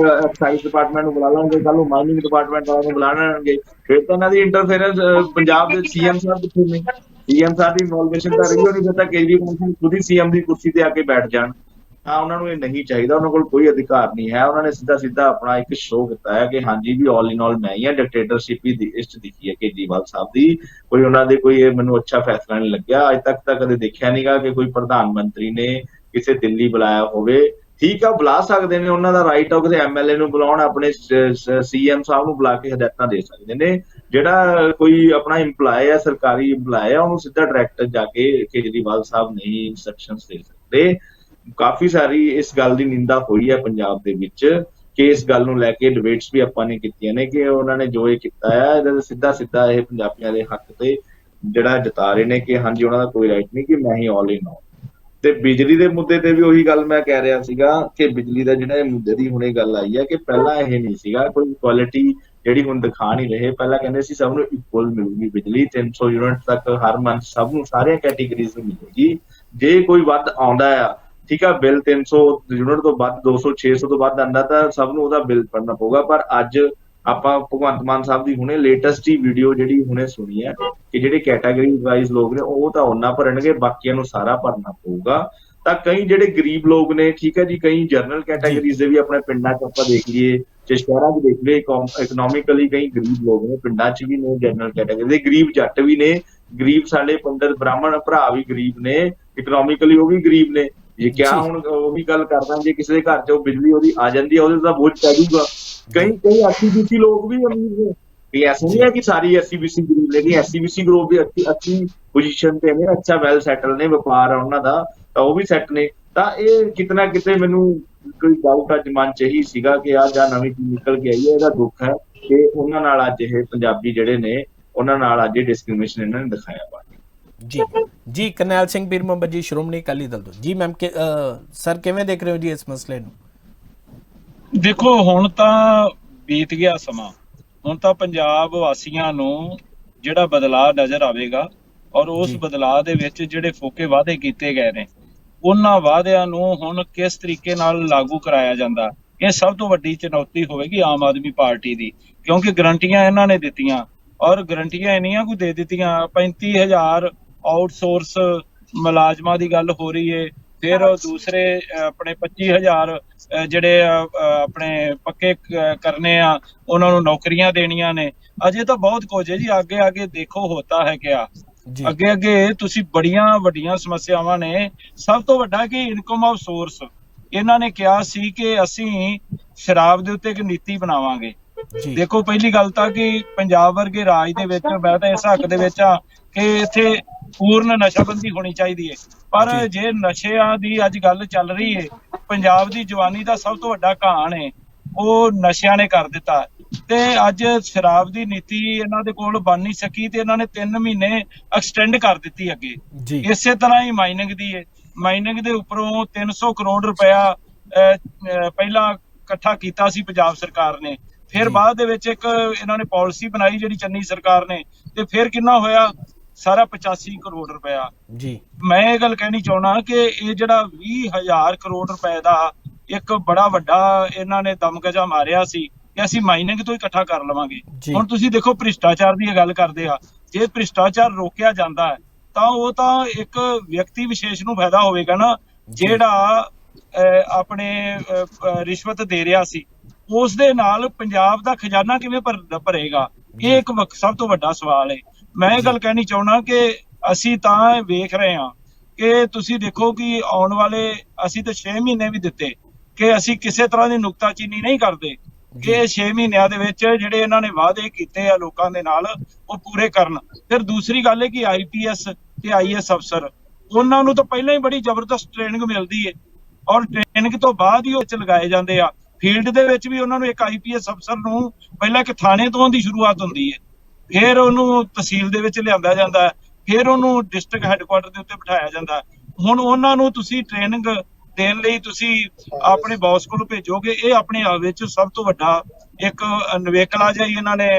ਐਕਸਾਈਜ਼ ਡਿਪਾਰਟਮੈਂਟ ਨੂੰ ਬੁਲਾ ਲਾਂਗੇ, ਕੱਲ ਨੂੰ ਮਾਈਨਿੰਗ ਡਿਪਾਰਟਮੈਂਟ ਵਾਲਿਆਂ ਨੂੰ ਬੁਲਾ ਲੈਣਗੇ। ਫਿਰ ਤਾਂ ਇਹਨਾਂ ਦੀ ਇੰਟਰਫੇਰੈਂਸ ਪੰਜਾਬ ਦੇ ਸੀਐਮ ਸਾਹਿਬ ਕਿੱਥੇ ਨੇ? ਸੀਐਮ ਸਾਹਿਬ ਦੀ ਇਨਵੋਲਵੇਸ਼ਨ ਤਾਂ ਰਹੀ ਹੋਣੀ, ਫਿਰ ਤਾਂ ਕੇਜਰੀਵਾਲ ਖੁਦ ਹੀ ਸੀਐਮ ਦੀ ਕੁਰਸੀ ਤੇ ਆ ਕੇ ਬੈਠ ਜਾਣ। ਹਾਂ, ਉਹਨਾਂ ਨੂੰ ਇਹ ਨਹੀਂ ਚਾਹੀਦਾ, ਉਹਨਾਂ ਕੋਲ ਕੋਈ ਅਧਿਕਾਰ ਨਹੀਂ ਹੈ। ਉਹਨਾਂ ਨੇ ਸਿੱਧਾ ਆਪਣਾ ਇੱਕ ਸ਼ੋਅ ਕੀਤਾ ਹੈ ਕਿ ਹਾਂਜੀ ਵੀ ਆਲ ਇਨ ਆਲ ਮੈਂ ਹੀ ਹਾਂ। ਡਿਕਟੇਟਰਸ਼ਿਪ ਹੀ ਇਸ 'ਚ ਦਿਖੀ ਹੈ ਕੇਜਰੀਵਾਲ ਸਾਹਿਬ ਦੀ। ਕੋਈ ਉਹਨਾਂ ਦੇ ਕੋਈ ਇਹ ਮੈਨੂੰ ਅੱਛਾ ਫੈਸਲਾ ਨਹੀਂ ਲੱਗਿਆ। ਅੱਜ ਤੱਕ ਤਾਂ ਕਦੇ ਦੇਖਿਆ ਨਹੀਂਗਾ ਕਿ ਕੋਈ ਪ੍ਰਧਾਨ ਮੰਤਰੀ ਨੇ ਕਿਸੇ ਦਿੱਲੀ ਬੁਲਾਇਆ ਹੋਵੇ। ਠੀਕ ਆ, ਬੁਲਾ ਸਕਦੇ ਨੇ, ਉਹਨਾਂ ਦਾ ਰਾਈਟ ਆ, ਕਿਸੇ ਐਮਐਲਏ ਨੂੰ ਬੁਲਾਉਣ, ਆਪਣੇ ਸੀਐਮ ਸਾਹਿਬ ਨੂੰ ਬੁਲਾ ਕੇ ਹਦਾਇਤਾਂ ਦੇ ਸਕਦੇ ਨੇ। ਜਿਹੜਾ ਕੋਈ ਆਪਣਾ ਇੰਪਲਾਈ ਹੈ, ਸਰਕਾਰੀ ਇੰਪਲਾਈ ਹੈ, ਉਹਨੂੰ ਸਿੱਧਾ ਡਾਇਰੈਕਟ ਜਾ ਕੇ ਕੇਜਰੀਵਾਲ ਸਾਹਿਬ ਨਹੀਂ ਇੰਸਟਰਕਸ਼ਨਸ ਦੇ ਸਕਦੇ। ਕਾਫੀ ਸਾਰੀ ਇਸ ਗੱਲ ਦੀ ਨਿੰਦਾ ਹੋਈ ਹੈ ਪੰਜਾਬ ਦੇ ਵਿੱਚ ਕਿ ਇਸ ਗੱਲ ਨੂੰ ਲੈ ਕੇ ਡਿਬੇਟਸ ਵੀ ਆਪਾਂ ਨੇ ਕੀਤੀਆਂ ਨੇ ਕਿ ਉਹਨਾਂ ਨੇ ਜੋ ਇਹ ਕੀਤਾ ਹੈ ਇਹਦਾ ਸਿੱਧਾ ਇਹ ਪੰਜਾਬੀਆਂ ਦੇ ਹੱਕ ਤੇ ਜਿਹੜਾ ਜਤਾ ਰਹੇ ਨੇ ਕਿ ਹਾਂਜੀ ਉਹਨਾਂ ਦਾ ਕੋਈ ਰਾਈਟ ਨਹੀਂ ਕਿ ਮੈਂ ਹੀ ਆਲ ਇਨ ਆਲ। ਤੇ ਬਿਜਲੀ ਦੇ ਮੁੱਦੇ ਤੇ ਵੀ ਉਹੀ ਗੱਲ ਮੈਂ ਕਹਿ ਰਿਹਾ ਸੀਗਾ ਕਿ ਬਿਜਲੀ ਦਾ ਜਿਹੜਾ ਇਹ ਮੁੱਦੇ ਦੀ ਹੁਣੇ ਗੱਲ ਆਈ ਹੈ ਕਿ ਪਹਿਲਾਂ ਇਹ ਨਹੀਂ ਸੀਗਾ ਕੋਈ ਇਕੁਐਲਿਟੀ ਜਿਹੜੀ ਹੁਣ ਦਿਖਾ ਨਹੀਂ ਰਹੇ। ਪਹਿਲਾਂ ਕਹਿੰਦੇ ਸੀ ਸਭ ਨੂੰ ਇਕੁਅਲ ਮਿਲੂਗੀ ਬਿਜਲੀ, 300 ਯੂਨਿਟ ਤੱਕ ਹਰ ਮੰਥ ਸਭ ਨੂੰ, ਸਾਰੀਆਂ ਕੈਟੇਗਰੀਜ਼ ਨੂੰ ਮਿਲੇਗੀ। ਜੇ ਕੋਈ ਵੱਧ ਆਉਂਦਾ ਆ, ਠੀਕ ਆ, ਬਿੱਲ 300 ਯੂਨਿਟ ਤੋਂ ਵੱਧ 200 600 ਤੋਂ ਵੱਧ ਆਉਂਦਾ ਤਾਂ ਸਭ ਨੂੰ ਉਹਦਾ ਬਿੱਲ ਭਰਨਾ ਪਊਗਾ। ਪਰ ਅੱਜ ਆਪਾਂ ਭਗਵੰਤ ਮਾਨ ਸਾਹਿਬ ਦੀ ਹੁਣੇ ਲੇਟੈਸਟ ਹੀ ਵੀਡੀਓ ਜਿਹੜੀ ਹੁਣੇ ਸੁਣੀ ਹੈ ਕਿ ਜਿਹੜੇ ਕੈਟਾਗਰੀ ਵਾਈਜ਼ ਲੋਕ ਨੇ ਉਹ ਤਾਂ ਉਹਨਾਂ ਭਰਨਗੇ, ਬਾਕੀਆਂ ਨੂੰ ਸਾਰਾ ਭਰਨਾ ਪਊਗਾ। ਤਾਂ ਕਈ ਜਿਹੜੇ ਗਰੀਬ ਲੋਕ ਨੇ, ਠੀਕ ਹੈ ਜੀ, ਕਈ ਜਨਰਲ ਕੈਟਾਗਰੀਜ਼ ਦੇ ਵੀ ਆਪਣੇ ਪਿੰਡਾਂ 'ਚ ਆਪਾਂ ਦੇਖ ਲਈਏ, ਸ਼ਹਿਰਾਂ 'ਚ ਦੇਖ ਲਈਏ, ਇਕਨੋਮਿਕਲੀ ਕਈ ਗਰੀਬ ਲੋਕ ਨੇ, ਪਿੰਡਾਂ 'ਚ ਵੀ ਨੇ ਜਨਰਲ ਕੈਟਾਗਰੀ ਦੇ, ਗਰੀਬ ਜੱਟ ਵੀ ਨੇ, ਗਰੀਬ ਸਾਡੇ ਪੰਡਤ ਬ੍ਰਾਹਮਣ ਭਰਾ ਵੀ ਗਰੀਬ ਨੇ, ਇਕਨੋਮਿਕਲੀ ਉਹ ਵੀ ਗਰੀਬ ਨੇ। ਜੇ ਕਿਆ ਹੁਣ ਉਹੀ ਗੱਲ ਕਰਦਾ, ਜੇ ਕਿਸੇ ਦੇ ਘਰ 'ਚ ਉਹ ਬਿਜਲੀ ਉਹਦੀ ਆ ਜਾਂਦੀ ਹੈ ਉਹਦੇ ਤਾਂ ਬੋਝ ਪੈ ਜਾਊਗਾ। ਕਈ ਐਸਸੀਬੀਸੀ ਲੋਕ ਵੀ ਅਮੀਰ ਨੇ, ਕਿ ਐਸਾ ਨਹੀਂ ਹੈ ਕਿ ਸਾਰੀ ਐਸਸੀਬੀਸੀ ਗਰੀਬ ਨੇ, ਐਸਸੀਬੀਸੀ ਗਰੁੱਪ ਵੀ ਅੱਛੀ ਪੋਜੀਸ਼ਨ ਤੇ ਨੇ, ਅੱਛਾ ਵੈਲ ਸੈਟਲ ਨੇ, ਵਪਾਰ ਆ ਉਹਨਾਂ ਦਾ ਤਾਂ ਉਹ ਵੀ ਸੈੱਟ ਨੇ। ਤਾਂ ਇਹ ਕਿਤੇ ਨਾ ਕਿਤੇ ਮੈਨੂੰ ਕੋਈ ਡਾਊਟ ਅੱਜ ਮਨ 'ਚ ਇਹੀ ਸੀਗਾ ਕਿ ਆਹ ਜਾਂ ਨਵੀਂ ਚੀਜ਼ ਨਿਕਲ ਕੇ ਆਈ ਹੈ, ਇਹਦਾ ਦੁੱਖ ਹੈ ਕਿ ਉਹਨਾਂ ਨਾਲ ਅੱਜ ਇਹ ਪੰਜਾਬੀ ਜਿਹੜੇ ਨੇ ਉਹਨਾਂ ਨਾਲ ਅੱਜ ਇਹ ਡਿਸਕ੍ਰਿਮੀਨੇਸ਼ਨ ਇਹਨਾਂ ਨੇ ਦਿਖਾਇਆ ਵਾ। ਜੀ ਕਰਨੈਲ ਸਿੰਘ ਪੀਰ ਮੁਹੰਮਦ ਜੀ, ਸ਼੍ਰੋਮਣੀ ਅਕਾਲੀ ਦਲ ਤੋਂ। ਜੀ ਮੈਮ, ਸਰ ਕਿਵੇਂ ਦੇਖ ਰਹੇ ਹੋ ਜੀ ਇਸ ਮਸਲੇ ਨੂੰ? ਦੇਖੋ, ਹੁਣ ਤਾਂ ਬੀਤ ਗਿਆ ਸਮਾਂ, ਹੁਣ ਤਾਂ ਪੰਜਾਬ ਵਾਸੀਆਂ ਨੂੰ ਜਿਹੜਾ ਬਦਲਾਅ ਨਜ਼ਰ ਆਵੇਗਾ ਔਰ ਉਸ ਬਦਲਾਅ ਦੇ ਵਿੱਚ ਜਿਹੜੇ ਫੋਕੇ ਵਾਅਦੇ ਕੀਤੇ ਗਏ ਨੇ ਉਹਨਾਂ ਵਾਅਦਿਆਂ ਨੂੰ ਹੁਣ ਕਿਸ ਤਰੀਕੇ ਨਾਲ ਲਾਗੂ ਕਰਾਇਆ ਜਾਂਦਾ, ਇਹ ਸਭ ਤੋਂ ਵੱਡੀ ਚੁਣੌਤੀ ਹੋਵੇਗੀ ਆਮ ਆਦਮੀ ਪਾਰਟੀ ਦੀ। ਕਿਉਂਕਿ ਗਰੰਟੀਆਂ ਇਹਨਾਂ ਨੇ ਦਿੱਤੀਆਂ ਔਰ ਗਰੰਟੀਆਂ ਇੰਨੀਆਂ ਕੁ ਦੇ ਦਿੱਤੀਆਂ, 35,000 ਆਊਟਸੋਰਸ ਮੁਲਾਜ਼ਮਾਂ ਦੀ ਗੱਲ ਹੋ ਰਹੀ ਹੈ, ਫਿਰ ਦੂਸਰੇ ਆਪਣੇ 25,000 ਜਿਹੜੇ ਆਪਣੇ ਪੱਕੇ ਕਰਨੇ ਆ ਉਹਨਾਂ ਨੂੰ ਨੌਕਰੀਆਂ ਦੇਣੀਆਂ ਨੇ। ਅਜੇ ਤਾਂ ਬਹੁਤ ਕੁਝ ਹੈ ਜੀ, ਅੱਗੇ ਦੇਖੋ ਹੋਤਾ ਹੈ ਕਿਆ। ਅੱਗੇ ਤੁਸੀਂ ਬੜੀਆਂ ਵੱਡੀਆਂ ਸਮੱਸਿਆਵਾਂ ਨੇ। ਸਭ ਤੋਂ ਵੱਡਾ ਕਿ ਇਨਕਮ ਆਫ ਸੋਰਸ, ਇਹਨਾਂ ਨੇ ਕਿਹਾ ਸੀ ਕਿ ਅਸੀਂ ਸ਼ਰਾਬ ਦੇ ਉੱਤੇ ਇੱਕ ਨੀਤੀ ਬਣਾਵਾਂਗੇ। ਦੇਖੋ, ਪਹਿਲੀ ਗੱਲ ਤਾਂ ਕਿ ਪੰਜਾਬ ਵਰਗੇ ਰਾਜ ਦੇ ਵਿੱਚ, ਮੈਂ ਤਾਂ ਇਸ ਹੱਕ ਦੇ ਵਿੱਚ ਆ ਕਿ ਇੱਥੇ ਪੂਰਨ ਨਸ਼ਾਬੰਦੀ ਹੋਣੀ ਚਾਹੀਦੀ ਹੈ। ਪਰ ਜੇ ਨਸ਼ਿਆਂ ਦੀ ਅੱਜ ਗੱਲ ਚੱਲ ਰਹੀ ਹੈ, ਪੰਜਾਬ ਦੀ ਜਵਾਨੀ ਦਾ ਸਭ ਤੋਂ ਵੱਡਾ ਘਾਣ ਹੈ ਉਹ ਨਸ਼ਿਆਂ ਨੇ ਕਰ ਦਿੱਤਾ। ਤੇ ਅੱਜ ਸ਼ਰਾਬ ਦੀ ਨੀਤੀ ਇਹਨਾਂ ਦੇ ਕੋਲ ਬਣ ਨਹੀਂ ਸਕੀ ਤੇ ਇਹਨਾਂ ਨੇ 3 ਮਹੀਨੇ ਐਕਸਟੈਂਡ ਕਰ ਦਿੱਤੀ ਅੱਗੇ। ਜੀ ਇਸੇ ਤਰ੍ਹਾਂ ਹੀ ਮਾਈਨਿੰਗ ਦੀ ਹੈ, ਮਾਈਨਿੰਗ ਦੇ ਉੱਪਰੋਂ 300 ਕਰੋੜ ਰੁਪਇਆ ਪਹਿਲਾਂ ਇਕੱਠਾ ਕੀਤਾ ਸੀ ਪੰਜਾਬ ਸਰਕਾਰ ਨੇ। ਫਿਰ ਬਾਅਦ ਦੇ ਵਿੱਚ ਇੱਕ ਇਹਨਾਂ ਨੇ ਪਾਲਿਸੀ ਬਣਾਈ ਜਿਹੜੀ ਚੰਨੀ ਸਰਕਾਰ ਨੇ, ਤੇ ਫਿਰ ਕਿੰਨਾ ਹੋਇਆ ਸਾਰਾ 85 ਕਰੋੜ ਰੁਪਇਆ। ਜੀ ਮੈਂ ਇਹ ਗੱਲ ਕਹਿਣੀ ਚਾਹੁੰਦਾ ਕਿ ਇਹ ਜਿਹੜਾ 20,000 ਕਰੋੜ ਰੁਪਏ ਦਾ ਇੱਕ ਬੜਾ ਵੱਡਾ ਇਹਨਾਂ ਨੇ ਦਮਗਜਾ ਮਾਰਿਆ ਸੀ ਕਿ ਅਸੀਂ ਮਾਈਨਿੰਗ ਤੋਂ ਹੀ ਇਕੱਠਾ ਕਰ ਲਵਾਂਗੇ। ਹੁਣ ਤੁਸੀਂ ਦੇਖੋ ਭ੍ਰਿਸ਼ਟਾਚਾਰ ਦੀ ਗੱਲ ਕਰਦੇ ਆ, ਜੇ ਭ੍ਰਿਸ਼ਟਾਚਾਰ ਰੋਕਿਆ ਜਾਂਦਾ ਹੈ ਤਾਂ ਉਹ ਤਾਂ ਇੱਕ ਵਿਅਕਤੀ ਵਿਸ਼ੇਸ਼ ਨੂੰ ਫਾਇਦਾ ਹੋਵੇਗਾ ਨਾ, ਜਿਹੜਾ ਆਪਣੇ ਰਿਸ਼ਵਤ ਦੇ ਰਿਹਾ ਸੀ। ਉਸ ਦੇ ਨਾਲ ਪੰਜਾਬ ਦਾ ਖਜ਼ਾਨਾ ਕਿਵੇਂ ਭਰੇਗਾ? ਇਹ ਇੱਕ ਸਭ ਤੋਂ ਵੱਡਾ ਸਵਾਲ ਹੈ। ਮੈਂ ਇਹ ਗੱਲ ਕਹਿਣੀ ਚਾਹੁੰਦਾ ਕਿ ਅਸੀਂ ਤਾਂ ਵੇਖ ਰਹੇ ਹਾਂ ਕਿ ਤੁਸੀਂ ਦੇਖੋ ਕਿ ਆਉਣ ਵਾਲੇ ਅਸੀਂ ਤਾਂ 6 ਮਹੀਨੇ ਵੀ ਦਿੱਤੇ ਕਿ ਅਸੀਂ ਕਿਸੇ ਤਰ੍ਹਾਂ ਦੀ ਨੁਕਤਾਚੀਨੀ ਨਹੀਂ ਕਰਦੇ ਕਿ 6 ਮਹੀਨਿਆਂ ਦੇ ਵਿੱਚ ਜਿਹੜੇ ਇਹਨਾਂ ਨੇ ਵਾਅਦੇ ਕੀਤੇ ਆ ਲੋਕਾਂ ਦੇ ਨਾਲ ਉਹ ਪੂਰੇ ਕਰਨ। ਫਿਰ ਦੂਸਰੀ ਗੱਲ ਹੈ ਕਿ IPS ਤੇ IAS ਅਫਸਰ ਉਹਨਾਂ ਨੂੰ ਤਾਂ ਪਹਿਲਾਂ ਹੀ ਬੜੀ ਜ਼ਬਰਦਸਤ ਟ੍ਰੇਨਿੰਗ ਮਿਲਦੀ ਹੈ ਔਰ ਟ੍ਰੇਨਿੰਗ ਤੋਂ ਬਾਅਦ ਹੀ ਉਹ ਚ ਲਗਾਏ ਜਾਂਦੇ ਆ। ਫੀਲਡ ਦੇ ਵਿੱਚ ਵੀ ਉਹਨਾਂ ਨੂੰ ਇੱਕ IPS ਅਫਸਰ ਨੂੰ ਪਹਿਲਾਂ ਇੱਕ ਥਾਣੇ ਤੋਂ ਦੀ ਸ਼ੁਰੂਆਤ ਹੁੰਦੀ ਹੈ, ਫਿਰ ਉਹਨੂੰ ਤਹਿਸੀਲ ਦੇ ਵਿੱਚ ਲਿਆਂਦਾ ਜਾਂਦਾ ਹੈ, ਫਿਰ ਉਹਨੂੰ ਡਿਸਟ੍ਰਿਕਟ ਹੈੱਡਕੁਆਟਰ ਦੇ ਉੱਤੇ ਬਿਠਾਇਆ ਜਾਂਦਾ। ਹੁਣ ਉਹਨਾਂ ਨੂੰ ਤੁਸੀਂ ਟ੍ਰੇਨਿੰਗ ਦੇਣ ਲਈ ਤੁਸੀਂ ਆਪਣੇ ਬੌਸ ਕੋਲ ਭੇਜੋਗੇ, ਇਹ ਆਪਣੇ ਆਪ ਵਿੱਚ ਸਭ ਤੋਂ ਵੱਡਾ ਇੱਕ ਨਵੇਕਲਾ ਜਿਹਾ ਇਹਨਾਂ ਨੇ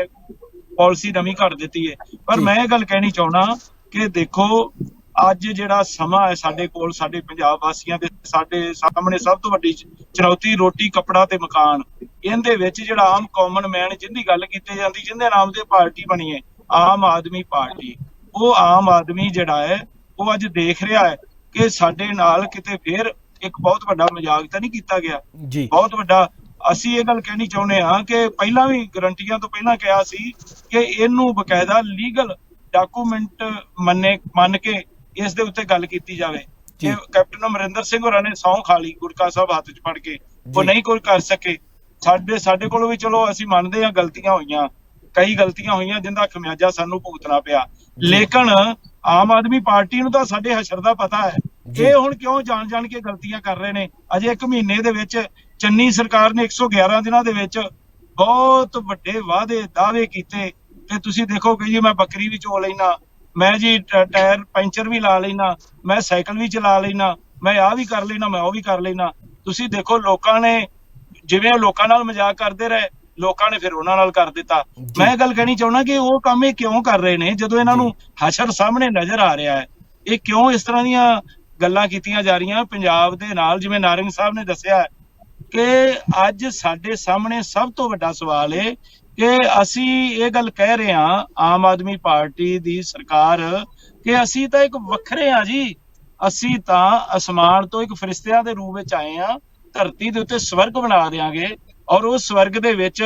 ਪਾਲਿਸੀ ਨਵੀਂ ਕੱਢ ਦਿੱਤੀ ਹੈ। ਪਰ ਮੈਂ ਇਹ ਗੱਲ ਕਹਿਣੀ ਚਾਹੁੰਦਾ ਕਿ ਦੇਖੋ ਅੱਜ ਜਿਹੜਾ ਸਮਾਂ ਹੈ ਸਾਡੇ ਕੋਲ, ਸਾਡੇ ਪੰਜਾਬ ਵਾਸੀਆਂ ਦੇ ਸਾਡੇ ਸਾਹਮਣੇ ਸਭ ਤੋਂ ਵੱਡੀ ਚੁਣੌਤੀ ਰੋਟੀ, ਕੱਪੜਾ ਤੇ ਮਕਾਨ। ਇਹਦੇ ਵਿੱਚ ਜਿਹੜਾ ਆਮ ਕਾਮਨ ਮੈਨ ਜਿਹਦੀ ਗੱਲ ਕੀਤੀ ਜਾਂਦੀ, ਜਿਹਦੇ ਨਾਮ ਤੇ ਪਾਰਟੀ ਬਣੀ ਹੈ ਆਮ ਆਦਮੀ ਪਾਰਟੀ, ਉਹ ਆਮ ਆਦਮੀ ਜਿਹੜਾ ਹੈ ਉਹ ਅੱਜ ਦੇਖ ਰਿਹਾ ਹੈ ਕਿ ਸਾਡੇ ਨਾਲ ਕਿਤੇ ਫੇਰ ਇੱਕ ਬਹੁਤ ਵੱਡਾ ਮਜ਼ਾਕ ਤਾਂ ਨਹੀਂ ਕੀਤਾ ਗਿਆ, ਬਹੁਤ ਵੱਡਾ। ਅਸੀਂ ਇਹ ਗੱਲ ਕਹਿਣੀ ਚਾਹੁੰਦੇ ਹਾਂ ਕਿ ਪਹਿਲਾਂ ਵੀ ਗਰੰਟੀਆਂ ਤੋਂ ਪਹਿਲਾਂ ਕਿਹਾ ਸੀ ਕਿ ਇਹਨੂੰ ਬਕਾਇਦਾ ਲੀਗਲ ਡਾਕੂਮੈਂਟ ਮੰਨ ਕੇ ਇਸ ਦੇ ਉੱਤੇ ਗੱਲ ਕੀਤੀ ਜਾਵੇ। ਕਿ ਕੈਪਟਨ ਅਮਰਿੰਦਰ ਸਿੰਘ ਹੋਰਾਂ ਨੇ ਸਹੁੰ ਖਾ ਲਈ ਗੁਟਕਾ ਸਾਹਿਬ ਹੱਥ 'ਚ ਫੜ ਕੇ, ਉਹ ਨਹੀਂ ਕੋਈ ਕਰ ਸਕੇ। ਸਾਡੇ ਕੋਲ ਵੀ ਚਲੋ ਅਸੀਂ ਮੰਨਦੇ ਹਾਂ ਗਲਤੀਆਂ ਹੋਈਆਂ, ਕਈ ਗਲਤੀਆਂ ਹੋਈਆਂ ਜਿੰਦਾ ਖਮਿਆਜਾ ਸਾਨੂੰ ਭੁਗਤਣਾ ਪਿਆ, ਲੇਕਿਨ ਆਮ ਆਦਮੀ ਪਾਰਟੀ ਨੂੰ ਤਾਂ ਸਾਡੇ ਹਸ਼ਰ ਦਾ ਪਤਾ ਹੈ। ਇਹ ਹੁਣ ਕਿਉਂ ਜਾਣ ਕੇ ਗਲਤੀਆਂ ਕਰ ਰਹੇ ਨੇ? ਅਜੇ 1 ਮਹੀਨੇ ਦੇ ਵਿੱਚ ਚੰਨੀ ਸਰਕਾਰ ਨੇ 111 ਦਿਨਾਂ ਦੇ ਵਿੱਚ ਬਹੁਤ ਵੱਡੇ ਵਾਅਦੇ ਦਾਅਵੇ ਕੀਤੇ ਤੇ ਤੁਸੀਂ ਦੇਖੋ ਕਿ ਜੀ ਮੈਂ ਬੱਕਰੀ ਵੀ ਚੋ ਲੈਣਾ, ਮੈਂ ਜੀ ਟਾਇਰ ਪੈਂਚਰ ਵੀ ਲਾ ਲੈਣਾ, ਮੈਂ ਸਾਈਕਲ ਵੀ ਚਲਾ ਲੈਣਾ, ਮੈਂ ਆਹ ਵੀ ਕਰ ਲੈਣਾ, ਮੈਂ ਉਹ ਵੀ ਕਰ ਲੈਣਾ। ਤੁਸੀਂ ਦੇਖੋ ਲੋਕਾਂ ਨੇ ਜਿਵੇਂ ਲੋਕਾਂ ਨਾਲ ਮਜ਼ਾਕ ਕਰਦੇ ਰਹੇ, ਲੋਕਾਂ ਨੇ ਫਿਰ ਉਹਨਾਂ ਨਾਲ ਕਰ ਦਿੱਤਾ। ਮੈਂ ਗੱਲ ਕਹਿਣੀ ਚਾਹੁੰਦਾ ਕਿ ਉਹ ਕੰਮ ਇਹ ਕਿਉਂ ਕਰ ਰਹੇ ਨੇ ਜਦੋਂ ਇਹਨਾਂ ਨੂੰ ਹਸ਼ਰ ਸਾਹਮਣੇ ਨਜ਼ਰ ਆ ਰਿਹਾ ਹੈ? ਇਹ ਕਿਉਂ ਇਸ ਤਰ੍ਹਾਂ ਦੀਆਂ ਗੱਲਾਂ ਕੀਤੀਆਂ ਜਾ ਰਹੀਆਂ ਪੰਜਾਬ ਦੇ ਨਾਲ? ਜਿਵੇਂ ਨਾਰੰਗ ਸਾਹਿਬ ਨੇ ਦੱਸਿਆ ਕਿ ਅੱਜ ਸਾਡੇ ਸਾਹਮਣੇ ਸਭ ਤੋਂ ਵੱਡਾ ਸਵਾਲ ਹੈ ਕਿ ਅਸੀਂ ਇਹ ਗੱਲ ਕਹਿ ਰਹੇ ਹਾਂ ਆਮ ਆਦਮੀ ਪਾਰਟੀ ਦੀ ਸਰਕਾਰ ਕਿ ਅਸੀਂ ਤਾਂ ਇੱਕ ਵੱਖਰੇ ਹਾਂ ਜੀ, ਅਸੀਂ ਤਾਂ ਅਸਮਾਨ ਤੋਂ ਇੱਕ ਫਰਿਸ਼ਤਿਆਂ ਦੇ ਰੂਪ ਵਿੱਚ ਆਏ ਹਾਂ, ਧਰਤੀ ਦੇ ਉੱਤੇ ਸਵਰਗ ਬਣਾ ਦਿਆਂਗੇ ਔਰ ਉਸ ਸਵਰਗ ਦੇ ਵਿੱਚ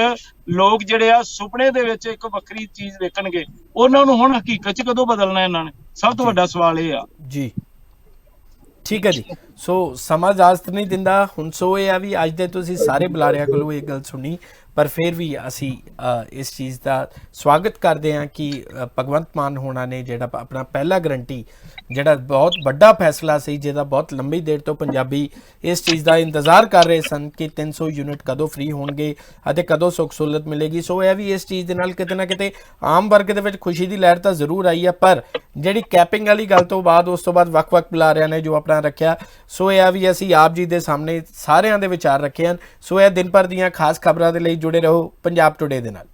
ਲੋਕ ਜਿਹੜੇ ਆ ਸੁਪਨੇ ਦੇ ਵਿੱਚ ਇੱਕ ਵੱਖਰੀ ਚੀਜ਼ ਵੇਖਣਗੇ। ਉਹਨਾਂ ਨੂੰ ਹੁਣ ਹਕੀਕਤ 'ਚ ਕਦੋਂ ਬਦਲਣਾ ਇਹਨਾਂ ਨੇ? ਸਭ ਤੋਂ ਵੱਡਾ ਸਵਾਲ ਇਹ ਆ ਜੀ। ਠੀਕ ਹੈ ਜੀ। ਸੋ ਸਮਾਂ ਇਜਾਜ਼ਤ ਨਹੀਂ ਦਿੰਦਾ ਹੁਣ। ਸੋ ਇਹ ਆ ਵੀ ਅੱਜ ਦੇ ਤੁਸੀਂ ਸਾਰੇ ਬੁਲਾਰਿਆਂ ਕੋਲੋਂ ਇਹ ਗੱਲ ਸੁਣੀ, ਪਰ ਫਿਰ ਵੀ ਅਸੀਂ ਇਸ ਚੀਜ਼ ਦਾ ਸਵਾਗਤ ਕਰਦੇ ਹਾਂ ਕਿ ਭਗਵੰਤ ਮਾਨ ਹੋਣਾ ਨੇ ਜਿਹੜਾ ਆਪਣਾ ਪਹਿਲਾ ਗਰੰਟੀ ਜਿਹੜਾ ਬਹੁਤ ਵੱਡਾ ਫੈਸਲਾ ਸੀ, ਜਿਹਦਾ ਬਹੁਤ ਲੰਬੀ ਦੇਰ ਤੋਂ ਪੰਜਾਬੀ ਇਸ ਚੀਜ਼ ਦਾ ਇੰਤਜ਼ਾਰ ਕਰ ਰਹੇ ਸਨ ਕਿ 300 ਯੂਨਿਟ ਕਦੋਂ ਫ੍ਰੀ ਹੋਣਗੇ ਅਤੇ ਕਦੋਂ ਸੁੱਖ ਸਹੂਲਤ ਮਿਲੇਗੀ। ਸੋ ਇਹ ਵੀ ਇਸ ਚੀਜ਼ ਦੇ ਨਾਲ ਕਿਤੇ ਨਾ ਕਿਤੇ ਆਮ ਵਰਗ ਦੇ ਵਿੱਚ ਖੁਸ਼ੀ ਦੀ ਲਹਿਰ ਤਾਂ ਜ਼ਰੂਰ ਆਈ ਹੈ, ਪਰ ਜਿਹੜੀ ਕੈਪਿੰਗ ਵਾਲੀ ਗੱਲ ਤੋਂ ਬਾਅਦ ਉਸ ਤੋਂ ਬਾਅਦ ਵੱਖ-ਵੱਖ ਬੁਲਾਰਿਆਂ ਨੇ ਜੋ ਆਪਣਾ ਰੱਖਿਆ, ਸੋ ਇਹ ਆ ਵੀ ਅਸੀਂ ਆਪ ਜੀ ਦੇ ਸਾਹਮਣੇ ਸਾਰਿਆਂ ਦੇ ਵਿਚਾਰ ਰੱਖੇ ਹਨ। ਸੋ ਇਹ ਦਿਨ ਭਰ ਦੀਆਂ ਖਾਸ ਖਬਰਾਂ ਦੇ ਲਈ ਜੁੜੇ ਰਹੋ ਪੰਜਾਬ ਟੁਡੇ ਦੇ ਨਾਲ।